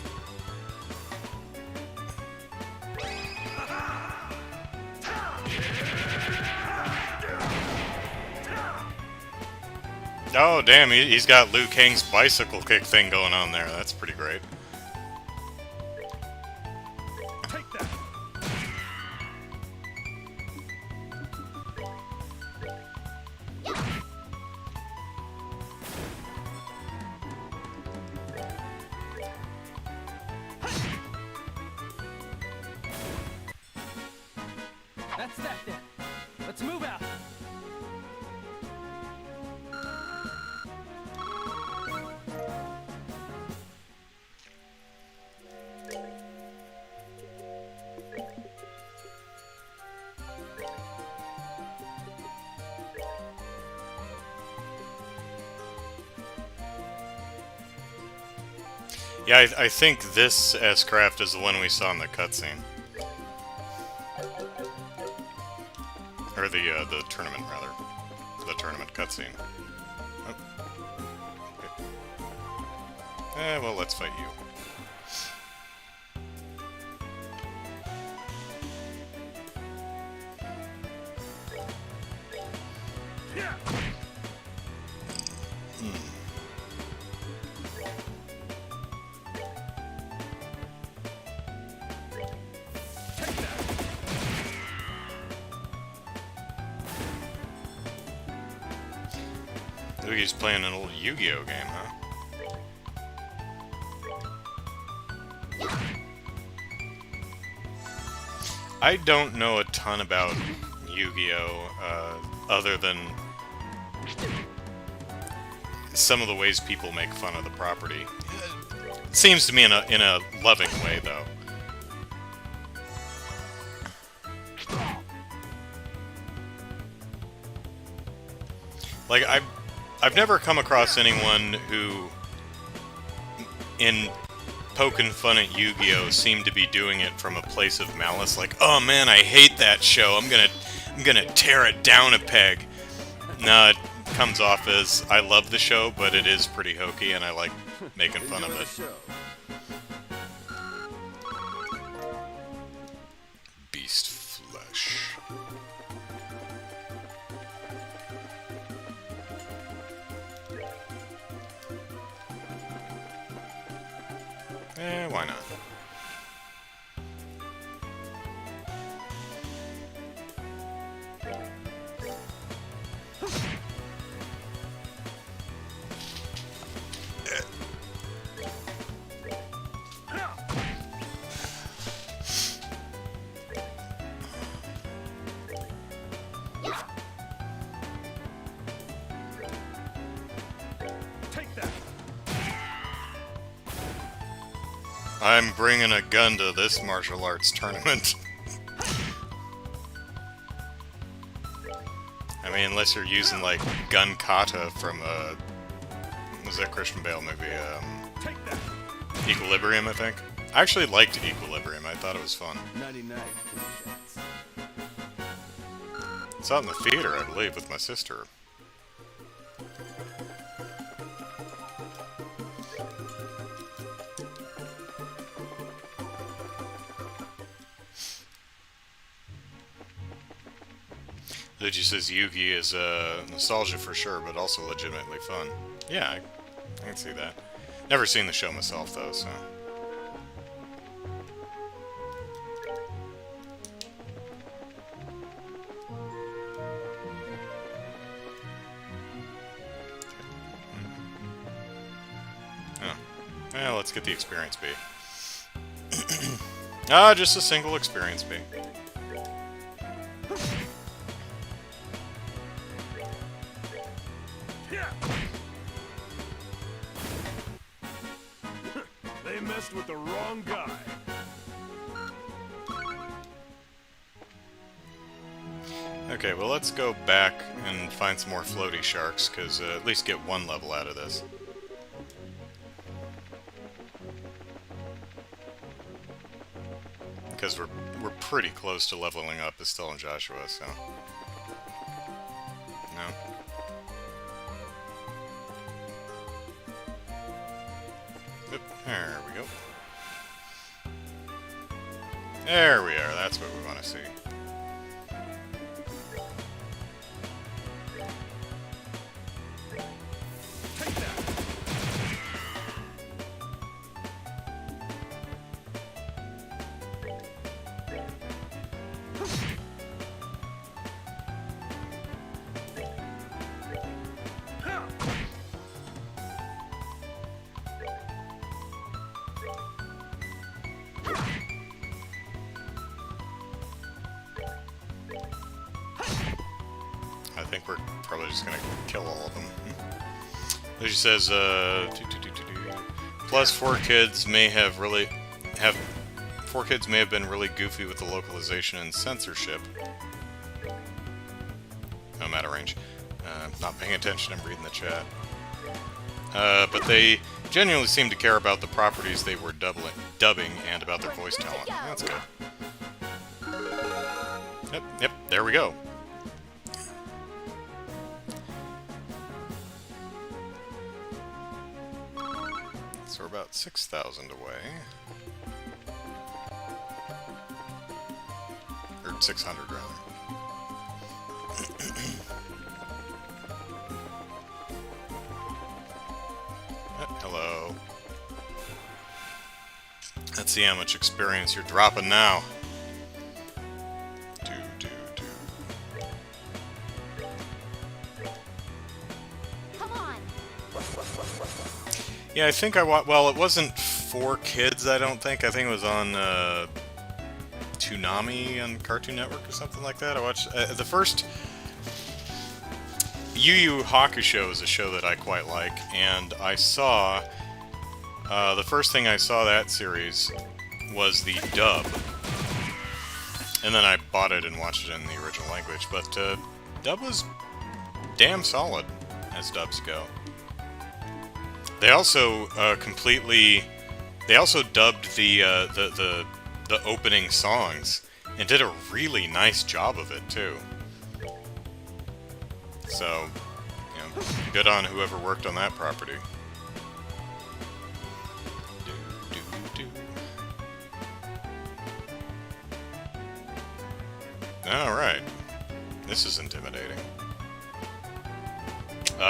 Oh, damn, he's got Liu Kang's bicycle kick thing going on there. That's pretty great. Take that. That's that then. Let's move out. Yeah, I think this S-Craft is the one we saw in the cutscene. Or the tournament, rather. The tournament cutscene. Oh. Okay. Well, let's fight you. Yeah. Yogi's playing an old Yu-Gi-Oh game, huh? I don't know a ton about Yu-Gi-Oh! Other than some of the ways people make fun of the property. It seems to me in a loving way, though. Like, I've never come across anyone who, in poking fun at Yu-Gi-Oh, seemed to be doing it from a place of malice. Like, oh man, I hate that show. I'm gonna tear it down a peg. No, it comes off as I love the show, but it is pretty hokey, and I like making fun of it. Beast flesh. Why not? Take that. I'm bringing a gun to this martial arts tournament. I mean, unless you're using, like, gun kata from, what was that Christian Bale movie? Take that. Equilibrium, I think. I actually liked Equilibrium. I thought it was fun. 99. It's out in the theater, I believe, with my sister. Luigi says Yugi is nostalgia for sure, but also legitimately fun. Yeah, I can see that. Never seen the show myself, though, so... Oh. Well, let's get the experience B. Just a single experience B. They messed with the wrong guy. Okay, well let's go back and find some more floaty sharks, because at least get one level out of this. Because we're pretty close to leveling up as still in Joshua, so... No. Oop, there we go. There we are, that's what we want to see. Take that. I think we're probably just gonna kill all of them. She says, plus four kids may have been really goofy with the localization and censorship. I'm out of range. Not paying attention, I'm reading the chat. But they genuinely seem to care about the properties they were dubbing and about their voice talent. That's good. Yep, there we go. So we're about 6,000 away. Or 600, rather. Hello. Let's see how much experience you're dropping now. Come on. Yeah, I think I watched. Well, it wasn't for kids. I don't think. I think it was on Toonami on Cartoon Network or something like that. I watched the first Yu Yu Hakusho is a show that I quite like, and I saw the first thing I saw that series was the dub, and then I bought it and watched it in the original language. But dub was damn solid as dubs go. They also They also dubbed the opening songs and did a really nice job of it too. So, you know, good on whoever worked on that property. All right, this is intimidating.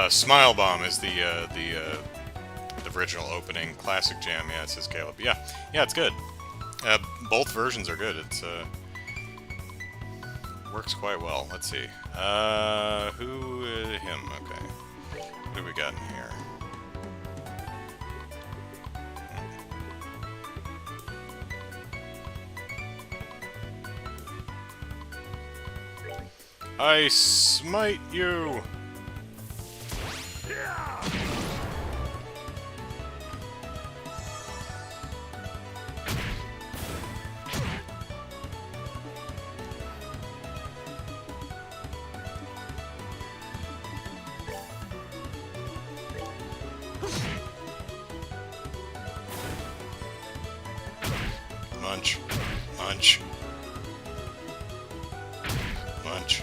Smile Bomb is the original opening classic jam. Yeah, it says Caleb. Yeah, it's good. Both versions are good. It's works quite well. Let's see. Him. Okay. What do we got in here? I smite you. Munch. Munch. Munch.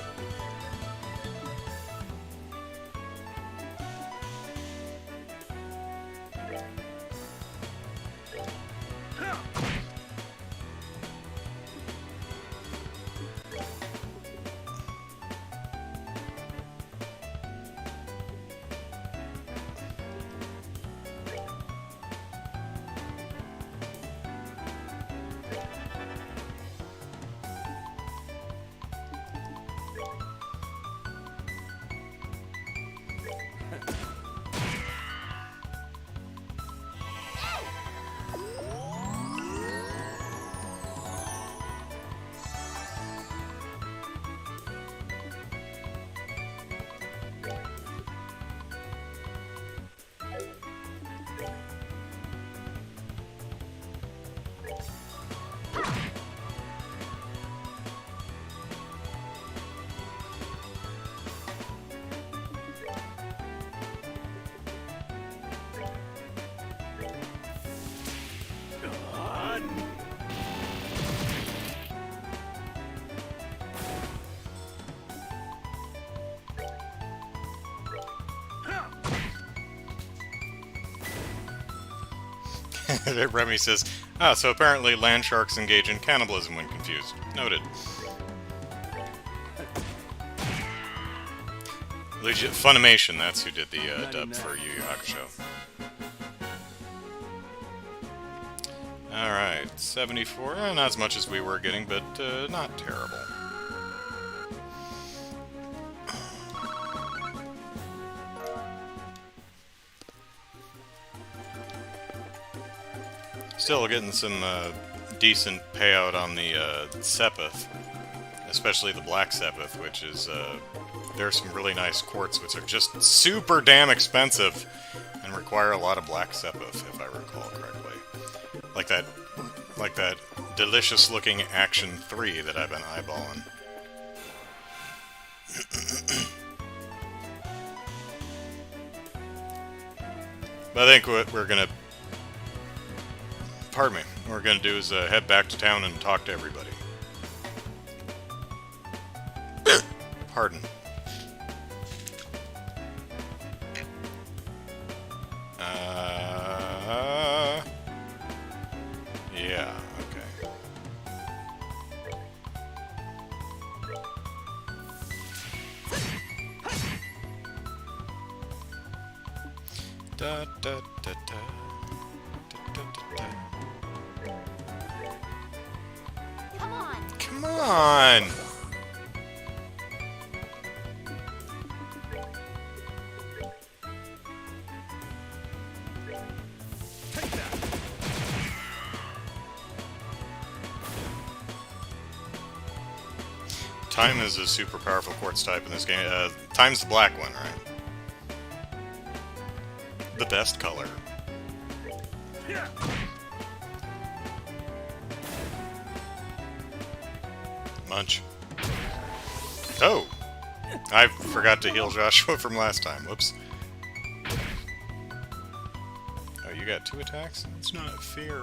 Remy says, so apparently land sharks engage in cannibalism when confused. Noted. Legit Funimation, that's who did the dub for Yu Yu Hakusho. Alright, 74. Not as much as we were getting, but not terrible. Still getting some decent payout on the Sepith, especially the Black Sepith, which is, there's some really nice quartz, which are just super damn expensive and require a lot of Black Sepith, if I recall correctly. Like that delicious-looking Action 3 that I've been eyeballing. But I think what we're gonna... Pardon me. What we're gonna do is head back to town and talk to everybody. Pardon. Yeah, okay. Da da da da. Come on. Come on! Time is a super powerful quartz type in this game. Time's the black one, right? The best color. Yeah. Munch. Oh! I forgot to heal Joshua from last time. Whoops. Oh, you got 2 attacks? That's not fair.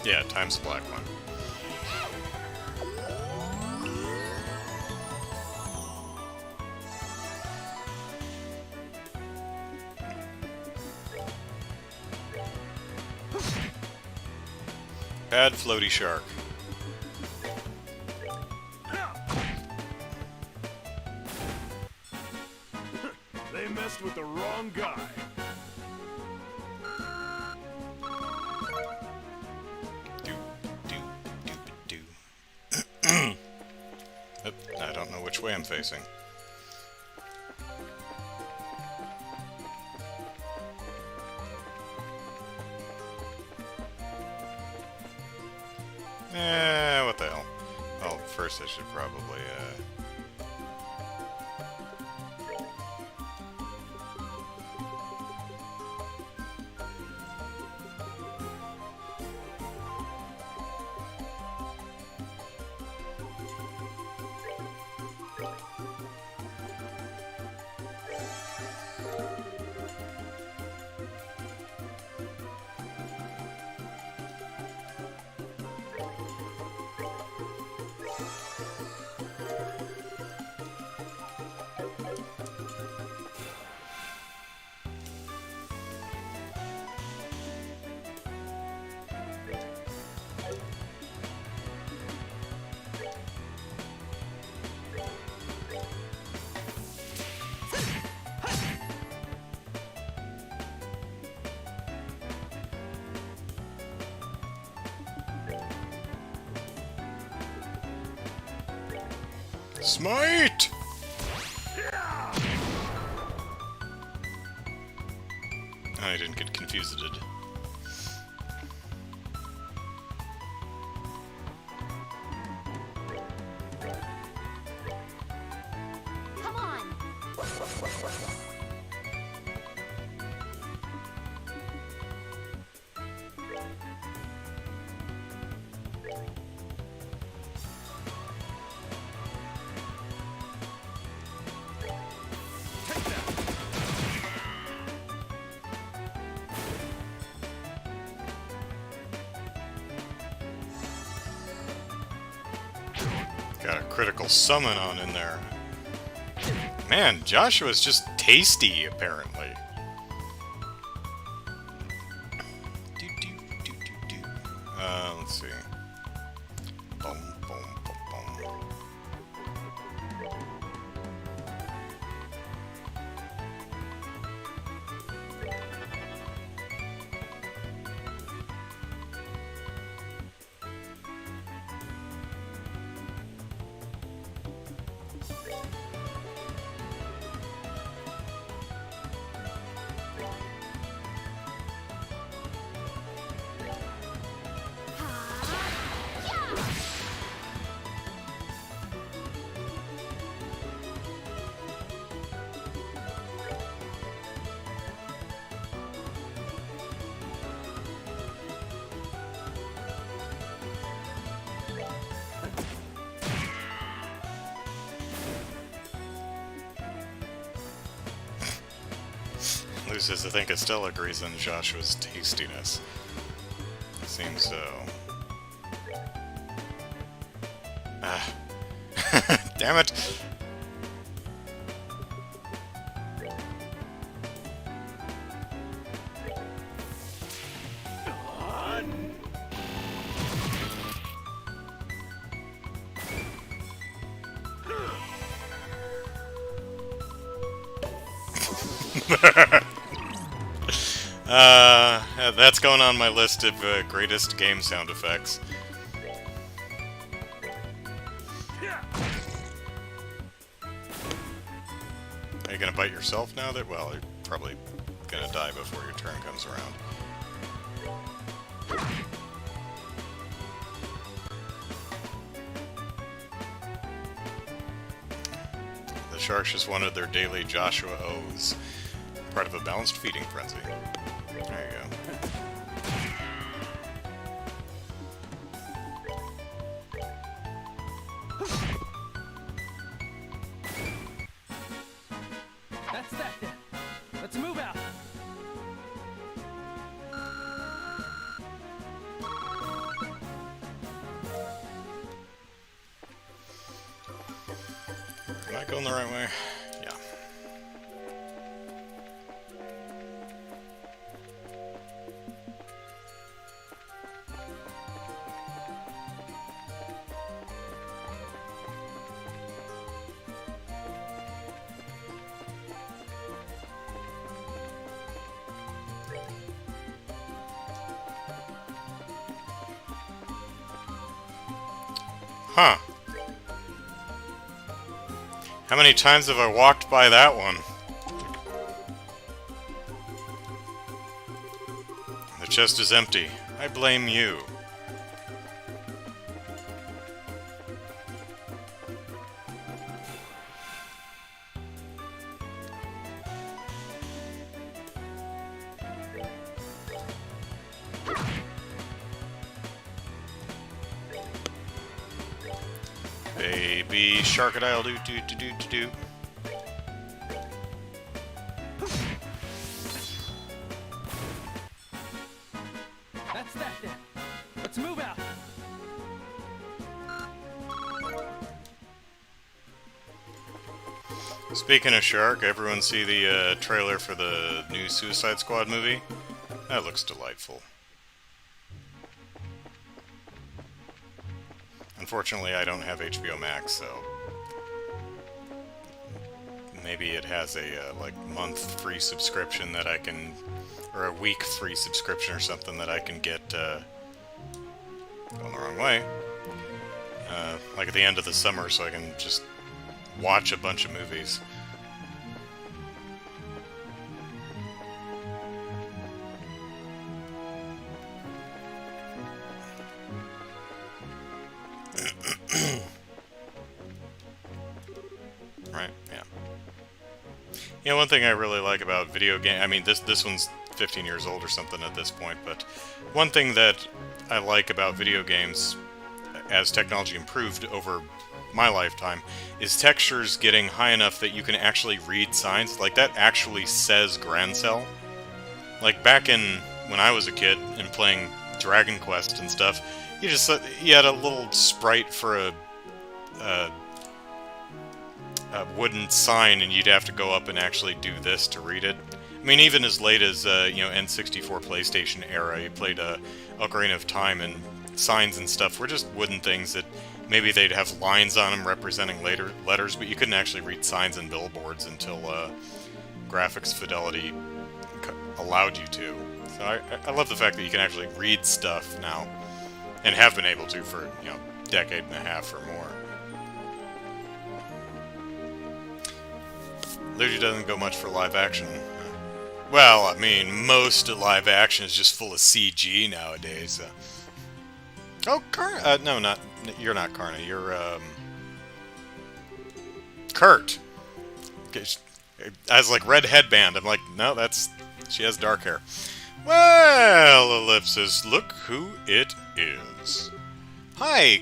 Yeah, time's the black one. Bad floaty shark. They messed with the wrong guy. Do, do, do, do. I don't know which way I'm facing. What the hell? Well, first I should probably, Smite! I didn't get confused. Come on. Got a critical summon on in there. Man, Joshua's just tasty, apparently. Let's see. Boom, boom, boom, boom. Lucius, I think, still agrees on Joshua's tastiness. Seems so. Ah. Damn it! That's going on my list of greatest game sound effects. Are you gonna bite yourself now? Well, you're probably gonna die before your turn comes around. The sharks just wanted their daily Joshua O's, part of a balanced feeding frenzy. There you go. That's that then. Let's move out. Am I going the right way? Yeah. Huh. How many times have I walked by that one? The chest is empty. I blame you. Baby Sharkadile do do do do do do. That's that then. Let's move out. Speaking of shark, everyone see the trailer for the new Suicide Squad movie? That looks delightful. Unfortunately, I don't have HBO Max, so maybe it has a like month free subscription that I can, or a week free subscription or something that I can get. Going the wrong way. Like at the end of the summer, so I can just watch a bunch of movies. Right, yeah. You know, one thing I really like about video game, I mean, this one's 15 years old or something at this point, but one thing that I like about video games as technology improved over my lifetime is textures getting high enough that you can actually read signs. Like, that actually says Grand Cell. Like, back in when I was a kid and playing Dragon Quest and stuff, you had a little sprite for a wooden sign, and you'd have to go up and actually do this to read it. I mean, even as late as you know, N64 PlayStation era, you played Ocarina of Time, and signs and stuff were just wooden things that maybe they'd have lines on them representing later letters, but you couldn't actually read signs and billboards until graphics fidelity allowed you to. So I love the fact that you can actually read stuff now, and have been able to for, you know, a decade and a half or more. Luigi doesn't go much for live action. Well, I mean, most live action is just full of CG nowadays. Oh, Karna. No, not. You're not Karna. You're, Kurt. I was like, red headband. I'm like, no, that's. She has dark hair. Well, Ellipsis, look who it is. Hi,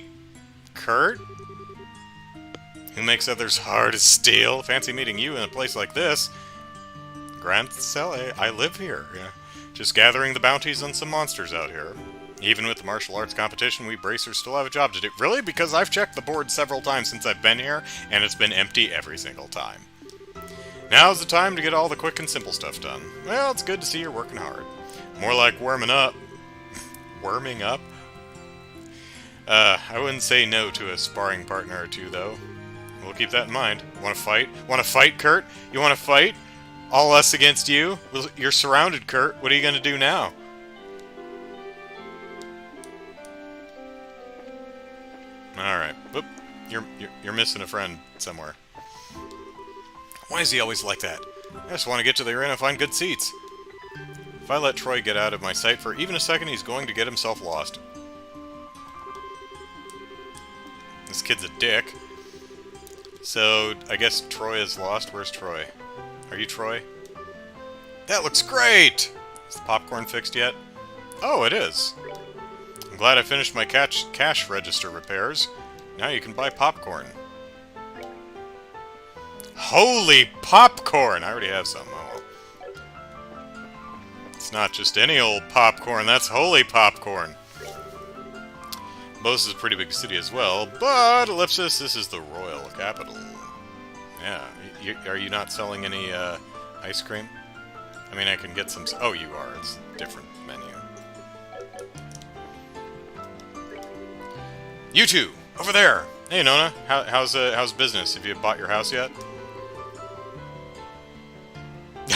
Kurt. Who makes others hard as steel? Fancy meeting you in a place like this. Grand Cell, I live here. Yeah. Just gathering the bounties on some monsters out here. Even with the martial arts competition, we bracers still have a job to do. Really? Because I've checked the board several times since I've been here, and it's been empty every single time. Now's the time to get all the quick and simple stuff done. Well, it's good to see you're working hard. More like warming up. Worming up? I wouldn't say no to a sparring partner or two, though. We'll keep that in mind. Want to fight? Want to fight, Kurt? You want to fight? All us against you? Well, you're surrounded, Kurt. What are you going to do now? Alright. Whoop. You're missing a friend somewhere. Why is he always like that? I just want to get to the arena and find good seats. If I let Troy get out of my sight for even a second, he's going to get himself lost. This kid's a dick. So, I guess Troy is lost. Where's Troy? Are you Troy? That looks great! Is the popcorn fixed yet? Oh, it is. I'm glad I finished my cash register repairs. Now you can buy popcorn. Holy popcorn! I already have some. Oh. It's not just any old popcorn, that's holy popcorn. Bose is a pretty big city as well, but Ellipsis, this is the royal capital. Yeah, are you not selling any ice cream? I mean, I can get some... Oh, you are. It's a different menu. You two! Over there! Hey, Nona. How's business? Have you bought your house yet?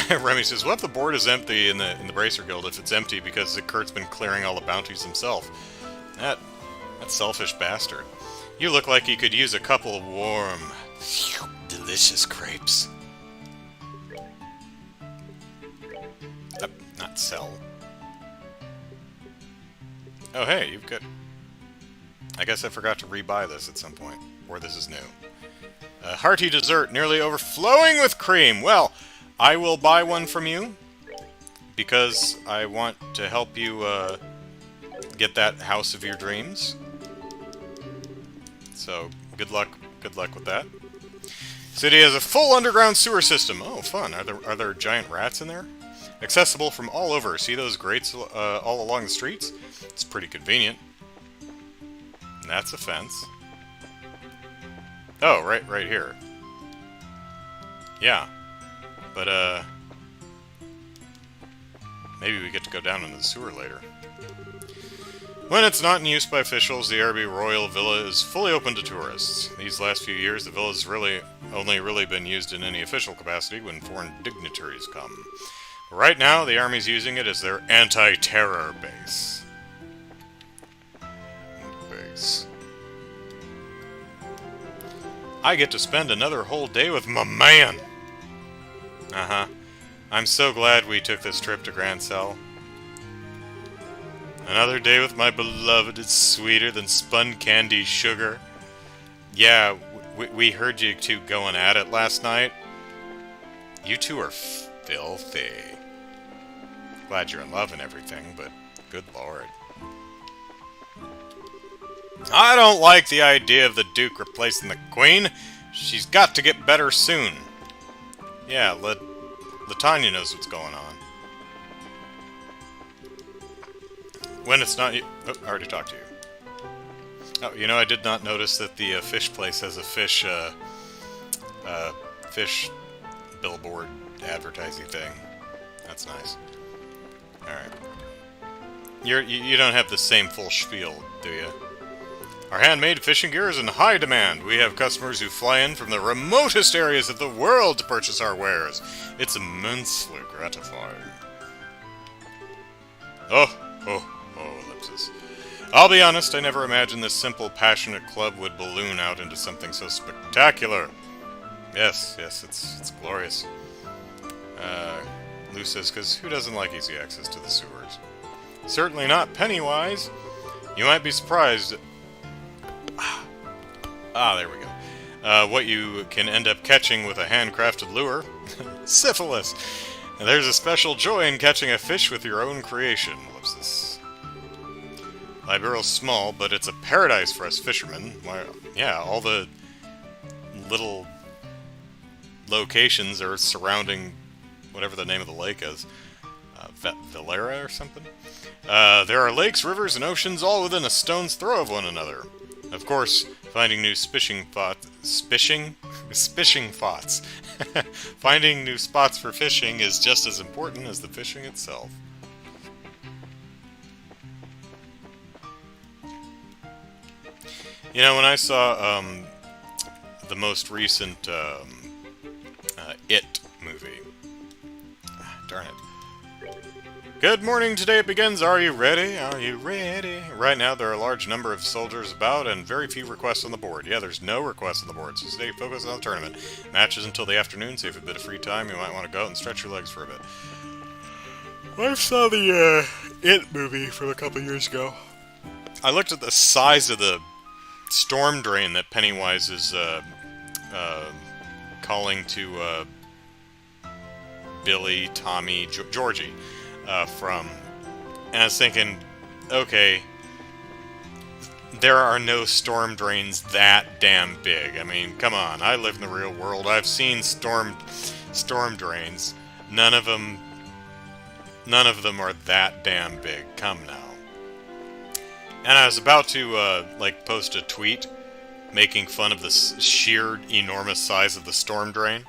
Remy says, what if the board is empty in the Bracer Guild if it's empty because Kurt's been clearing all the bounties himself? That selfish bastard. You look like you could use a couple of warm, delicious crepes. Not sell. Oh, hey, you've got... I guess I forgot to rebuy this at some point. Or this is new. A hearty dessert, nearly overflowing with cream. Well, I will buy one from you. Because I want to help you get that house of your dreams. So, good luck with that. City has a full underground sewer system. Oh, fun. Are there giant rats in there? Accessible from all over. See those grates all along the streets? It's pretty convenient. And that's a fence. Oh, right here. Yeah. But, maybe we get to go down into the sewer later. When it's not in use by officials, the Araby Royal Villa is fully open to tourists. These last few years, the villa's only really been used in any official capacity when foreign dignitaries come. Right now, the Army's using it as their anti-terror base. I get to spend another whole day with my man! Uh-huh. I'm so glad we took this trip to Grand Cell. Another day with my beloved is sweeter than spun candy sugar. Yeah, we heard you two going at it last night. You two are filthy. Glad you're in love and everything, but good lord. I don't like the idea of the Duke replacing the Queen. She's got to get better soon. Yeah, Latanya knows what's going on. When it's not you... Oh, I already talked to you. Oh, you know, I did not notice that the fish place has a fish billboard advertising thing. That's nice. Alright. You don't have the same full spiel, do you? Our handmade fishing gear is in high demand. We have customers who fly in from the remotest areas of the world to purchase our wares. It's immensely gratifying. Oh, Ellipsis. I'll be honest, I never imagined this simple, passionate club would balloon out into something so spectacular. Yes, it's glorious. Lou says, because who doesn't like easy access to the sewers? Certainly not Pennywise. You might be surprised... there we go. What you can end up catching with a handcrafted lure. Syphilis! And there's a special joy in catching a fish with your own creation, Ellipsis. Liberal's small, but it's a paradise for us fishermen. Why, yeah, all the little locations are surrounding whatever the name of the lake is. Valera or something? There are lakes, rivers, and oceans all within a stone's throw of one another. Of course, finding new finding new spots for fishing is just as important as the fishing itself. You know, when I saw the most recent It movie, Darn it. Good morning, today it begins. Are you ready? Are you ready? Right now there are a large number of soldiers about and very few requests on the board. Yeah, there's no requests on the board, so stay focused on the tournament. Matches until the afternoon, so if you have a bit of free time, you might want to go out and stretch your legs for a bit. I saw the It movie from a couple years ago. I looked at the size of the storm drain that Pennywise is calling to Billy, Tommy, Georgie from, and I was thinking, okay, there are no storm drains that damn big. I mean, come on, I live in the real world. I've seen storm drains. None of them are that damn big. Come now. And I was about to like post a tweet making fun of the sheer enormous size of the storm drain,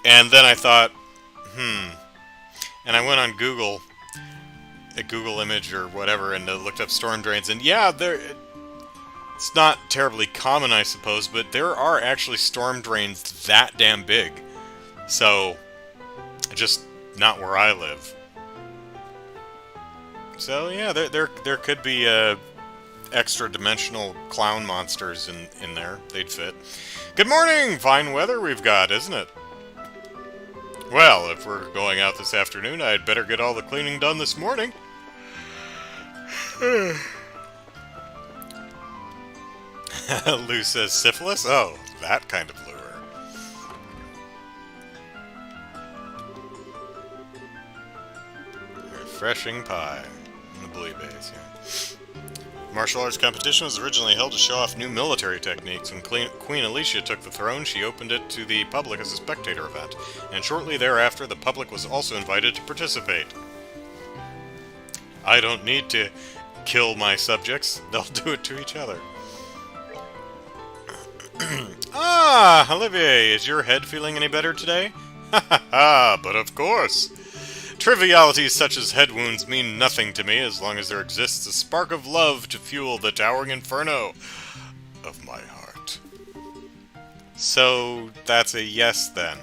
and then I thought, and I went on Google, a Google image or whatever, and looked up storm drains, and yeah, it's not terribly common, I suppose, but there are actually storm drains that damn big. So, just not where I live. So yeah, there could be extra-dimensional clown monsters in there. They'd fit. Good morning! Fine weather we've got, isn't it? Well, if we're going out this afternoon, I'd better get all the cleaning done this morning. Lou says syphilis? Oh, that kind of lure. Refreshing pie. In the bouillabaisse, yeah. Martial arts competition was originally held to show off new military techniques. When Queen Alicia took the throne, she opened it to the public as a spectator event, and shortly thereafter the public was also invited to participate. I don't need to kill my subjects, they'll do it to each other. Ah, Olivier, is your head feeling any better today? Ha ha ha, but of course. Trivialities such as head wounds mean nothing to me as long as there exists a spark of love to fuel the towering inferno of my heart. So, that's a yes, then.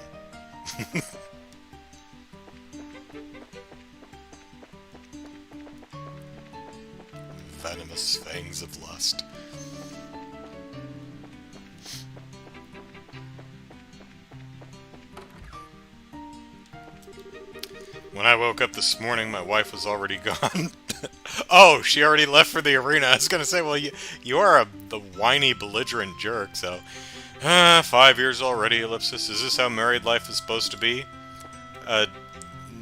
Venomous fangs of lust. When I woke up this morning, my wife was already gone. Oh, she already left for the arena. I was going to say, well, you are the whiny, belligerent jerk, so... 5 years already, Ellipsis. Is this how married life is supposed to be?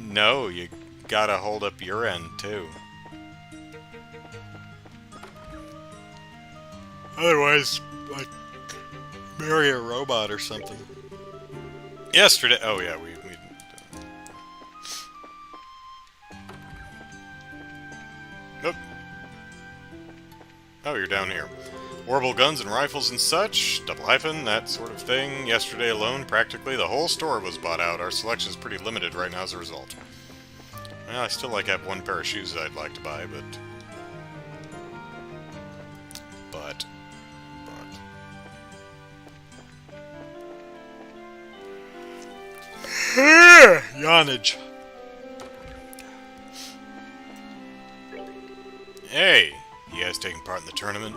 No, you gotta hold up your end, too. Otherwise, like, marry a robot or something. Yesterday... Oh, yeah, we Nope. Oh, you're down here. Orbital guns and rifles and such, double hyphen, that sort of thing. Yesterday alone, practically the whole store was bought out. Our selection is pretty limited right now as a result. Well, I still have one pair of shoes that I'd like to buy, but... Yawnage. Hey, you guys taking part in the tournament?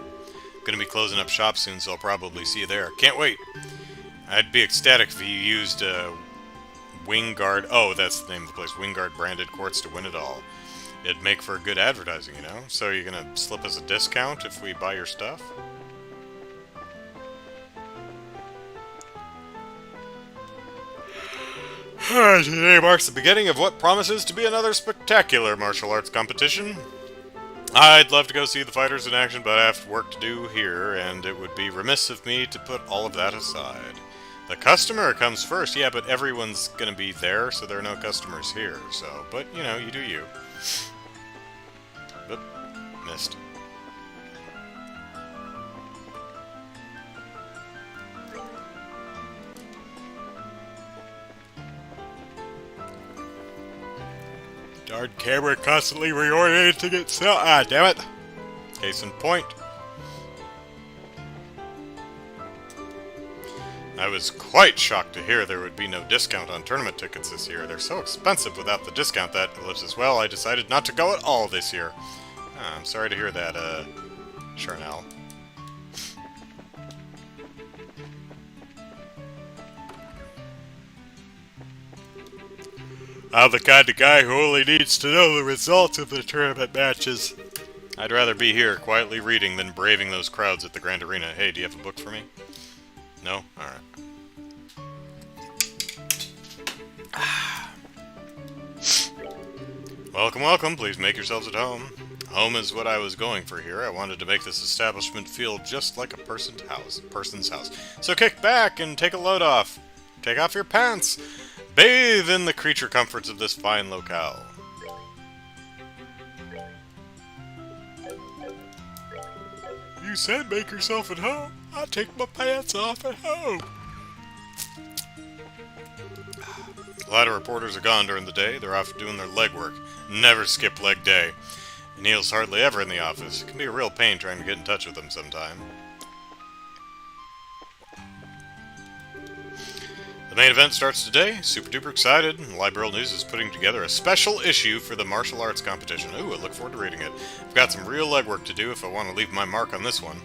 Gonna be closing up shop soon, so I'll probably see you there. Can't wait! I'd be ecstatic if you used Wingguard... Oh, that's the name of the place. Wingguard branded quartz to win it all. It'd make for good advertising, you know? So you're gonna slip us a discount if we buy your stuff? Today marks the beginning of what promises to be another spectacular martial arts competition. I'd love to go see the fighters in action, but I have work to do here, and it would be remiss of me to put all of that aside. The customer comes first, yeah, but everyone's gonna be there, so there are no customers here, so... But, you know, you do you. Oop, missed. Darn camera constantly reoriented to get sell. Ah, damn it. Case in point. I was quite shocked to hear there would be no discount on tournament tickets this year. They're so expensive without the discount that, ellipsis, well, I decided not to go at all this year. I'm sorry to hear that, Charnel. I'm the kind of guy who only needs to know the results of the tournament matches. I'd rather be here, quietly reading, than braving those crowds at the Grand Arena. Hey, do you have a book for me? No? Alright. Welcome, welcome. Please make yourselves at home. Home is what I was going for here. I wanted to make this establishment feel just like a person's house. So kick back and take a load off. Take off your pants. Bathe in the creature comforts of this fine locale. You said make yourself at home. I'll take my pants off at home. A lot of reporters are gone during the day. They're off doing their legwork. Never skip leg day. Neil's hardly ever in the office. It can be a real pain trying to get in touch with him sometime. The main event starts today. Super duper excited. Liberal News is putting together a special issue for the martial arts competition. Ooh, I look forward to reading it. I've got some real legwork to do if I want to leave my mark on this one.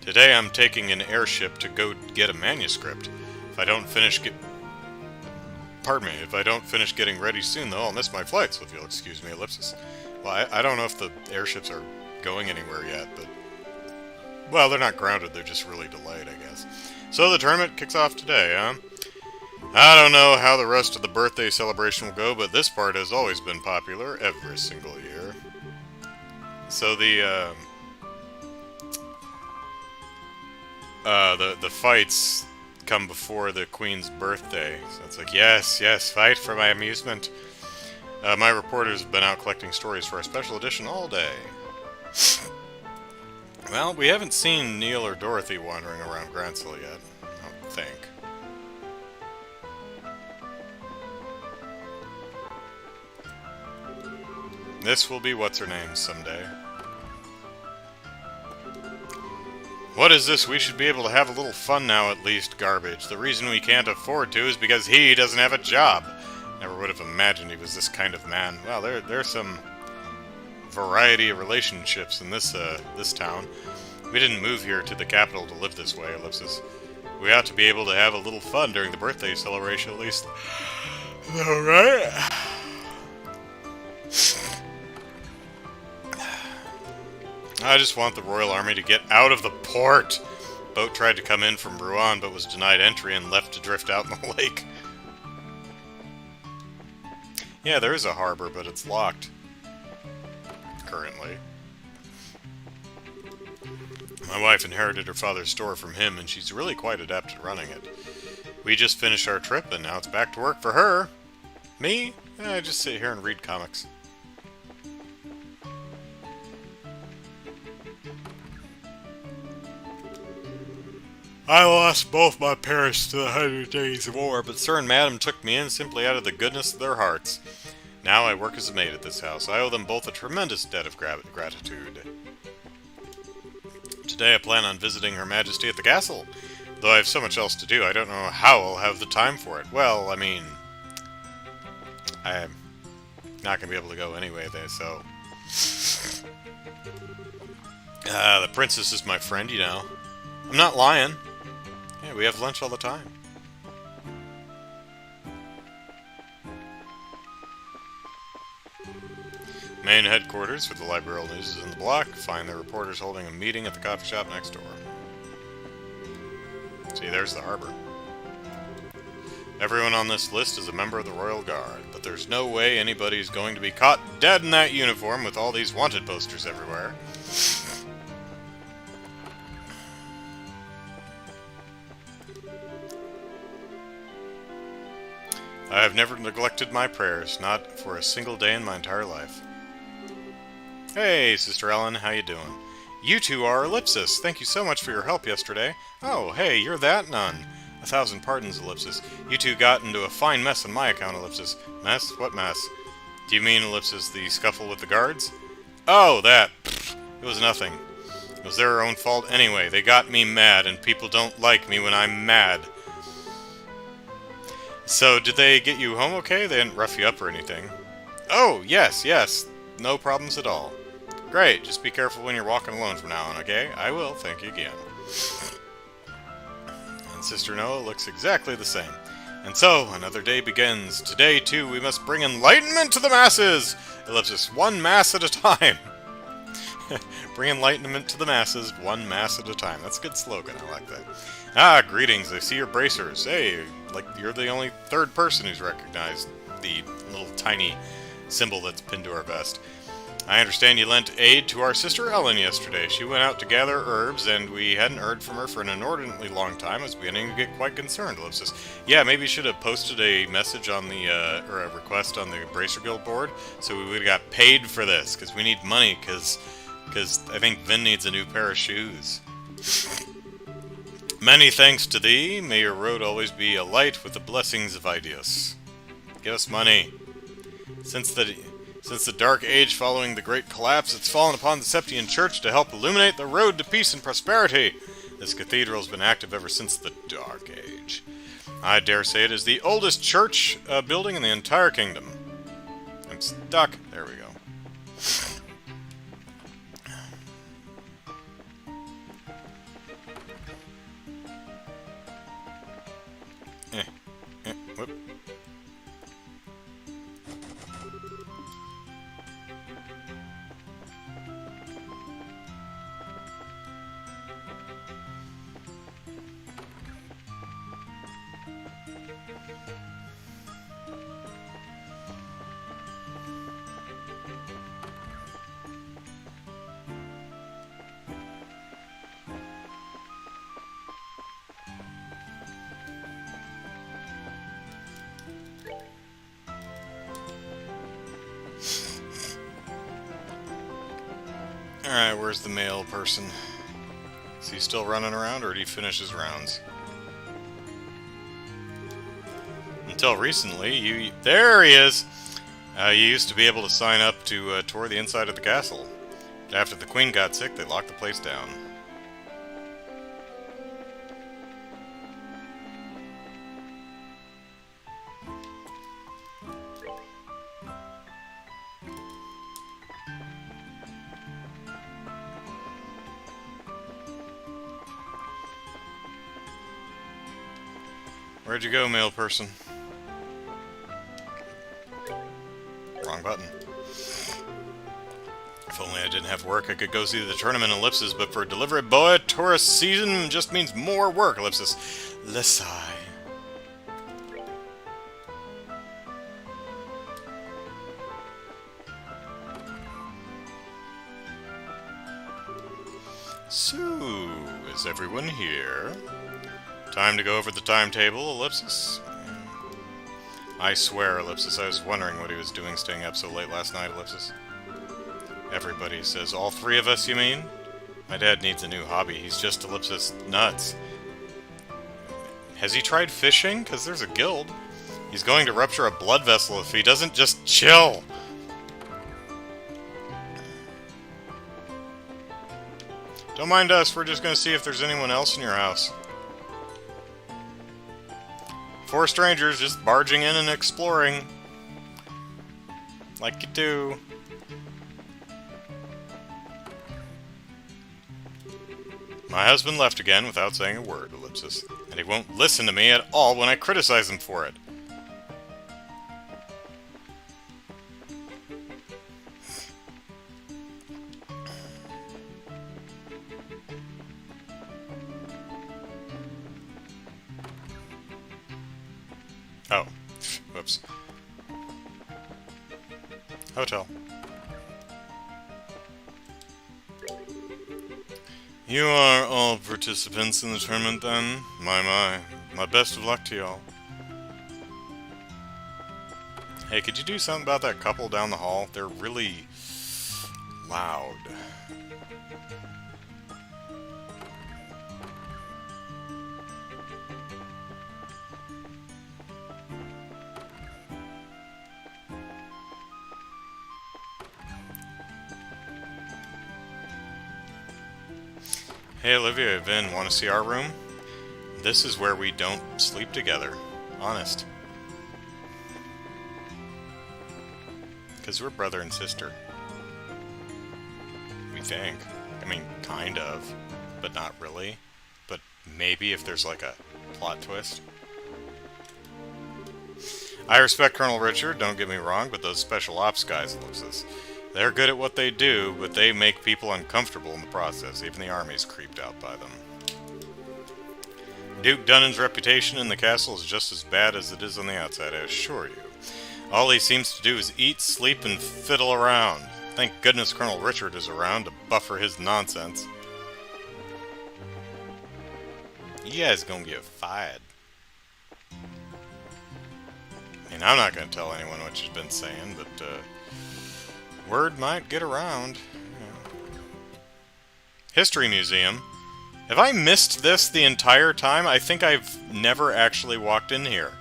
Today I'm taking an airship to go get a manuscript. If I don't finish getting ready soon, though, I'll miss my flight, so if you'll excuse me, ellipsis. Well, I don't know if the airships are going anywhere yet, but... well, they're not grounded, they're just really delayed, I guess. So the tournament kicks off today, huh? I don't know how the rest of the birthday celebration will go, but this part has always been popular every single year. So the fights come before the Queen's birthday. So it's like, yes, fight for my amusement. My reporters have been out collecting stories for our special edition all day. Well, we haven't seen Neil or Dorothy wandering around Grantsville yet, I don't think. This will be what's-her-name someday. What is this? We should be able to have a little fun now at least, garbage. The reason we can't afford to is because he doesn't have a job. Never would have imagined he was this kind of man. Well, there's some variety of relationships in this town. We didn't move here to the capital to live this way, ellipsis. We ought to be able to have a little fun during the birthday celebration at least. Alright. I just want the Royal Army to get out of the port. Boat tried to come in from Rouen, but was denied entry and left to drift out in the lake. Yeah, there is a harbor, but it's locked. Currently. My wife inherited her father's store from him, and she's really quite adept at running it. We just finished our trip, and now it's back to work for her. Me? I just sit here and read comics. I lost both my parents to the 100 Days of War, but Sir and Madam took me in simply out of the goodness of their hearts. Now I work as a maid at this house. I owe them both a tremendous debt of gratitude. Today I plan on visiting Her Majesty at the castle. Though I have so much else to do, I don't know how I'll have the time for it. Well, I mean... I'm not going to be able to go anyway, so... the princess is my friend, you know. I'm not lying. Yeah, we have lunch all the time. Main headquarters for the Liberal News is in the block. Find the reporters holding a meeting at the coffee shop next door. See, there's the harbor. Everyone on this list is a member of the Royal Guard, but there's no way anybody's going to be caught dead in that uniform with all these wanted posters everywhere. I have never neglected my prayers, not for a single day in my entire life. Hey, Sister Ellen, how you doing? You two are Ellipsis. Thank you so much for your help yesterday. Oh, hey, you're that nun. 1,000 pardons, Ellipsis. You two got into a fine mess on my account, Ellipsis. Mess? What mess? Do you mean, Ellipsis, the scuffle with the guards? Oh, that. Pfft, it was nothing. It was their own fault anyway. They got me mad, and people don't like me when I'm mad. So, did they get you home okay? They didn't rough you up or anything. Oh, yes, yes. No problems at all. Great, just be careful when you're walking alone from now on, okay? I will, thank you again. And Sister Noah looks exactly the same. And so, another day begins. Today, too, we must bring enlightenment to the masses! Ellipsis, one mass at a time. Bring enlightenment to the masses, one mass at a time. That's a good slogan, I like that. Ah, greetings, I see your bracers. Hey, like you're the only third person who's recognized the little tiny symbol that's pinned to our vest. I understand you lent aid to our sister Ellen yesterday. She went out to gather herbs, and we hadn't heard from her for an inordinately long time. I was beginning to get quite concerned, Ellipsis. Yeah, maybe you should have posted a message on the, or a request on the Bracer Guild board, so we would have got paid for this, because we need money, because I think Vin needs a new pair of shoes. Many thanks to thee. May your road always be alight with the blessings of Idios. Give us money. Since the Dark Age following the Great Collapse, it's fallen upon the Septian Church to help illuminate the road to peace and prosperity. This cathedral has been active ever since the Dark Age. I dare say it is the oldest church building in the entire kingdom. I'm stuck. There we go. Whoop. Alright, where's the male person? Is he still running around, or did he finish his rounds? Until recently, there he is! You used to be able to sign up to tour the inside of the castle. But after the queen got sick, they locked the place down. Where'd you go, male person? Wrong button. If only I didn't have work, I could go see the tournament in Ellipsis, but for a delivery boy, tourist season just means more work, Ellipsis. Lissai. So, is everyone here? Time to go over the timetable, Ellipsis. I swear, Ellipsis, I was wondering what he was doing staying up so late last night, Ellipsis. Everybody says, all three of us, you mean? My dad needs a new hobby. He's just, Ellipsis, nuts. Has he tried fishing? Because there's a guild. He's going to rupture a blood vessel if he doesn't just chill. Don't mind us, we're just going to see if there's anyone else in your house. 4 strangers just barging in and exploring. Like you do. My husband left again without saying a word, Ellipsis. And he won't listen to me at all when I criticize him for it. Oh, whoops. Hotel. You are all participants in the tournament then? My best of luck to y'all. Hey, could you do something about that couple down the hall? They're really loud. Hey Olivia, Vin, want to see our room? This is where we don't sleep together. Honest. Because we're brother and sister. We think. I mean, kind of. But not really. But maybe if there's like a plot twist. I respect Colonel Richard, don't get me wrong, but those special ops guys, Ellipsis, they're good at what they do, but they make people uncomfortable in the process. Even the army's creeped out by them. Duke Dunnan's reputation in the castle is just as bad as it is on the outside, I assure you. All he seems to do is eat, sleep, and fiddle around. Thank goodness Colonel Richard is around to buffer his nonsense. You guys gonna get fired. I mean, I'm not gonna tell anyone what you've been saying, but, word might get around. History Museum. Have I missed this the entire time? I think I've never actually walked in here.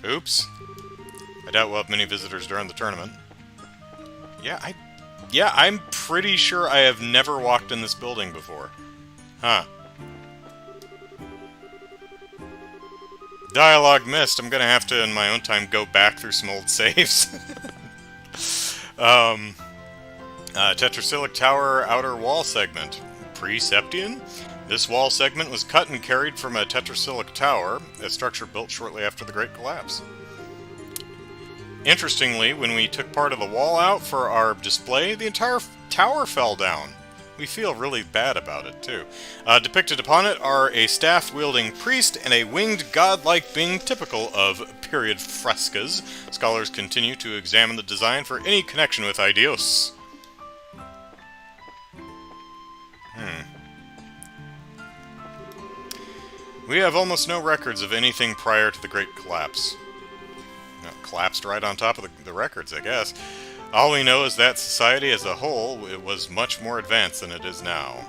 Oops. I doubt we'll have many visitors during the tournament. Yeah, I'm pretty sure I have never walked in this building before. Huh. Dialogue missed. I'm gonna have to, in my own time, go back through some old saves. Tetrasilic Tower outer wall segment. Pre-Septian? This wall segment was cut and carried from a Tetrasilic Tower, a structure built shortly after the Great Collapse. Interestingly, when we took part of the wall out for our display, the entire tower fell down. We feel really bad about it, too. Depicted upon it are a staff-wielding priest and a winged godlike being typical of period frescoes. Scholars continue to examine the design for any connection with Aidios. We have almost no records of anything prior to the Great Collapse. Collapsed right on top of the records, I guess. All we know is that society as a whole, it was much more advanced than it is now.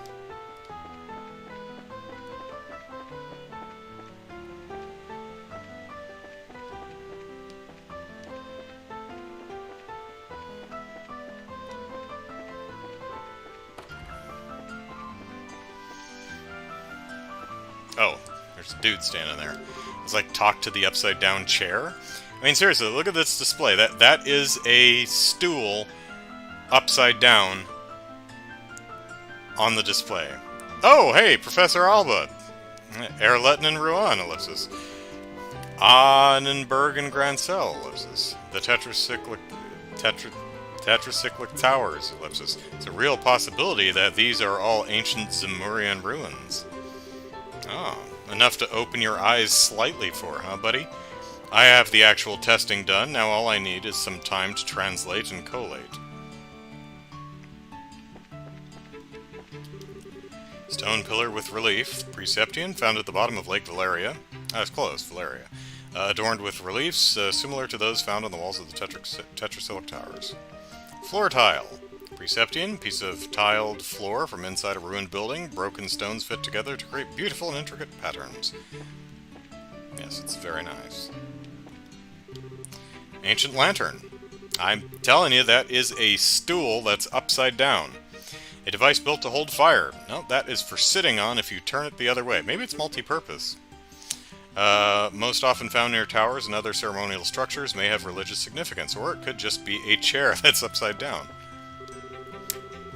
Oh, there's a dude standing there. It's like talk to the upside down chair. I mean, seriously, look at this display. That is a stool upside down on the display. Oh, hey, Professor Alba. Erletten and Rouen, ellipsis. Annenberg and Grancel, ellipsis. The tetracyclic towers, ellipsis. It's a real possibility that these are all ancient Zemurian ruins. Oh, enough to open your eyes slightly for, huh, buddy? I have the actual testing done, now all I need is some time to translate and collate. Stone pillar with relief, Preceptian, found at the bottom of Lake Valeria. That's close, Valeria. Adorned with reliefs similar to those found on the walls of the Tetrasilic Towers. Floor tile. Preceptian, piece of tiled floor from inside a ruined building. Broken stones fit together to create beautiful and intricate patterns. Yes, it's very nice. Ancient lantern. I'm telling you, that is a stool that's upside down. A device built to hold fire. No, that is for sitting on if you turn it the other way. Maybe it's multi-purpose. Most often found near towers and other ceremonial structures may have religious significance, or it could just be a chair that's upside down.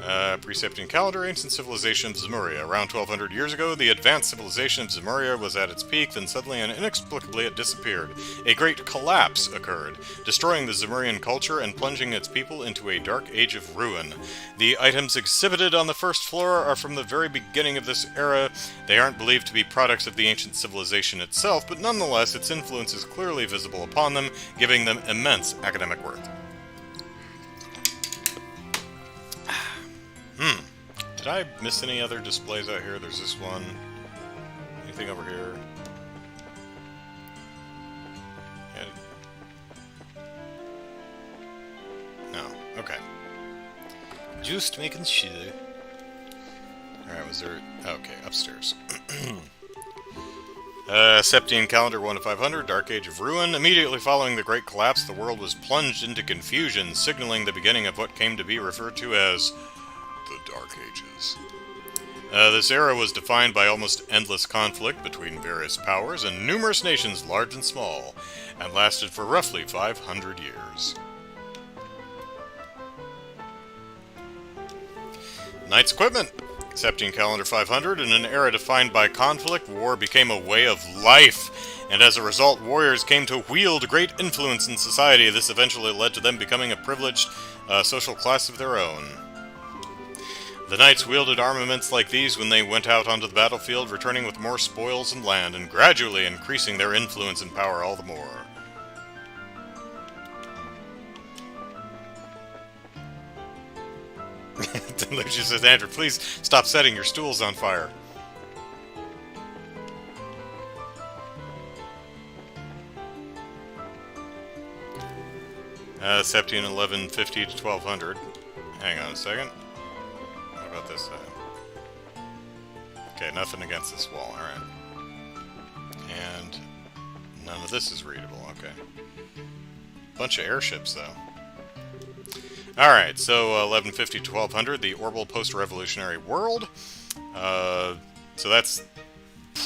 Preceptian calendar, ancient civilization of Zemuria. Around 1200 years ago, the advanced civilization of Zemuria was at its peak, then suddenly and inexplicably it disappeared. A great collapse occurred, destroying the Zemurian culture and plunging its people into a dark age of ruin. The items exhibited on the first floor are from the very beginning of this era. They aren't believed to be products of the ancient civilization itself, but nonetheless its influence is clearly visible upon them, giving them immense academic worth. Did I miss any other displays out here? There's this one. Anything over here? Yeah. No. Okay. Just making sure. Alright, was there... Okay, upstairs. Septian calendar 1 to 500, Dark Age of Ruin. Immediately following the Great Collapse, the world was plunged into confusion, signaling the beginning of what came to be referred to as The Dark Ages. This era was defined by almost endless conflict between various powers and numerous nations large and small, and lasted for roughly 500 years. Knight's Equipment. Accepting Calendar 500, in an era defined by conflict, war became a way of life, and as a result, warriors came to wield great influence in society. This eventually led to them becoming a privileged social class of their own. The knights wielded armaments like these when they went out onto the battlefield, returning with more spoils and land, and gradually increasing their influence and power all the more. Lucius says, Andrew, please stop setting your stools on fire. Septian 1150 to 1200. Hang on a second. What about this side? Okay, nothing against this wall, alright. And none of this is readable, okay. Bunch of airships, though. Alright, so 1150 to 1200, the orbital post-revolutionary world. So that's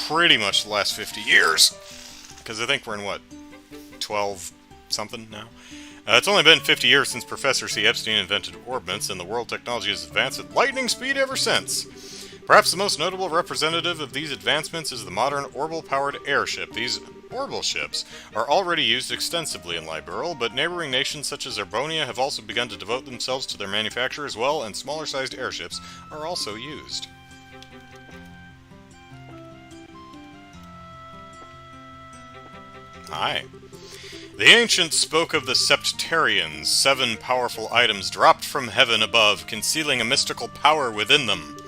pretty much the last 50 years. Because I think we're in, what, 12-something now? It's only been 50 years since Professor C. Epstein invented orbments, and the world technology has advanced at lightning speed ever since. Perhaps the most notable representative of these advancements is the modern orbital-powered airship. These orbital ships are already used extensively in Liberl, but neighboring nations such as Arbonia have also begun to devote themselves to their manufacture as well, and smaller-sized airships are also used. Hi. The ancients spoke of the Septarians, 7 powerful items dropped from heaven above, concealing a mystical power within them.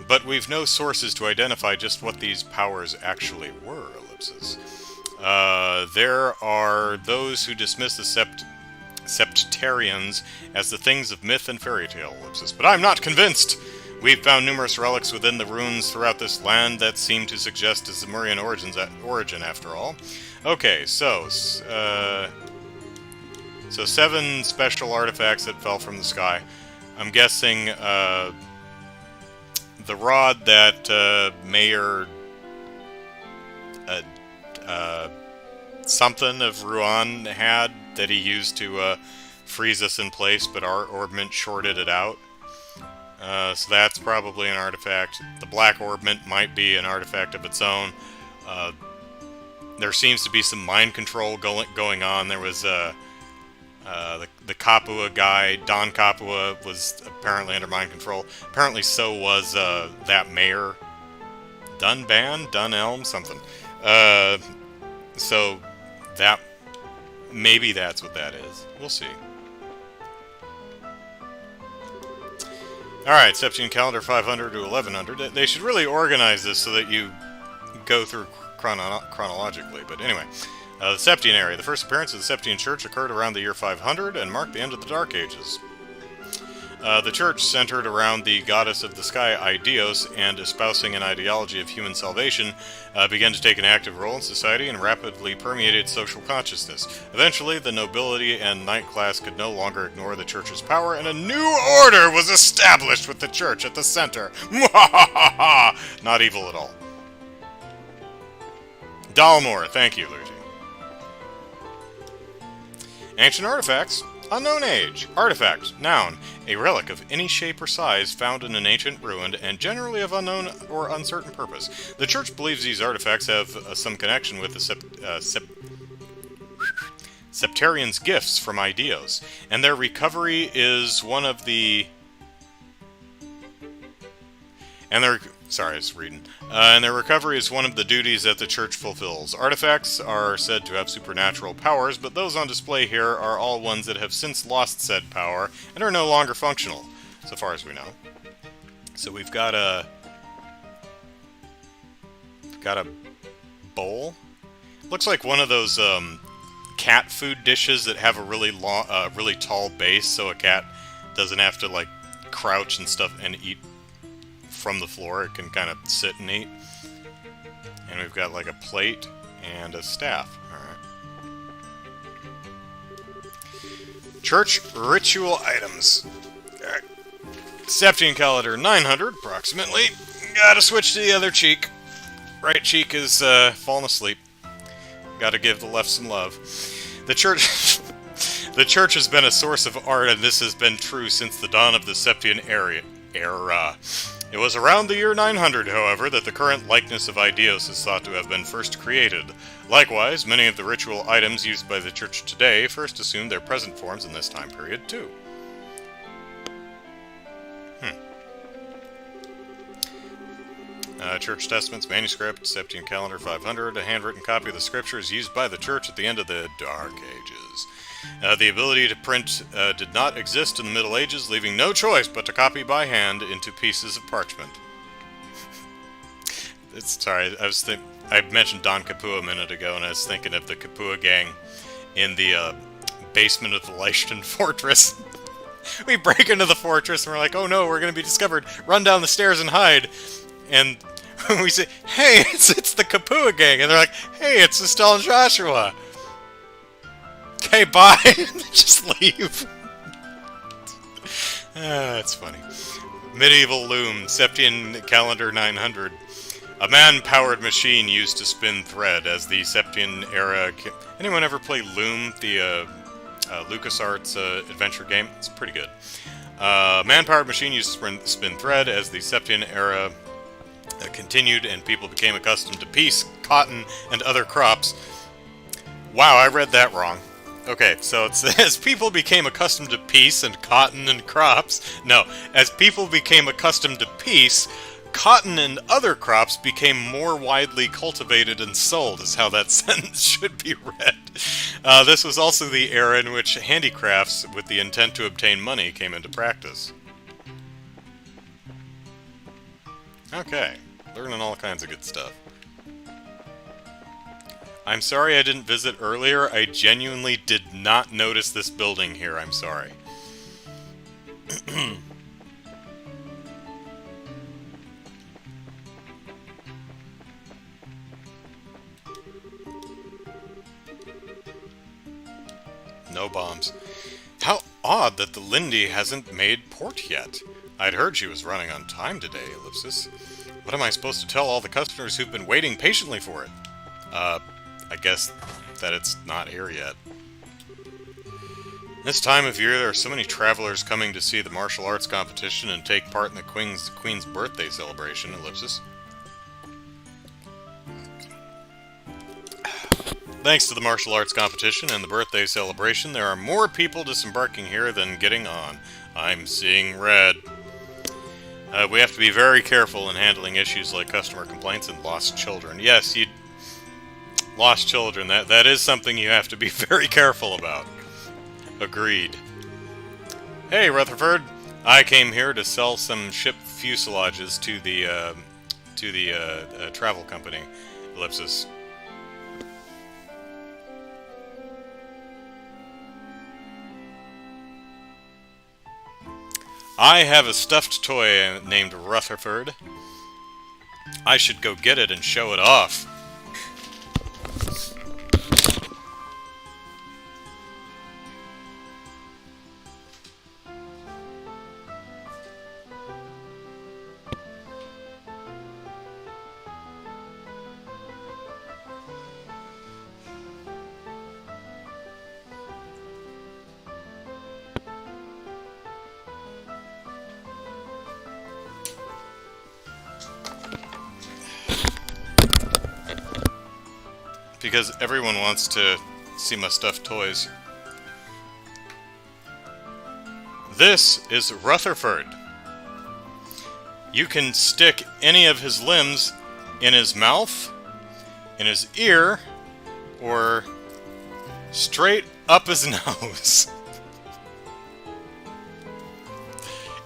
But we've no sources to identify just what these powers actually were, ellipsis. There are those who dismiss the Septarians as the things of myth and fairy tale, ellipsis, but I'm not convinced! We've found numerous relics within the ruins throughout this land that seem to suggest a Zemurian origin after all. Okay, so 7 special artifacts that fell from the sky. I'm guessing, the rod that, Mayor, something of Ruan had that he used to, freeze us in place, but our orbment shorted it out. So that's probably an artifact. The black orbment might be an artifact of its own. There seems to be some mind control going on. There was the Kapua guy, Don Kapua, was apparently under mind control. Apparently so was that mayor. Dunban? Dunelm? Something. So that... maybe that's what that is. We'll see. Alright, Septian Calendar 500 to 1100. They should really organize this so that you go through chronologically, but anyway. The Septian area. The first appearance of the Septian Church occurred around the year 500 and marked the end of the Dark Ages. The church, centered around the goddess of the sky, Aidios, and espousing an ideology of human salvation, began to take an active role in society and rapidly permeated social consciousness. Eventually, the nobility and knight class could no longer ignore the church's power, and a new order was established with the church at the center. Not evil at all. Dalmor, thank you, Luigi. Ancient artifacts. Unknown age. Artifact. Noun. A relic of any shape or size found in an ancient ruin and generally of unknown or uncertain purpose. The church believes these artifacts have some connection with the Septarians' gifts from Aidios, and their recovery is one of the... And their recovery is one of the duties that the church fulfills. Artifacts are said to have supernatural powers, but those on display here are all ones that have since lost said power and are no longer functional, so far as we know. So we've got a bowl. Looks like one of those cat food dishes that have a really long, really tall base, so a cat doesn't have to like crouch and stuff and eat from the floor. It can kind of sit and eat. And we've got like a plate and a staff. Alright. Church ritual items. Alright. Septian calendar 900, approximately. Gotta switch to the other cheek. Right cheek is falling asleep. Gotta give the left some love. The church... The church has been a source of art, and this has been true since the dawn of the Septian era. It was around the year 900, however, that the current likeness of Idios is thought to have been first created. Likewise, many of the ritual items used by the church today first assumed their present forms in this time period, too. Church Testaments, Manuscript, Septian Calendar 500, a handwritten copy of the scriptures used by the church at the end of the Dark Ages. The ability to print did not exist in the Middle Ages, leaving no choice but to copy by hand into pieces of parchment. Sorry, I mentioned Don Capua a minute ago, and I was thinking of the Capua gang in the basement of the Leishton Fortress. We break into the fortress, and we're like, oh no, we're going to be discovered. Run down the stairs and hide. And we say, hey, it's the Capua gang. And they're like, hey, it's Estelle and Joshua. Okay, bye. Just leave. That's funny. Medieval loom, Septian calendar 900. A man-powered machine used to spin thread as the Septian era... Anyone ever play Loom, the LucasArts adventure game? It's pretty good. Man-powered machine used to spin thread as the Septian era continued and people became accustomed to peace, cotton, and other crops. Wow, I read that wrong. Okay, so it says people became accustomed to peace and cotton and crops. No, as people became accustomed to peace, cotton and other crops became more widely cultivated and sold, is how that sentence should be read. This was also the era in which handicrafts with the intent to obtain money came into practice. Okay, learning all kinds of good stuff. I'm sorry I didn't visit earlier. I genuinely did not notice this building here. I'm sorry. No bombs. How odd that the Lindy hasn't made port yet. I'd heard she was running on time today, Ellipsis. What am I supposed to tell all the customers who've been waiting patiently for it? I guess that it's not here yet. This time of year, there are so many travelers coming to see the martial arts competition and take part in the Queen's birthday celebration, Ellipsis. Thanks to the martial arts competition and the birthday celebration, there are more people disembarking here than getting on. I'm seeing red. We have to be very careful in handling issues like customer complaints and lost children. Yes, lost children. That is something you have to be very careful about. Agreed. Hey, Rutherford. I came here to sell some ship fuselages to the travel company. Ellipsis. I have a stuffed toy named Rutherford. I should go get it and show it off. Because everyone wants to see my stuffed toys. This is Rutherford. You can stick any of his limbs in his mouth, in his ear, or straight up his nose.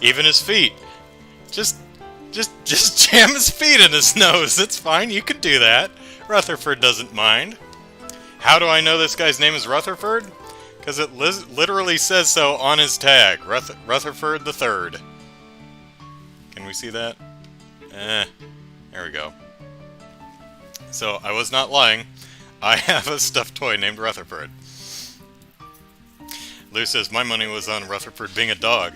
Even his feet. Just jam his feet in his nose. It's fine. You can do that. Rutherford doesn't mind. How do I know this guy's name is Rutherford? Because it literally says so on his tag. Rutherford the Third. Can we see that? There we go. So, I was not lying. I have a stuffed toy named Rutherford. Lou says, my money was on Rutherford being a dog.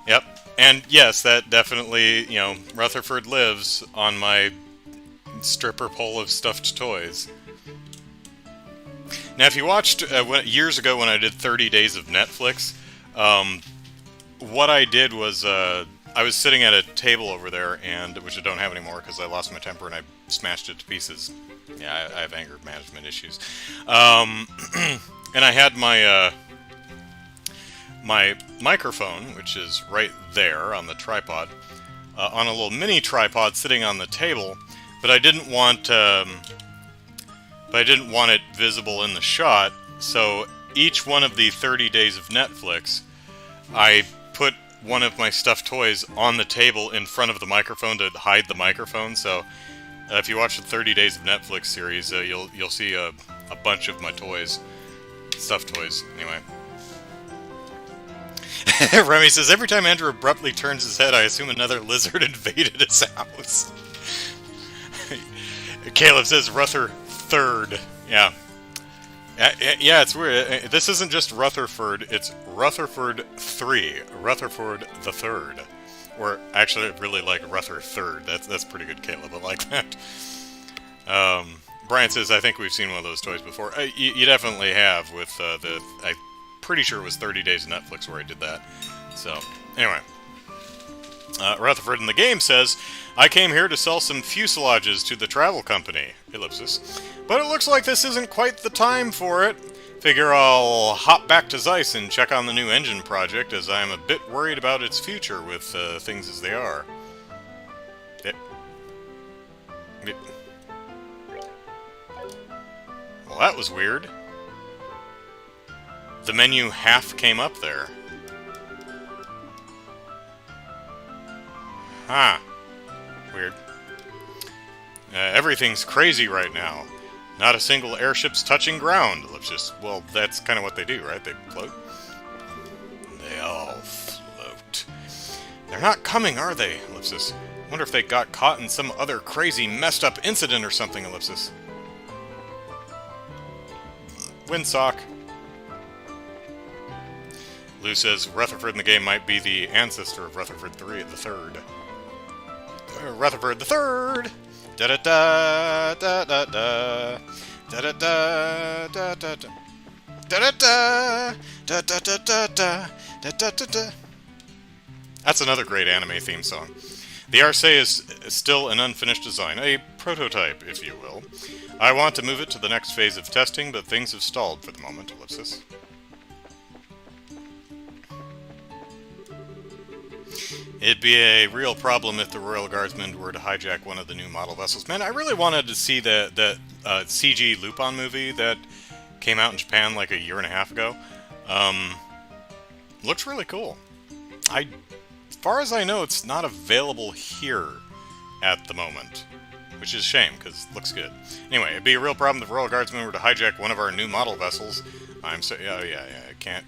Yep. And yes, that definitely, you know, Rutherford lives on my stripper pole of stuffed toys. Now, if you watched years ago when I did 30 days of Netflix, what I did was I was sitting at a table over there, and which I don't have anymore because I lost my temper and I smashed it to pieces. Yeah, I have anger management issues. And I had my my microphone, which is right there on the tripod, on a little mini tripod sitting on the table, but I didn't want it visible in the shot. So each one of the 30 days of Netflix, I put one of my stuffed toys on the table in front of the microphone to hide the microphone. So if you watch the 30 Days of Netflix series, you'll see a bunch of my toys, stuffed toys. Anyway. Remy says, every time Andrew abruptly turns his head, I assume another lizard invaded his house. Caleb says, Ruther third. Yeah. Yeah, it's weird. This isn't just Rutherford, it's Rutherford 3. Rutherford the Third. Or, actually, I really like Ruther Third. That's pretty good, Caleb. I like that. Brian says, I think we've seen one of those toys before. You definitely have with I'm pretty sure it was 30 Days of Netflix where I did that. So, anyway. Rutherford in the game says, I came here to sell some fuselages to the travel company, ellipsis, but it looks like this isn't quite the time for it. Figure I'll hop back to Zeiss and check on the new engine project, as I'm a bit worried about its future with things as they are. Well, that was weird. The menu half came up there. Huh. Weird. Everything's crazy right now. Not a single airship's touching ground. Ellipsis. Well, that's kind of what they do, right? They float. They all float. They're not coming, are they? Ellipsis. Wonder if they got caught in some other crazy, messed up incident or something. Ellipsis. Windsock. Lou says Rutherford in the game might be the ancestor of Rutherford the Third. Rutherford the Third. Da da da da da da da da da da da da da da da da da da da da. That's another great anime theme song. The Arce is still an unfinished design, a prototype, if you will. I want to move it to the next phase of testing, but things have stalled for the moment. Ellipsis. It'd be a real problem if the Royal Guardsmen were to hijack one of the new model vessels. Man, I really wanted to see the CG Lupin movie that came out in Japan like a year and a half ago. Looks really cool. As far as I know, it's not available here at the moment, which is a shame because it looks good. Anyway, it'd be a real problem if the Royal Guardsmen were to hijack one of our new model vessels. I'm so yeah, can't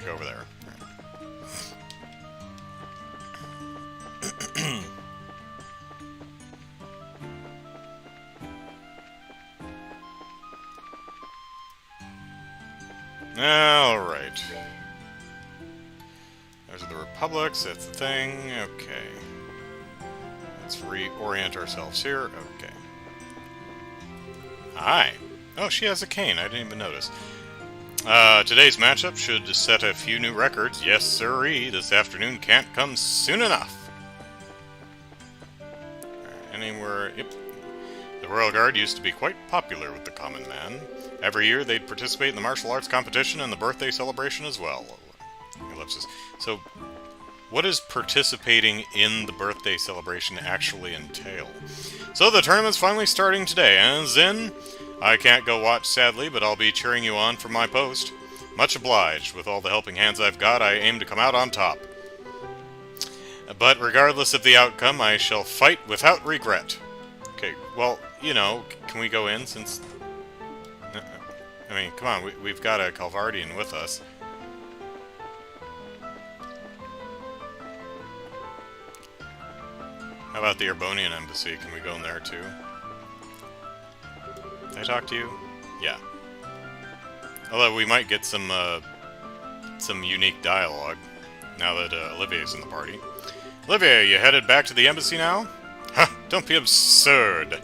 go over there. Alright. Those are the Republics, that's the thing. Okay. Let's reorient ourselves here. Okay. Hi. Oh, she has a cane. I didn't even notice. Today's matchup should set a few new records. Yes, sirree. This afternoon can't come soon enough. Anywhere... Yep. The Royal Guard used to be quite popular with the common man. Every year they'd participate in the martial arts competition and the birthday celebration as well. Ellipsis. So, what does participating in the birthday celebration actually entail? So the tournament's finally starting today, and Zin, I can't go watch sadly, but I'll be cheering you on from my post. Much obliged. With all the helping hands I've got, I aim to come out on top. But regardless of the outcome, I shall fight without regret. Okay, well, you know, can we go in since... I mean, come on, we've got a Calvardian with us. How about the Erbonian embassy? Can we go in there too? Did I talk to you? Yeah. Although we might get some unique dialogue. now that Olivier's in the party. Olivier, you headed back to the embassy now? Huh, don't be absurd.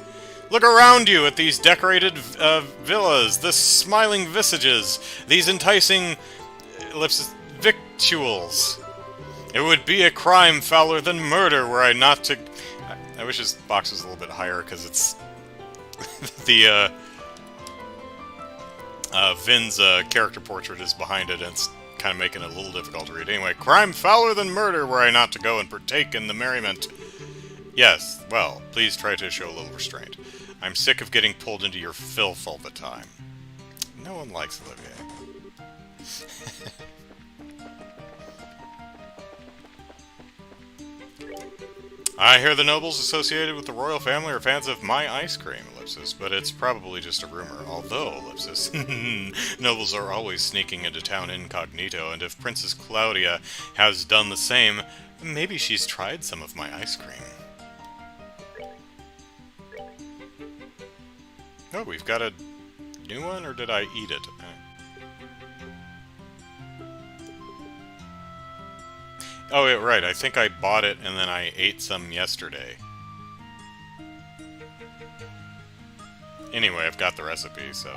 Look around you at these decorated villas, the smiling visages, these enticing victuals. It would be a crime fouler than murder were I not to... I wish this box was a little bit higher, because it's... the, Vin's character portrait is behind it, and it's kind of making it a little difficult to read. Anyway, crime fouler than murder were I not to go and partake in the merriment. Yes, well, please try to show a little restraint. I'm sick of getting pulled into your filth all the time. No one likes Olivier. I hear the nobles associated with the royal family are fans of my ice cream, Ellipsis, but it's probably just a rumor. Although, Ellipsis, nobles are always sneaking into town incognito, and if Princess Claudia has done the same, maybe she's tried some of my ice cream. Oh, we've got a new one, or did I eat it? Oh, yeah, right. I think I bought it and then I ate some yesterday. Anyway, I've got the recipe, so...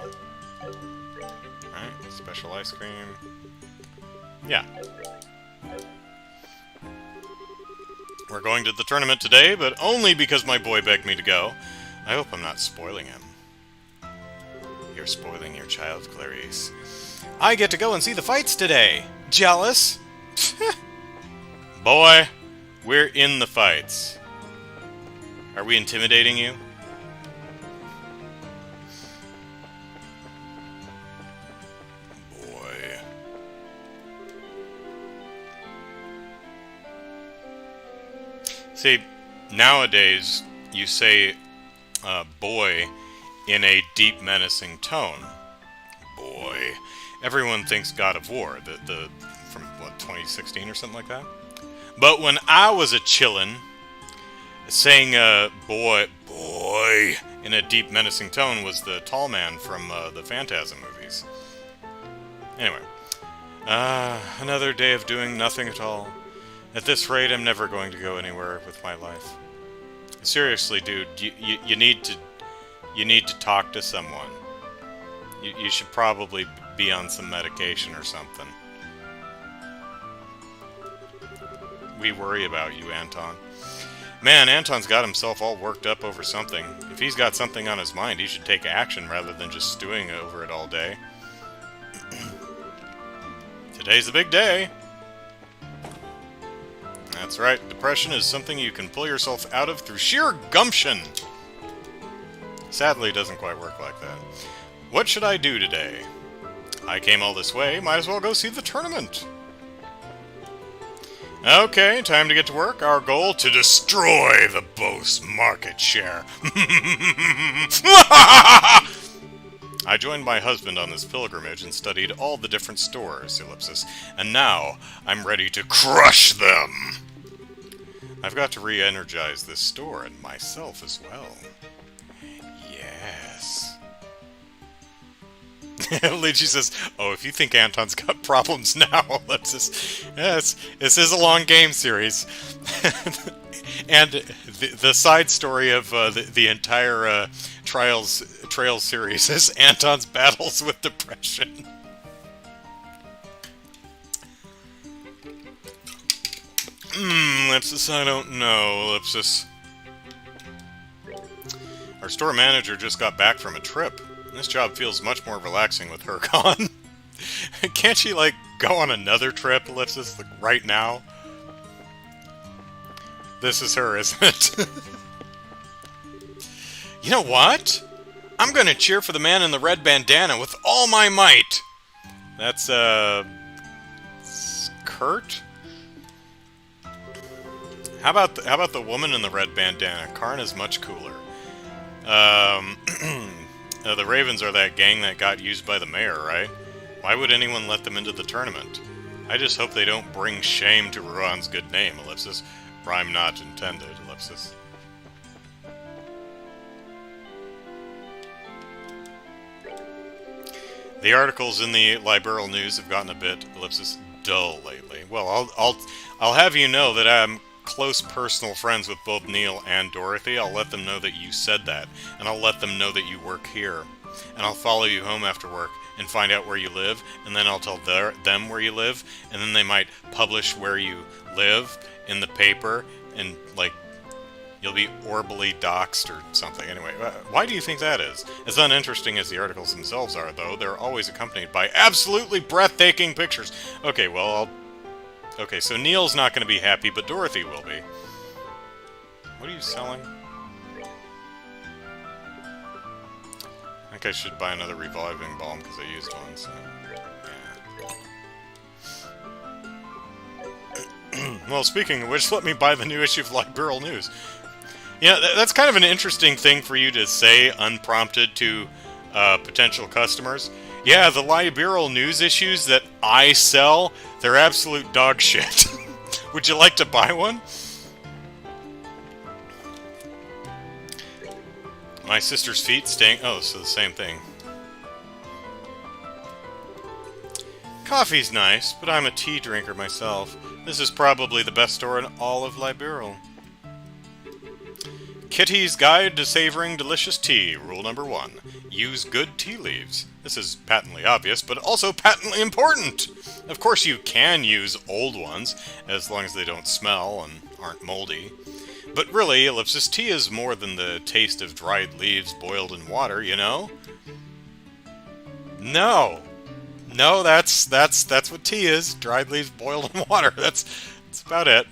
Alright, special ice cream. Yeah. We're going to the tournament today, but only because my boy begged me to go. I hope I'm not spoiling him. You're spoiling your child, Clarice. I get to go and see the fights today! Jealous? Boy, we're in the fights. Are we intimidating you? Boy. See, nowadays, you say boy in a deep, menacing tone. Boy. Everyone thinks God of War, the from, what, 2016 or something like that? But when I was a chillin', saying boy, in a deep, menacing tone was the tall man from the Phantasm movies. Anyway. Another day of doing nothing at all. At this rate, I'm never going to go anywhere with my life. Seriously, dude, you need to talk to someone. You should probably be on some medication or something. We worry about you, Anton. Man, Anton's got himself all worked up over something. If he's got something on his mind, he should take action rather than just stewing over it all day. Today's a big day. That's right, depression is something you can pull yourself out of through sheer gumption. Sadly, it doesn't quite work like that. What should I do today? I came all this way, might as well go see the tournament. Okay, time to get to work. Our goal, to destroy the Bose market share. I joined my husband on this pilgrimage and studied all the different stores, ellipsis, and now I'm ready to crush them. I've got to re-energize this store and myself as well. Yes. Lychee says, oh, if you think Anton's got problems now, let's just... Yes, this is a long game series. And the side story of the entire Trails series is Anton's battles with depression. Ellipsis, I don't know, Ellipsis. Our store manager just got back from a trip. This job feels much more relaxing with her gone. Can't she, like, go on another trip, Ellipsis, like, right now? This is her, isn't it? You know what? I'm gonna cheer for the man in the red bandana with all my might! That's, Kurt? How about the woman in the red bandana? Karn is much cooler. The Ravens are that gang that got used by the mayor, right? Why would anyone let them into the tournament? I just hope they don't bring shame to Ruan's good name, ellipsis. Rhyme not intended, ellipsis. The articles in the Liberal News have gotten a bit, ellipsis, dull lately. Well, I'll have you know that I'm close personal friends with both Neil and Dorothy. I'll let them know that you said that, and I'll let them know that you work here. And I'll follow you home after work and find out where you live, and then I'll tell them where you live, and then they might publish where you live in the paper, and, like, you'll be orbally doxxed or something. Anyway, why do you think that is? As uninteresting as the articles themselves are, though, they're always accompanied by absolutely breathtaking pictures. Okay, well, Okay, so Neil's not going to be happy, but Dorothy will be. What are you selling? I think I should buy another reviving balm because I used one, so... yeah. Well, speaking of which, let me buy the new issue of Liberal News. Yeah, that's kind of an interesting thing for you to say unprompted to potential customers. Yeah, the Liberal News issues that I sell, they're absolute dog shit. Would you like to buy one? My sister's feet stink. Oh, so the same thing. Coffee's nice, but I'm a tea drinker myself. This is probably the best store in all of Liberal. Kitty's Guide to Savoring Delicious Tea. Rule number 1. Use good tea leaves. This is patently obvious, but also patently important. Of course you can use old ones, as long as they don't smell and aren't moldy. But really, Ellipsis tea is more than the taste of dried leaves boiled in water, you know? No. No, that's what tea is. Dried leaves boiled in water. That's about it.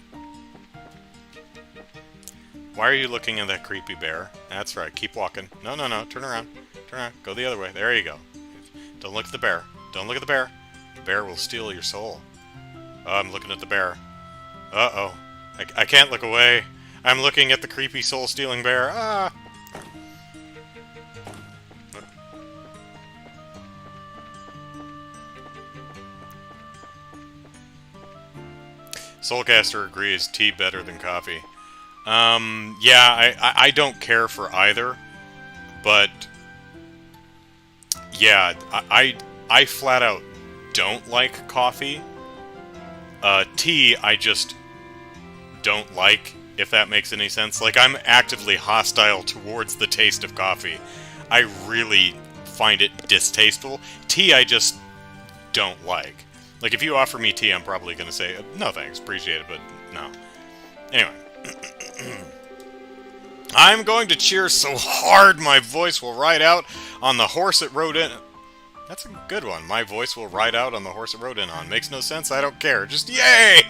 Why are you looking at that creepy bear? That's right. Keep walking. No, no, no. Turn around. Turn around. Go the other way. There you go. Don't look at the bear. Don't look at the bear. The bear will steal your soul. Oh, I'm looking at the bear. Uh-oh. I can't look away. I'm looking at the creepy soul-stealing bear. Ah! Soulcaster agrees. Tea better than coffee. Yeah, I don't care for either, but yeah, I flat out don't like coffee. Tea, I just don't like, if that makes any sense. Like, I'm actively hostile towards the taste of coffee. I really find it distasteful. Tea, I just don't like. Like, if you offer me tea, I'm probably going to say, no thanks, appreciate it, but no. Anyway. I'm going to cheer so hard my voice will ride out on the horse it rode in. That's a good one. My voice will ride out on the horse it rode in on. Makes no sense, I don't care. Just yay!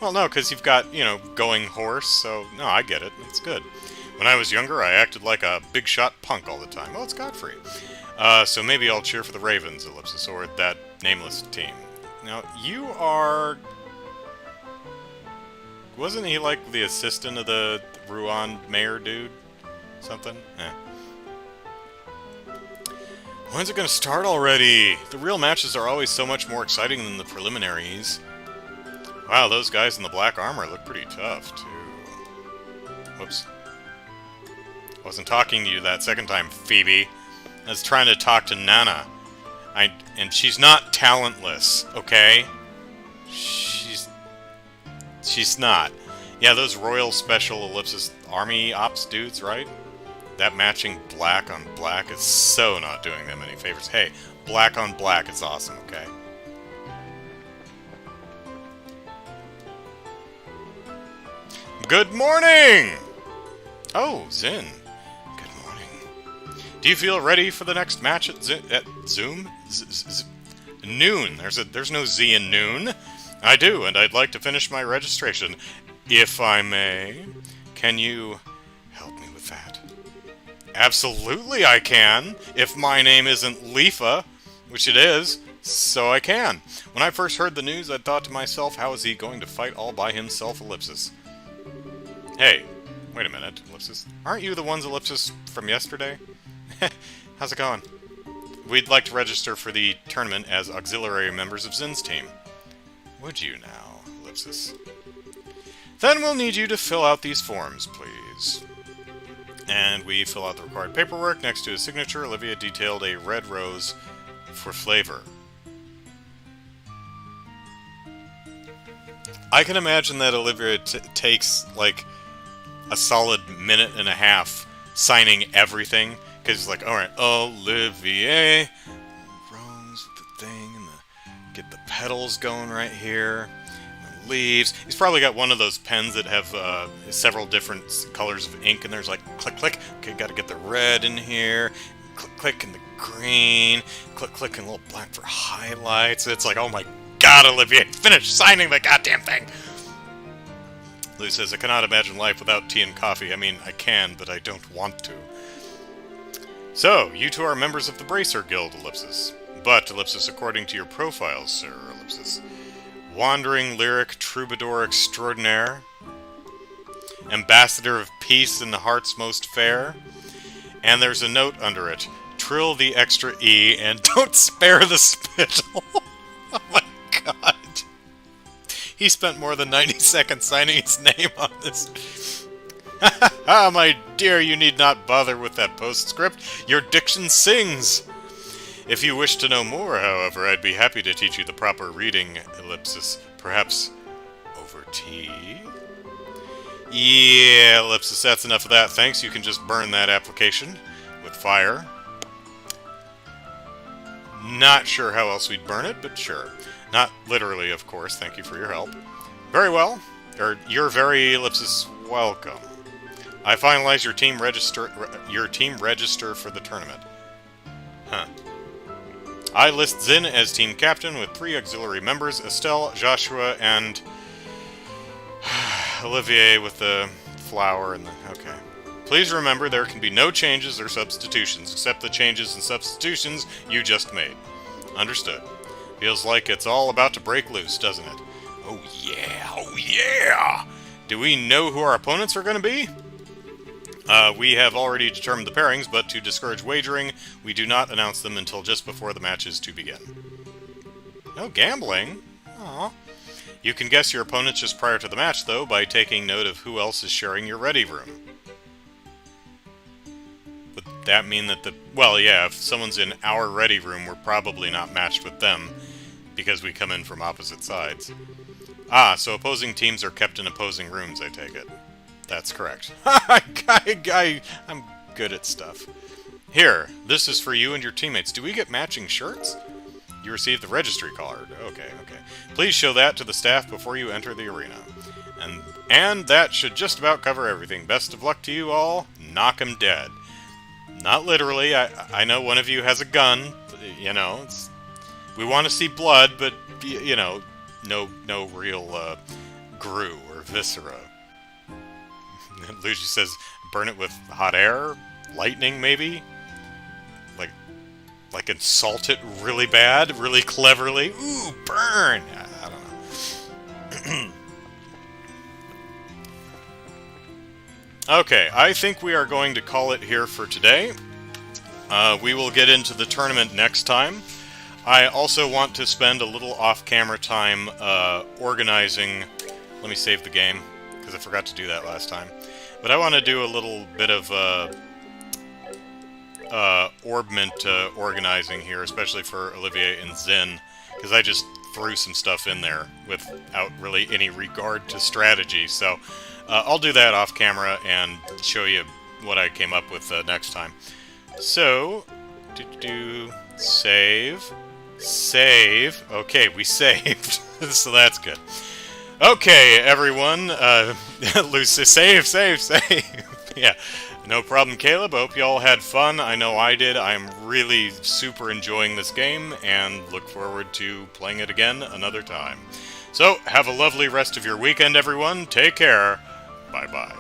Well, no, because you've got, you know, going horse, so, no, I get it. It's good. When I was younger, I acted like a big shot punk all the time. Well, it's Godfrey. So maybe I'll cheer for the Ravens, Ellipsis, or that nameless team. Now, you are... Wasn't he like the assistant of the Rouen mayor dude? Something? When's it gonna start already? The real matches are always so much more exciting than the preliminaries. Wow, those guys in the black armor look pretty tough, too. Whoops. Wasn't talking to you that second time, Phoebe. I was trying to talk to Nana. And she's not talentless, okay? She's not. Yeah, those Royal Special Ellipsis Army Ops dudes, right? That matching black on black is so not doing them any favors. Hey, black on black is awesome, okay? Good morning! Oh, Zin. Good morning. Do you feel ready for the next match at Zoom? Noon. There's no Z in noon. I do, and I'd like to finish my registration, if I may. Can you help me with that? Absolutely I can, if my name isn't Leafa, which it is, so I can. When I first heard the news, I thought to myself, how is he going to fight all by himself, Ellipsis? Hey, wait a minute, Ellipsis. Aren't you the ones, Ellipsis, from yesterday? How's it going? We'd like to register for the tournament as auxiliary members of Zin's team. Would you now, Ellipsis? Then we'll need you to fill out these forms, please. And we fill out the required paperwork. Next to his signature, Olivia detailed a red rose for flavor. I can imagine that Olivia takes, like, a solid minute and a half signing everything. Because he's like, alright, Olivier, rose with the thing, and get the petals going right here. The leaves. He's probably got one of those pens that have several different colors of ink, and there's like, click, click. Okay, gotta get the red in here. Click, click, and the green. Click, click, and a little black for highlights. It's like, oh my god, Olivier, finish signing the goddamn thing! Lou says, I cannot imagine life without tea and coffee. I mean, I can, but I don't want to. So, you two are members of the Bracer Guild, Ellipsis. But, Ellipsis, according to your profiles, sir, Ellipsis, wandering lyric troubadour extraordinaire, ambassador of peace in the heart's most fair, and there's a note under it, trill the extra E and don't spare the spittle. Oh my god. He spent more than 90 seconds signing his name on this. Ah, my dear, you need not bother with that postscript. Your diction sings. If you wish to know more, however, I'd be happy to teach you the proper reading, Ellipsis. Perhaps over tea? Yeah, Ellipsis, that's enough of that. Thanks, you can just burn that application with fire. Not sure how else we'd burn it, but sure. Not literally, of course. Thank you for your help. Very well. You're very, Ellipsis, welcome. I finalized your team register for the tournament. Huh. I list Zin as team captain with 3 auxiliary members, Estelle, Joshua, and Olivier with the flower and the... Okay. Please remember there can be no changes or substitutions, except the changes and substitutions you just made. Understood. Feels like it's all about to break loose, doesn't it? Oh yeah, oh yeah! Do we know who our opponents are going to be? We have already determined the pairings, but to discourage wagering, we do not announce them until just before the match is to begin. No gambling? Aww. You can guess your opponents just prior to the match, though, by taking note of who else is sharing your ready room. Would that mean that the... Well, yeah, if someone's in our ready room, we're probably not matched with them, because we come in from opposite sides. Ah, so opposing teams are kept in opposing rooms, I take it. That's correct. I'm good at stuff. Here, this is for you and your teammates. Do we get matching shirts? You received the registry card. Okay. Please show that to the staff before you enter the arena. And that should just about cover everything. Best of luck to you all. Knock 'em dead. Not literally. I know one of you has a gun. You know, we want to see blood, but, you know, no real Gru or viscera. Luigi says, burn it with hot air? Lightning, maybe? Like insult it really bad, really cleverly? Ooh, burn! I don't know. Okay, I think we are going to call it here for today. We will get into the tournament next time. I also want to spend a little off-camera time organizing... Let me save the game, because I forgot to do that last time. But I want to do a little bit of orbment organizing here, especially for Olivier and Zin, because I just threw some stuff in there without really any regard to strategy. So I'll do that off camera and show you what I came up with next time. So, save. Okay, we saved, so that's good. Okay, everyone, Lucy, save! Yeah, no problem, Caleb. Hope y'all had fun. I know I did. I'm really super enjoying this game, and look forward to playing it again another time. So, have a lovely rest of your weekend, everyone. Take care. Bye-bye.